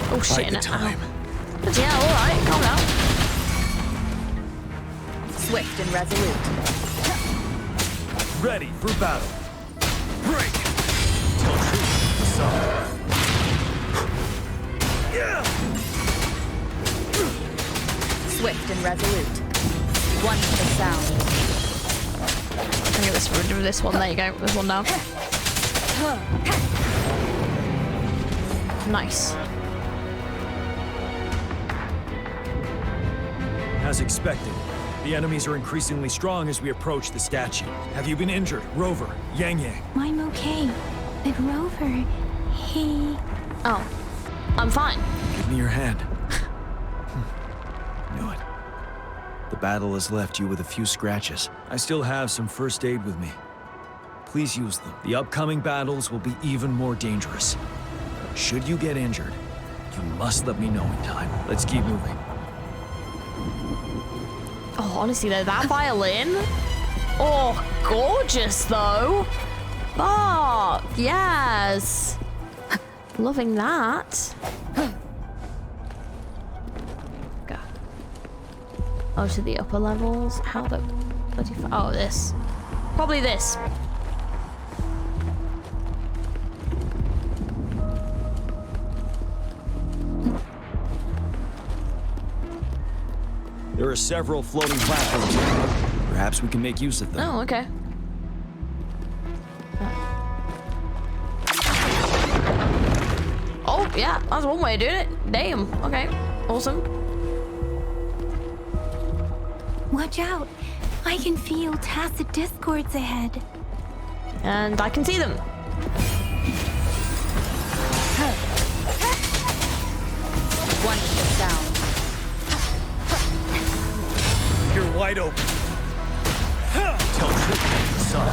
Oh, shit. The time. Yeah, alright, calm down. Swift and resolute. Ready for battle. Break. Tell truth to the sun. Yeah. Swift and resolute. One for the sound. I'm gonna get rid of this one. There you go. There's one down. Nice. As expected, the enemies are increasingly strong as we approach the statue. Have you been injured, Rover? Yang Yang? I'm okay. But Rover, he... Oh, I'm fine. Give me your hand. Knew it. The battle has left you with a few scratches. I still have some first aid with me. Please use them. The upcoming battles will be even more dangerous. Should you get injured, you must let me know in time. Let's keep moving. Oh, honestly though, that violin. Oh, gorgeous though. Fuck, yes. Loving that. Go. Oh, to the upper levels. How the bloody oh, this. Probably this. There are several floating platforms here. Perhaps we can make use of them. Oh, okay. Oh, yeah, that's one way of doing it. Damn. Okay. Awesome. Watch out. I can feel tacit discords ahead. And I can see them. One for the sound. You're wide open. Tell truth, son.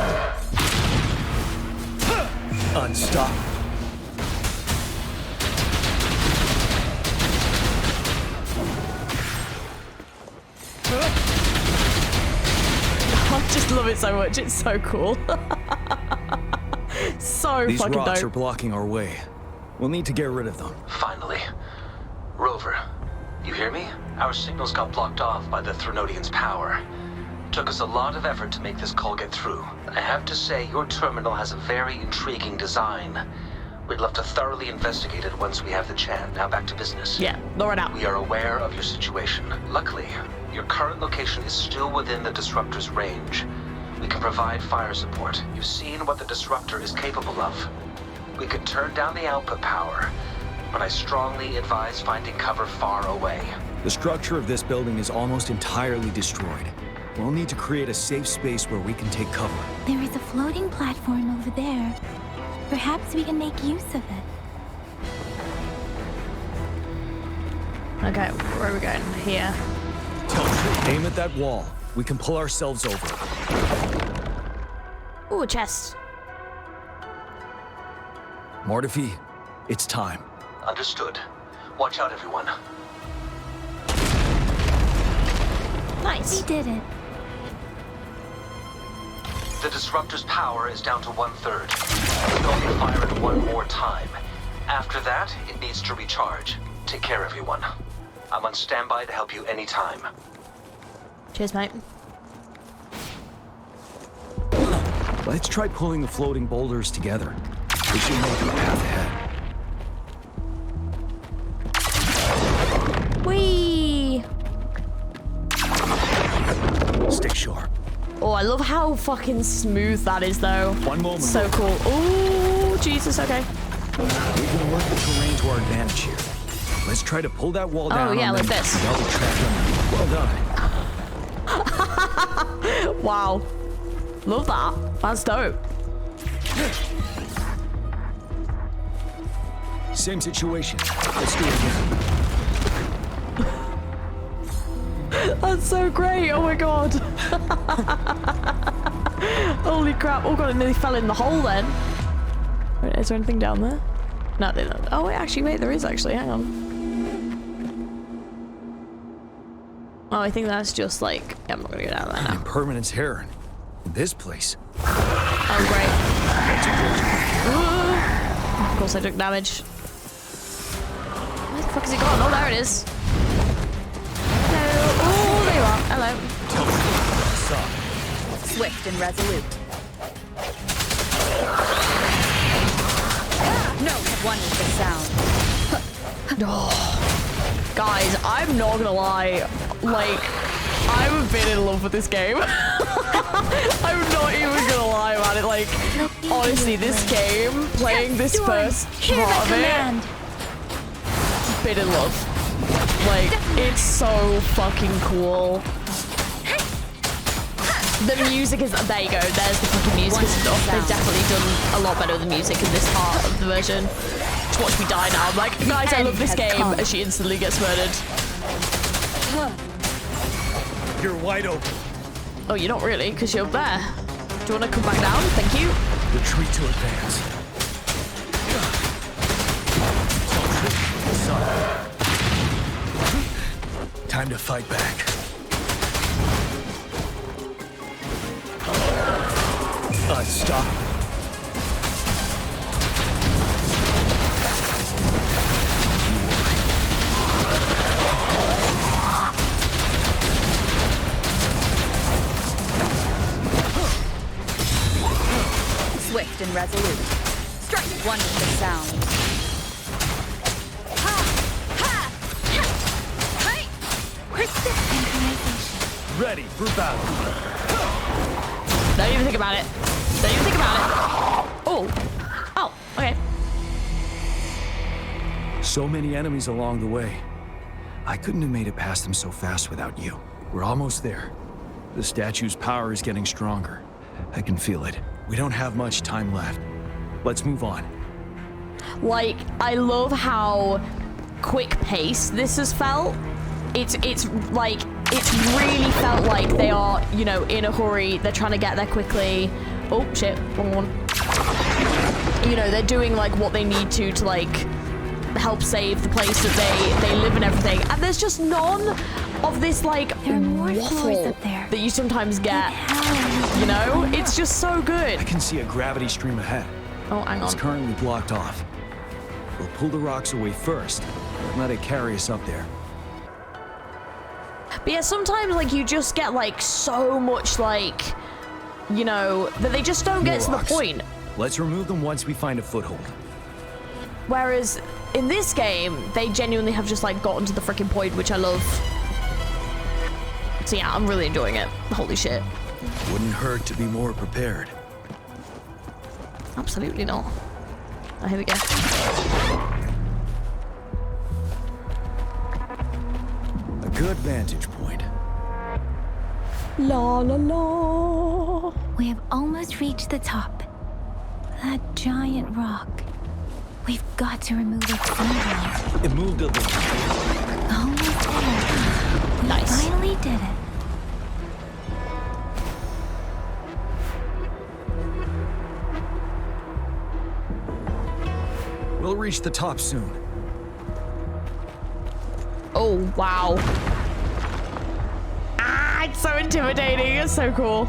Unstoppable. I just love it so much. It's so cool. So These fucking rocks dope. are blocking our way. We'll need to get rid of them. Finally. Rover, you hear me? Our signals got blocked off by the Threnodian's power. Took us a lot of effort to make this call get through. I have to say, your terminal has a very intriguing design. We'd love to thoroughly investigate it once we have the chance. Now back to business. Yeah, lower it out. We are aware of your situation. Luckily, your current location is still within the Disruptor's range. We can provide fire support. You've seen what the Disruptor is capable of. We can turn down the output power, but I strongly advise finding cover far away. The structure of this building is almost entirely destroyed. We'll need to create a safe space where we can take cover. There is a floating platform over there. Perhaps we can make use of it. Okay, where are we going? Here. Aim at that wall. We can pull ourselves over. Ooh, a chest. Mortefi, it's time. Understood. Watch out, everyone. Nice. We did it. The Disruptor's power is down to 1/3. We can only fire it one more time. After that, it needs to recharge. Take care, everyone. I'm on standby to help you anytime. Cheers, mate. Let's try pulling the floating boulders together. We should make a path ahead. Whee! Stick sharp. Oh, I love how fucking smooth that is, though. One moment. So cool. Oh, Jesus, okay. We can work the terrain to our advantage here. Let's try to pull that wall down. Oh, yeah, on like them this. without the track underneath. Well done. Wow. Love that. That's dope. Same situation. Let's do it again. That's so great. Oh my god. Holy crap. Oh god, it nearly fell in the hole then. Wait, is there anything down there? No, they don't. Oh wait, actually, wait, there is actually. Hang on. Oh, I think that's just like... Yeah, I'm not gonna go down there now. Impermanence Heron. In this place. Oh, great. Of course I took damage. Where the fuck is it gone? Oh, there it is. Hello. Oh, there you are. Hello. Swift and resolute. No one with the sound. Oh. Guys, I'm not gonna lie. Like, I'm a bit in love with this game. I'm not even gonna lie about it. Like, honestly, this game, playing this first part of it, a bit in love. Like, it's so fucking cool. The music is, there you go, there's the fucking music and stuff. They've definitely done a lot better with the music in this part of the version. Just watch me die now. I'm like, guys, I love this game, as she instantly gets murdered. You're wide open. Oh, you're not really, because you're up there. Do you want to come back down? Thank you. Retreat to advance. Time to fight back. Stop. Swift and resolute. Strike one with the sound. Ready for battle. Don't even think about it. Don't even think about it. Oh. Oh, okay. So many enemies along the way. I couldn't have made it past them so fast without you. We're almost there. The statue's power is getting stronger. I can feel it. We don't have much time left. Let's move on. Like, I love how quick paced this has felt. It's like, it's really felt like they are, you know, in a hurry. They're trying to get there quickly. Oh, shit, wrong one. You know, they're doing, like, what they need to like, help save the place that they live and everything. And there's just none of this, like, waffle up there. that you sometimes get. You know? It's just so good. I can see a gravity stream ahead. Oh, hang on. It's currently blocked off. We'll pull the rocks away first and let it carry us up there. But yeah, sometimes, like, you just get, like, so much, like, you know, that they just don't get to the point. Let's remove them once we find a foothold. Whereas in this game, they genuinely have just, like, gotten to the freaking point, which I love. So yeah, I'm really enjoying it. Holy shit. Wouldn't hurt to be more prepared. Absolutely not. Oh, here we go. A good vantage point. La la la. We have almost reached the top. That giant rock. We've got to remove it somehow. It moved a little. Almost there. We finally did it. We'll reach the top soon. Oh, wow. Ah, it's so intimidating. It's so cool.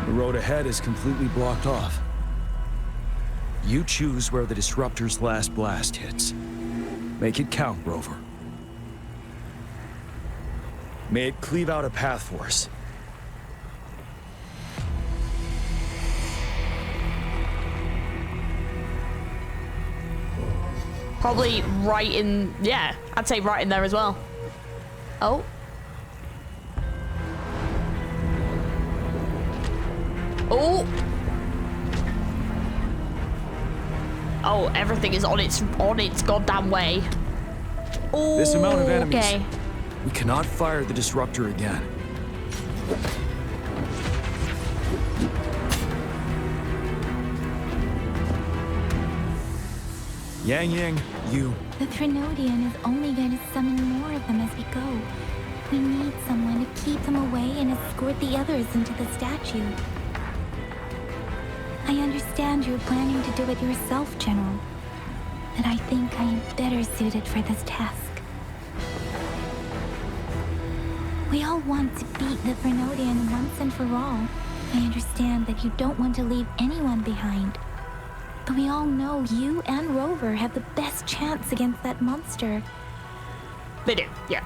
The road ahead is completely blocked off. You choose where the Disruptor's last blast hits. Make it count, Rover. May it cleave out a path for us. Probably right in, yeah, I'd say right in there as well. Oh. Oh. Oh, everything is on its goddamn way. Oh, This amount of enemies. okay. We cannot fire the Disruptor again. Yang, you... The Trinodian is only going to summon more of them as we go. We need someone to keep them away and escort the others into the statue. I understand you're planning to do it yourself, General, but I think I am better suited for this task. We all want to beat the Trinodian once and for all. I understand that you don't want to leave anyone behind. But we all know you and Rover have the best chance against that monster. They do, yeah.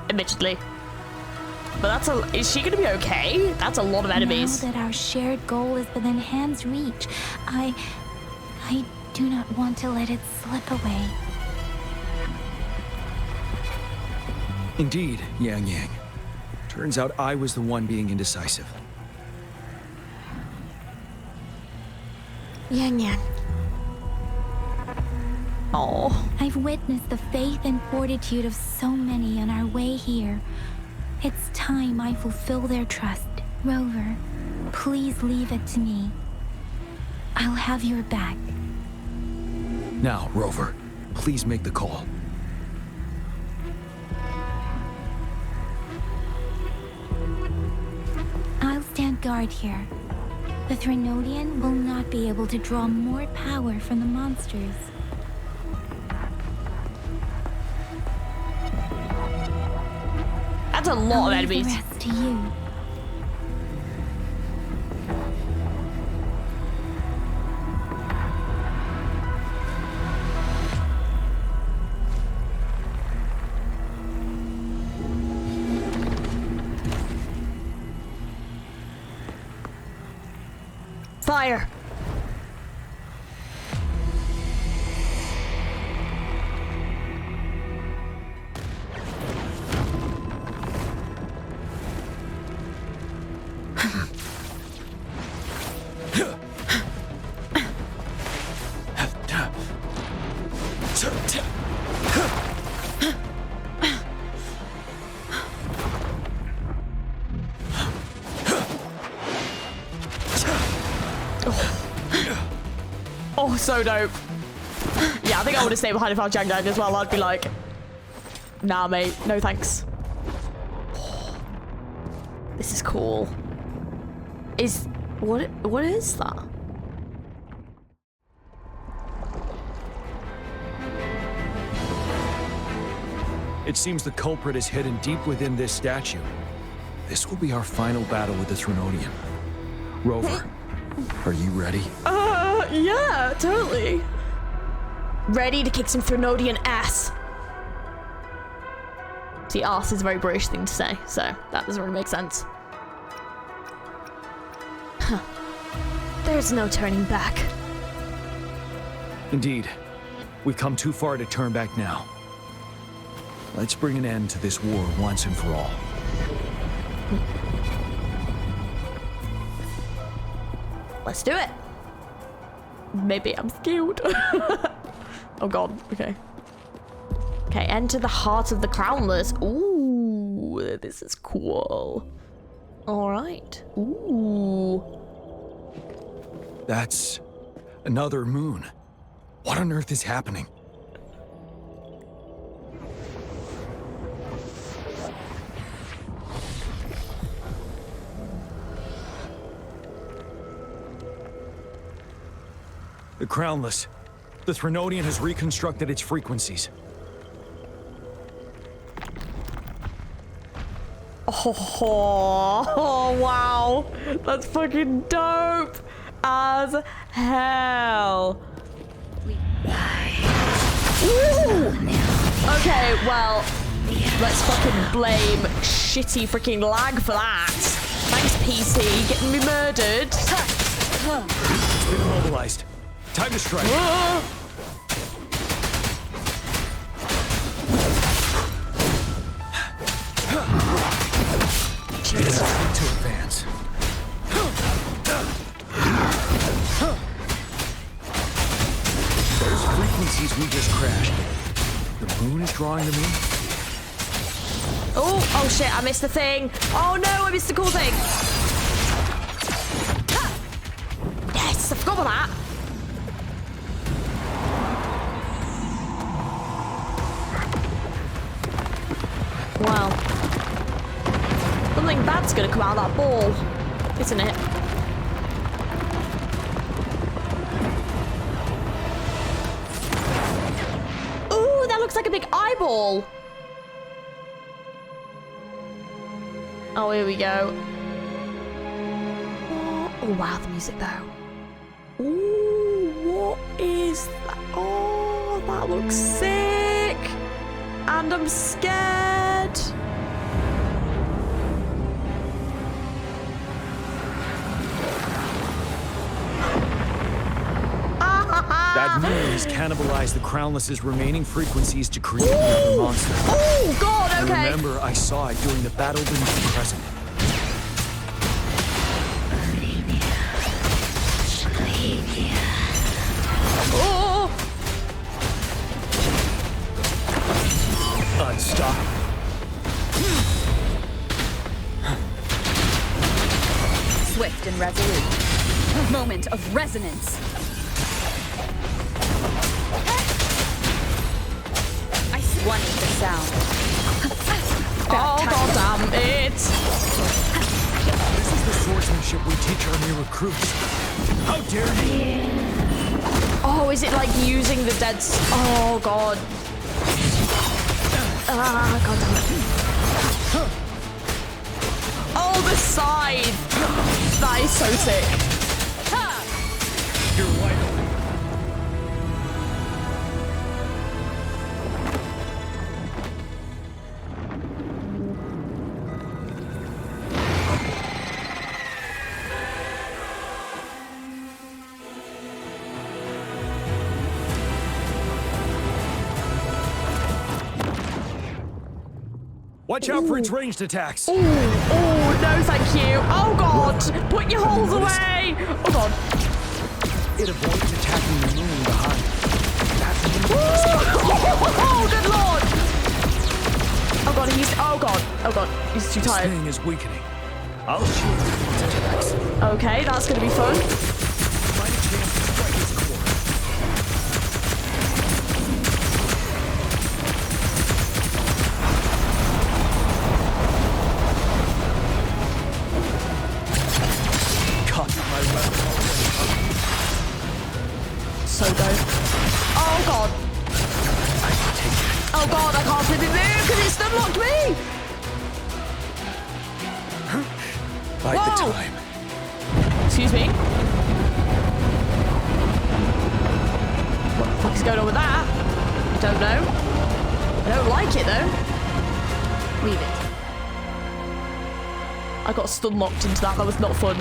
Admittedly. But is she gonna be okay? That's a lot of enemies. Now that our shared goal is within hand's reach, I do not want to let it slip away. Indeed, Yang. Turns out I was the one being indecisive. Yang. Oh. I've witnessed the faith and fortitude of so many on our way here. It's time I fulfill their trust. Rover, please leave it to me. I'll have your back. Now, Rover, please make the call. I'll stand guard here. The Trinodian will not be able to draw more power from the monsters. That's a lot of I'll leave enemies. The rest to you. Fire! Oh, so dope. Yeah, I think I would have stayed behind if I was Jang as well. I'd be like, nah, mate, no thanks. Oh, this is cool. What is that? It seems the culprit is hidden deep within this statue. This will be our final battle with the Trinodian. Rover, are you ready? Yeah, totally. Ready to kick some Trinodian ass. See, ass is a very British thing to say, so that doesn't really make sense. Huh. There's no turning back. Indeed. We've come too far to turn back now. Let's bring an end to this war once and for all. Let's do it. Maybe I'm scared. Oh god, okay. Okay, enter the heart of the Crownless. Ooh, this is cool. Alright. Ooh. That's another moon. What on earth is happening? The Crownless. The Trinodian has reconstructed its frequencies. Oh, wow. That's fucking dope as hell. Ooh. Okay, well, let's fucking blame shitty freaking lag for that. Thanks, PC. Getting me murdered. It's been immobilized. Time to strike. Jesus, to advance. Those frequencies we just crashed. The moon is drawing them in. Oh shit, I missed the thing. Oh no, I missed the cool thing. Yes, I forgot about that. Wow. Something bad's gonna come out of that ball, isn't it? Ooh, that looks like a big eyeball. Oh, here we go. Oh, wow, the music though. Ooh, what is that? Oh, that looks sick. And I'm scared. That moon has cannibalized the Crownless's remaining frequencies to create another monster. Oh, God, okay. I remember I saw it during the battle beneath the crescent. Oh! Unstoppable. Swift and resolute. Moment of resonance. I swung with the sound. Oh, God damn it. This is the swordsmanship we teach our new recruits. How dare you! Oh, is it like using the dead... Oh, God. Ah, God damn it. Oh, the scythe. That is so sick. You're wide open. Watch out for its ranged attacks. Oh, no, thank you. Oh, God. Put your holes away. Oh, God. It avoids attacking the moon behind. Oh, good Lord. Oh, God, he's... Oh, God. Oh, God. He's too tired. This thing is weakening. I'll shield it from its attacks. Okay, that's going to be fun. Find a chance to strike its core. So dope. Oh, God. I can take it. Oh, God, I can't flip it move because it's unlocked me. Bide the time. Excuse me. What the fuck's going on with that? I don't know. I don't like it, though. Leave it. I got stun locked into that. That was not fun.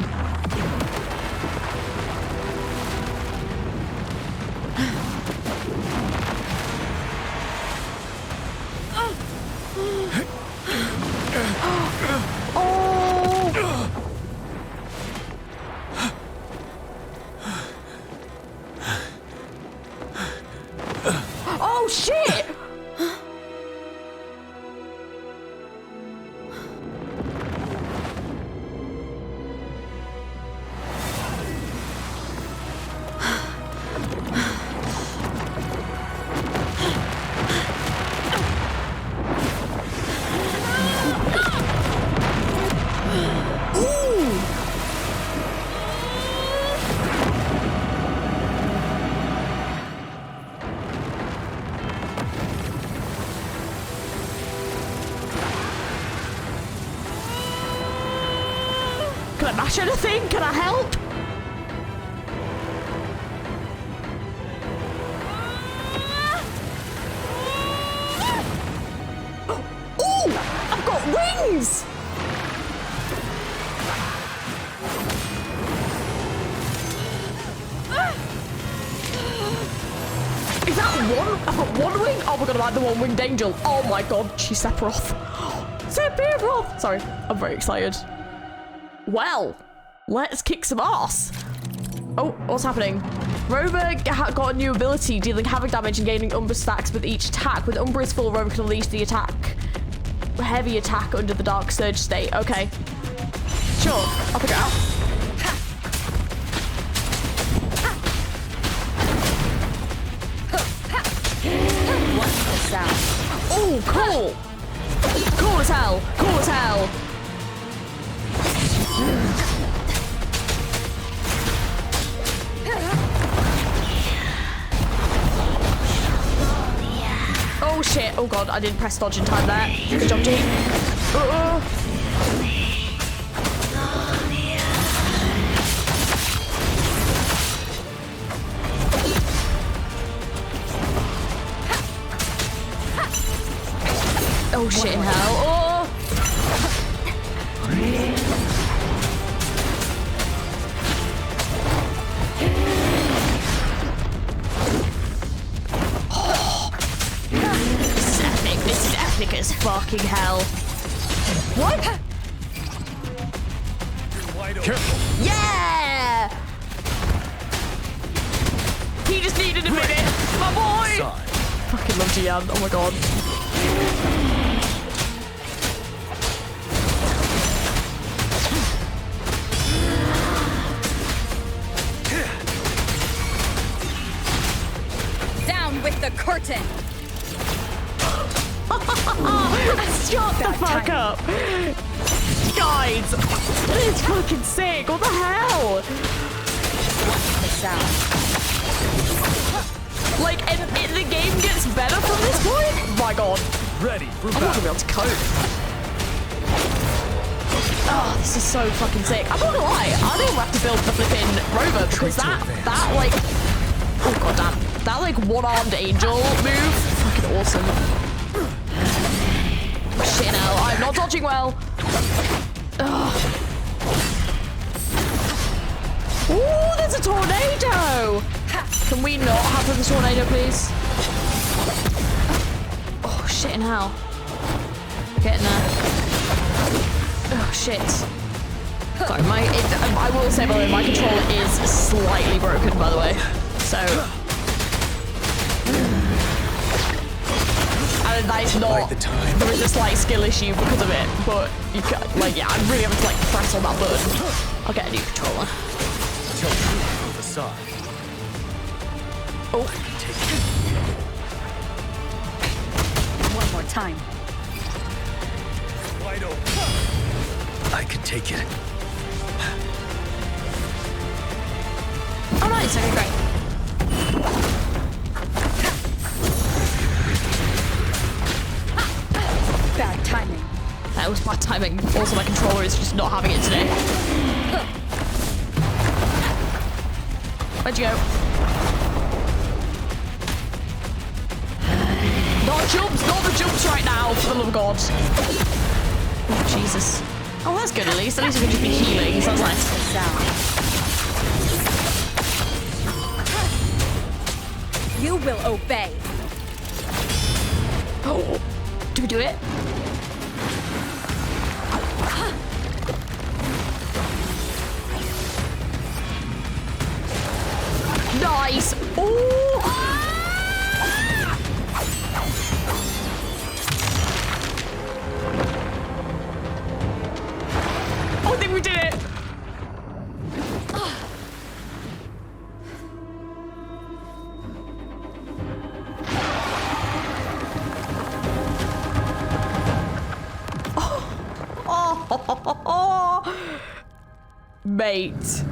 Oh, shit! Can I mash anything? Can I help? Ooh! I've got wings! Is that one? I've got one wing? Oh my god, I'm like the one-winged angel. Oh my god, she's Sephiroth. Sephiroth! Sorry, I'm very excited. Well, let's kick some ass. Oh, what's happening? Rover got a new ability, dealing havoc damage and gaining Umbra stacks with each attack. When Umbra is full, Rover can unleash the attack. heavy attack under the Dark Surge state. Okay. Sure, I'll figure it out. What's the sound? Oh, cool. Cool as hell. Cool as hell. Oh shit. Oh god, I didn't press dodge in time there. Good job, G. Oh shit in hell. Oh! This is epic as fucking hell. What? Careful. Yeah! He just needed a minute. My boy! Side. Fucking love Gian. Oh my god. Down with the curtain! Shut the fuck up! Guys! That is fucking sick! What the hell? What's the sound? Like, and the game gets better from this point? My god. Ready for I'm not gonna be able to cope. Oh, this is so fucking sick. I'm not gonna lie, I think we'll have to build the flipping rover because that like, oh god damn, that like one-armed angel move, fucking awesome. Shit hell, I'm not dodging well. Ugh. Ooh, there's a tornado. Can we not have the tornado, please? Oh shit in hell. Getting there. Oh shit. Sorry, I will say, by the way, my controller is slightly broken, by the way. So. And that is not. There is a slight skill issue because of it, but you can, like, yeah, I'm really having to like press on that button. I'll get a new controller. Tilt to the side. Oh. One more time. Wide open. I can take it. Oh nice, okay, great. Bad timing. That was bad timing. Also, my controller is just not having it today. Where'd you go? Not the jumps right now, for the love of God. Oh, Jesus. Oh, that's good at least. At least we can just be healing, so that's nice. You will obey. Oh, do we do it? Nice. Ooh. I think we did it. Oh. Mate.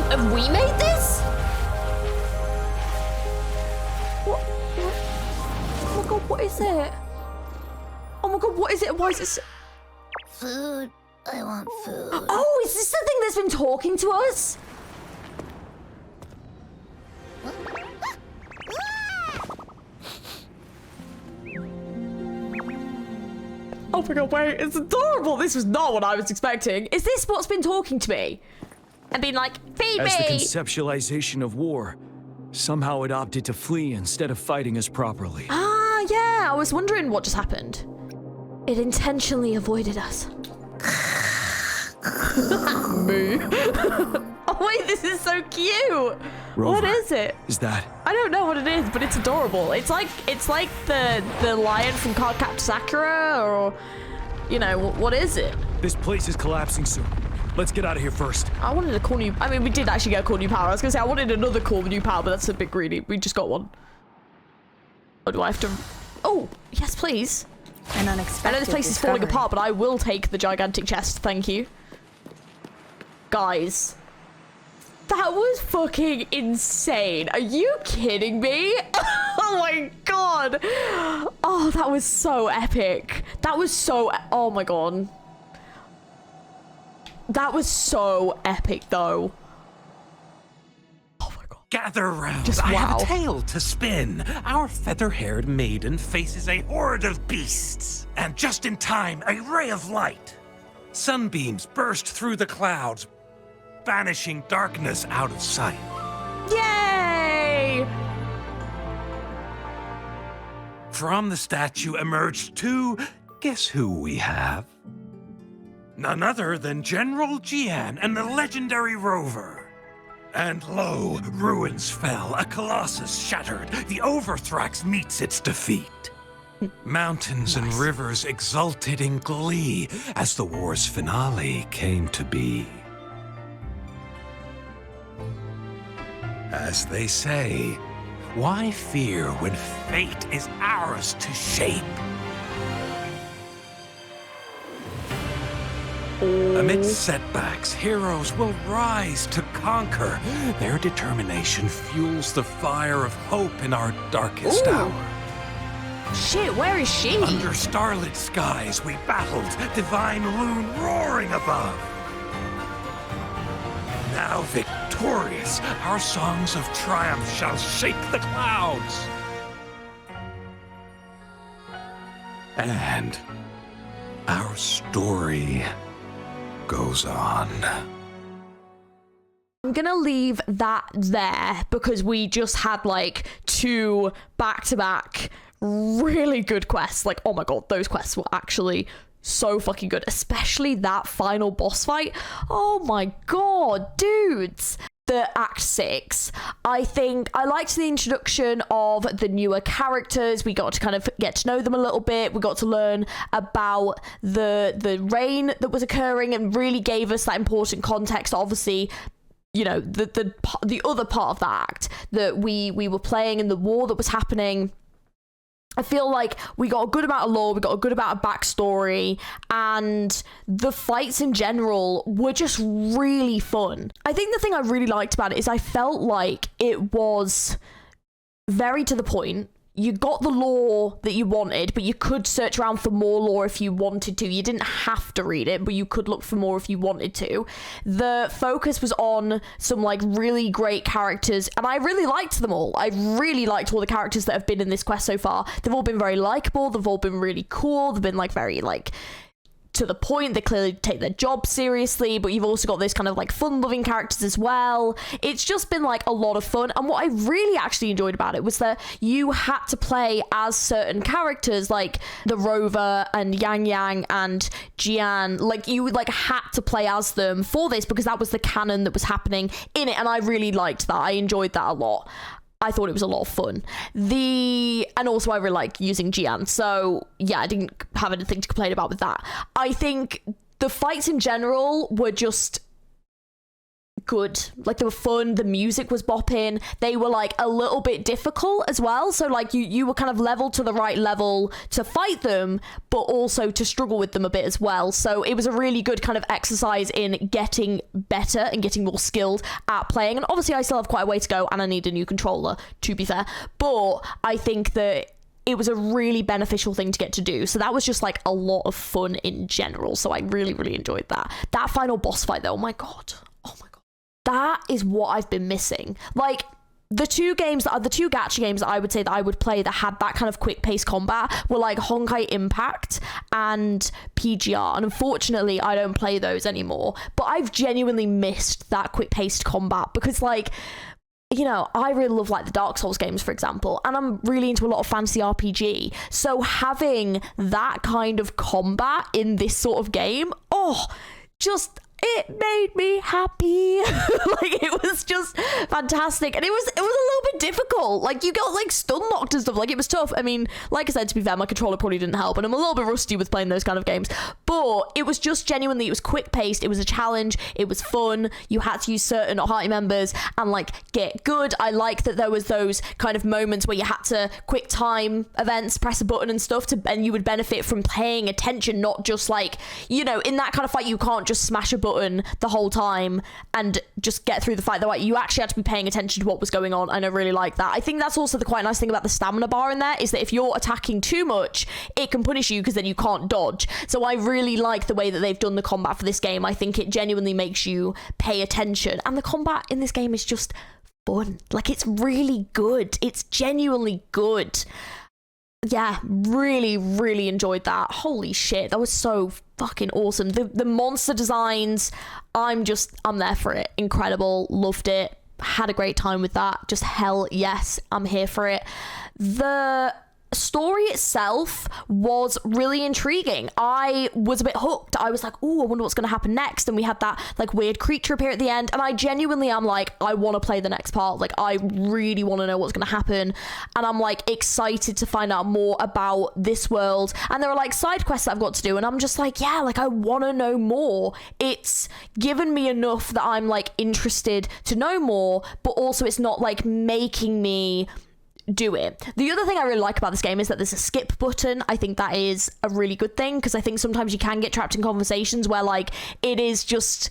Have we made this? What? god, what is it? Oh my god, what is it? Why is it? Food. I want food. Oh, is this the thing that's been talking to us? Oh my god, wait, it's adorable. This was not what I was expecting. Is this what's been talking to me? And been like, feed me! As the conceptualization of war, somehow it opted to flee instead of fighting us properly. Ah, yeah, I was wondering what just happened. It intentionally avoided us. Me. Oh wait, this is so cute. Rover, what is it? Is that? I don't know what it is, but it's adorable. It's like the lion from Cardcaptor Sakura, or you know, what is it? This place is collapsing soon. Let's get out of here first. I wanted a cool new. I mean, we did actually get a cool new power. I was gonna say I wanted another cool new power, but that's a bit greedy. We just got one. Or do I have to? Oh, yes, please. An unexpected I know this place is falling discovery. apart, but I will take the gigantic chest. Thank you. Guys, that was fucking insane. Are you kidding me? Oh my god. Oh, that was so epic. That was so... Oh my god. That was so epic, though. Gather round. Just I have wow. a tale to spin. Our feather-haired maiden faces a horde of beasts. And just in time, a ray of light. Sunbeams burst through the clouds, banishing darkness out of sight. Yay! From the statue emerged two... Guess who we have? None other than General Jian and the legendary Rover. And lo, ruins fell, a colossus shattered, the Overthrax meets its defeat. Mountains and rivers exulted in glee as the war's finale came to be. As they say, why fear when fate is ours to shape? Amidst setbacks, heroes will rise to conquer. Their determination fuels the fire of hope in our darkest hour. Shit, where is she? Under starlit skies, we battled, divine loon roaring above. Now victorious, our songs of triumph shall shake the clouds. And our story goes on. I'm gonna leave that there because we just had like two back-to-back really good quests. Like, oh my god, those quests were actually so fucking good, especially that final boss fight. Oh my god, dudes. The Act 6, I think I liked the introduction of the newer characters. We got to kind of get to know them a little bit. We got to learn about the rain that was occurring and really gave us that important context. Obviously, you know, the other part of that act that we were playing in the war that was happening. I feel like we got a good amount of lore, we got a good amount of backstory, and the fights in general were just really fun. I think the thing I really liked about it is I felt like it was very to the point. You got the lore that you wanted, but you could search around for more lore if you wanted to. You didn't have to read it, but you could look for more if you wanted to. The focus was on some like really great characters, and I really liked them all. I really liked all the characters that have been in this quest so far. They've all been very likable. They've all been really cool. They've been like very like to the point. They clearly take their job seriously, but you've also got this kind of like fun-loving characters as well. It's just been like a lot of fun, and what I really actually enjoyed about it was that you had to play as certain characters, like the Rover and Yang Yang and Jian. Like you like had to play as them for this because that was the canon that was happening in it, and I really liked that. I enjoyed that a lot. I thought it was a lot of fun. And also I really like using Jian. So yeah, I didn't have anything to complain about with that. I think the fights in general were just good. Like they were fun. The music was bopping. They were like a little bit difficult as well. So like you were kind of leveled to the right level to fight them, but also to struggle with them a bit as well. So it was a really good kind of exercise in getting better and getting more skilled at playing. And obviously I still have quite a way to go and I need a new controller, to be fair. But I think that it was a really beneficial thing to get to do. So that was just like a lot of fun in general. So I really, really enjoyed that. That final boss fight though, oh my god. That is what I've been missing. Like, the two gacha games that I would say that I would play that had that kind of quick-paced combat were like Honkai Impact and PGR, and unfortunately I don't play those anymore, but I've genuinely missed that quick-paced combat because, like, you know, I really love like the Dark Souls games, for example, and I'm really into a lot of fantasy RPG, so having that kind of combat in this sort of game, it made me happy. Like, it was just fantastic, and it was a little bit difficult. Like, you got like stun locked and stuff. Like, it was tough. I mean, like I said, to be fair, my controller probably didn't help, and I'm a little bit rusty with playing those kind of games, but it was just genuinely, it was quick paced, it was a challenge, it was fun. You had to use certain party members and like get good. I like that there was those kind of moments where you had to quick time events, press a button and stuff, and you would benefit from paying attention, not just like, you know, in that kind of fight you can't just smash a button the whole time and just get through the fight. You actually had to be paying attention to what was going on, and I really like that. I think that's also the quite nice thing about the stamina bar in there, is that if you're attacking too much, it can punish you because then you can't dodge. So I really like the way that they've done the combat for this game. I think it genuinely makes you pay attention, and the combat in this game is just fun. Like, it's really good. It's genuinely good. Yeah, really, really enjoyed that. Holy shit, that was so fucking awesome. The monster designs, I'm there for it. Incredible, loved it, had a great time with that. Just hell yes, I'm here for it. The story itself was really intriguing. I was a bit hooked. I was like, oh, I wonder what's going to happen next. And we had that like weird creature appear at the end, and I genuinely am like, I want to play the next part. Like, I really want to know what's going to happen, and I'm like excited to find out more about this world. And there are like side quests that I've got to do, and I'm just like, yeah, like I want to know more. It's given me enough that I'm like interested to know more, but also it's not like making me do it. The other thing I really like about this game is that there's a skip button. I think that is a really good thing, because I think sometimes you can get trapped in conversations where like it is just,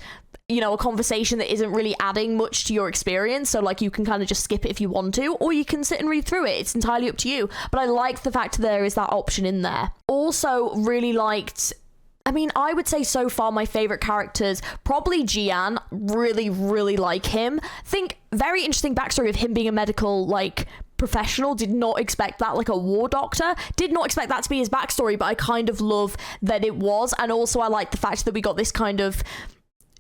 you know, a conversation that isn't really adding much to your experience, so like you can kind of just skip it if you want to, or you can sit and read through it. It's entirely up to you, but I like the fact that there is that option in there. Also really liked, I mean, I would say so far my favorite characters, probably Jian. Really, really like him. Think very interesting backstory of him being a medical like professional. Did not expect that, like a war doctor. Did not expect that to be his backstory, but I kind of love that it was. And also I like the fact that we got this kind of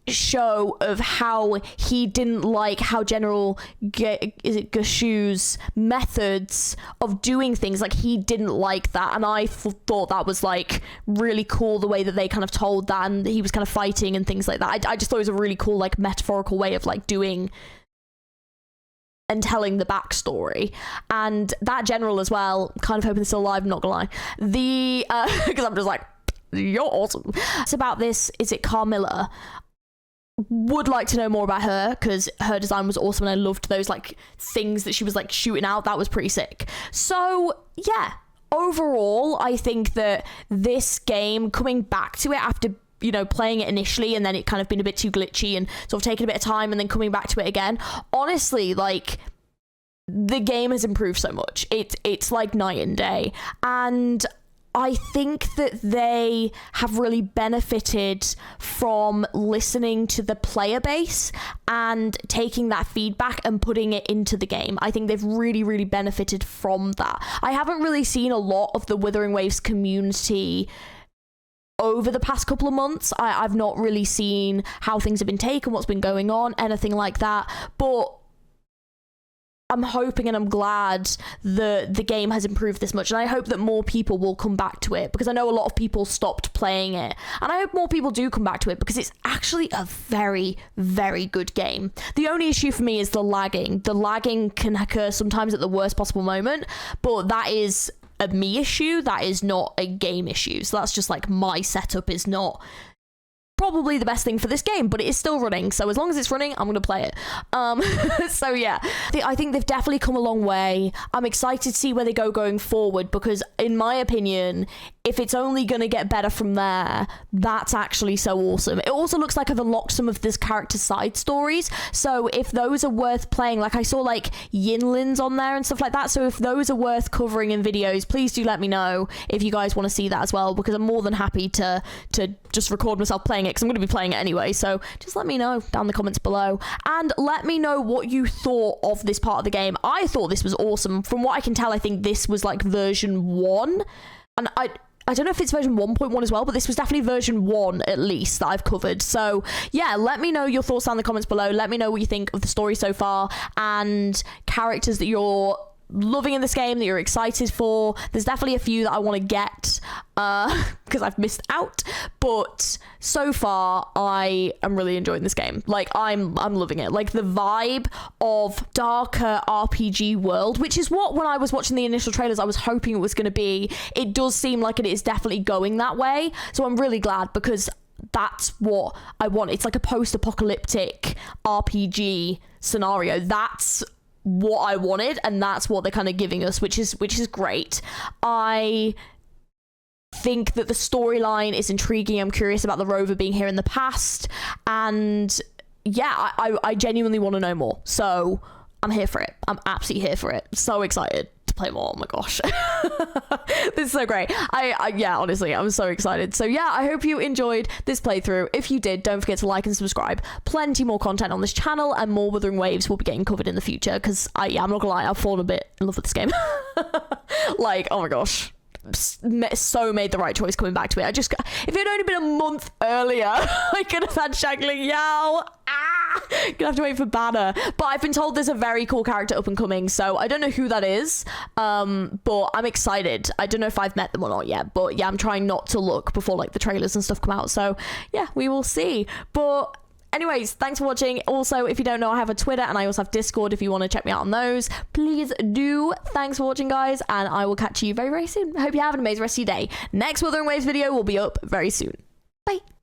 show of how he didn't like how General Gashu's methods of doing things, like he didn't like that, and I thought that was like really cool, the way that they kind of told that, and he was kind of fighting and things like that. I just thought it was a really cool like metaphorical way of like doing and telling the backstory. And that general as well, kind of hoping they're still alive, I'm not gonna lie, because I'm just like, you're awesome. It's about this, is it Carmilla? Would like to know more about her, because her design was awesome, and I loved those like things that she was like shooting out. That was pretty sick. So yeah, overall I think that this game, coming back to it after, you know, playing it initially and then it kind of been a bit too glitchy and sort of taking a bit of time and then coming back to it again, honestly, like, the game has improved so much. It's like night and day, and I think that they have really benefited from listening to the player base and taking that feedback and putting it into the game. I think they've really, really benefited from that. I haven't really seen a lot of the Wuthering Waves community over the past couple of months. I've not really seen how things have been taken, what's been going on, anything like that. But I'm hoping and I'm glad that the game has improved this much, and I hope that more people will come back to it, because I know a lot of people stopped playing it, and I hope more people do come back to it, because it's actually a very, very good game. The only issue for me is the lagging. The lagging can occur sometimes at the worst possible moment, but that is a me issue, that is not a game issue. So that's just like my setup is not probably the best thing for this game, but it is still running. So as long as it's running, I'm going to play it. So yeah, I think they've definitely come a long way. I'm excited to see where they go going forward, because in my opinion, if it's only going to get better from there, that's actually so awesome. It also looks like I've unlocked some of this character side stories. So if those are worth playing, like I saw like Yinlin's on there and stuff like that. So if those are worth covering in videos, please do let me know if you guys want to see that as well, because I'm more than happy to just record myself playing it, because I'm going to be playing it anyway. So just let me know down in the comments below, and let me know what you thought of this part of the game. I thought this was awesome. From what I can tell, I think this was like version 1, and I don't know if it's version 1.1 as well, but this was definitely version 1 at least that I've covered. So yeah, let me know your thoughts down in the comments below. Let me know what you think of the story so far and characters that you're loving in this game, that you're excited for. There's definitely a few that I want to get because I've missed out, but so far I am really enjoying this game. Like I'm loving it. Like the vibe of darker RPG world, which is what, when I was watching the initial trailers, I was hoping it was going to be. It does seem like it is definitely going that way, so I'm really glad, because that's what I want. It's like a post-apocalyptic RPG scenario. That's what I wanted, and that's what they're kind of giving us, which is great. I think that the storyline is intriguing. I'm curious about the rover being here in the past, and yeah, I genuinely want to know more. So I'm here for it. I'm absolutely here for it. So excited to play more. Oh my gosh. This is so great. Yeah, honestly, I'm so excited. So yeah, I hope you enjoyed this playthrough. If you did, don't forget to like and subscribe. Plenty more content on this channel, and more Wuthering Waves will be getting covered in the future, because I'm not gonna lie, I've fallen a bit in love with this game. Like, oh my gosh, so made the right choice coming back to it. If it had only been a month earlier, I could have had Shangling Yao. Gonna have to wait for Banner, but I've been told there's a very cool character up and coming, so I don't know who that is, but I'm excited. I don't know if I've met them or not yet, but yeah, I'm trying not to look before like the trailers and stuff come out, so yeah, we will see. But anyways, thanks for watching. Also, if you don't know, I have a Twitter and I also have Discord if you want to check me out on those. Please do. Thanks for watching, guys, and I will catch you very, very soon. I hope you have an amazing rest of your day. Next Wuthering Waves video will be up very soon. Bye.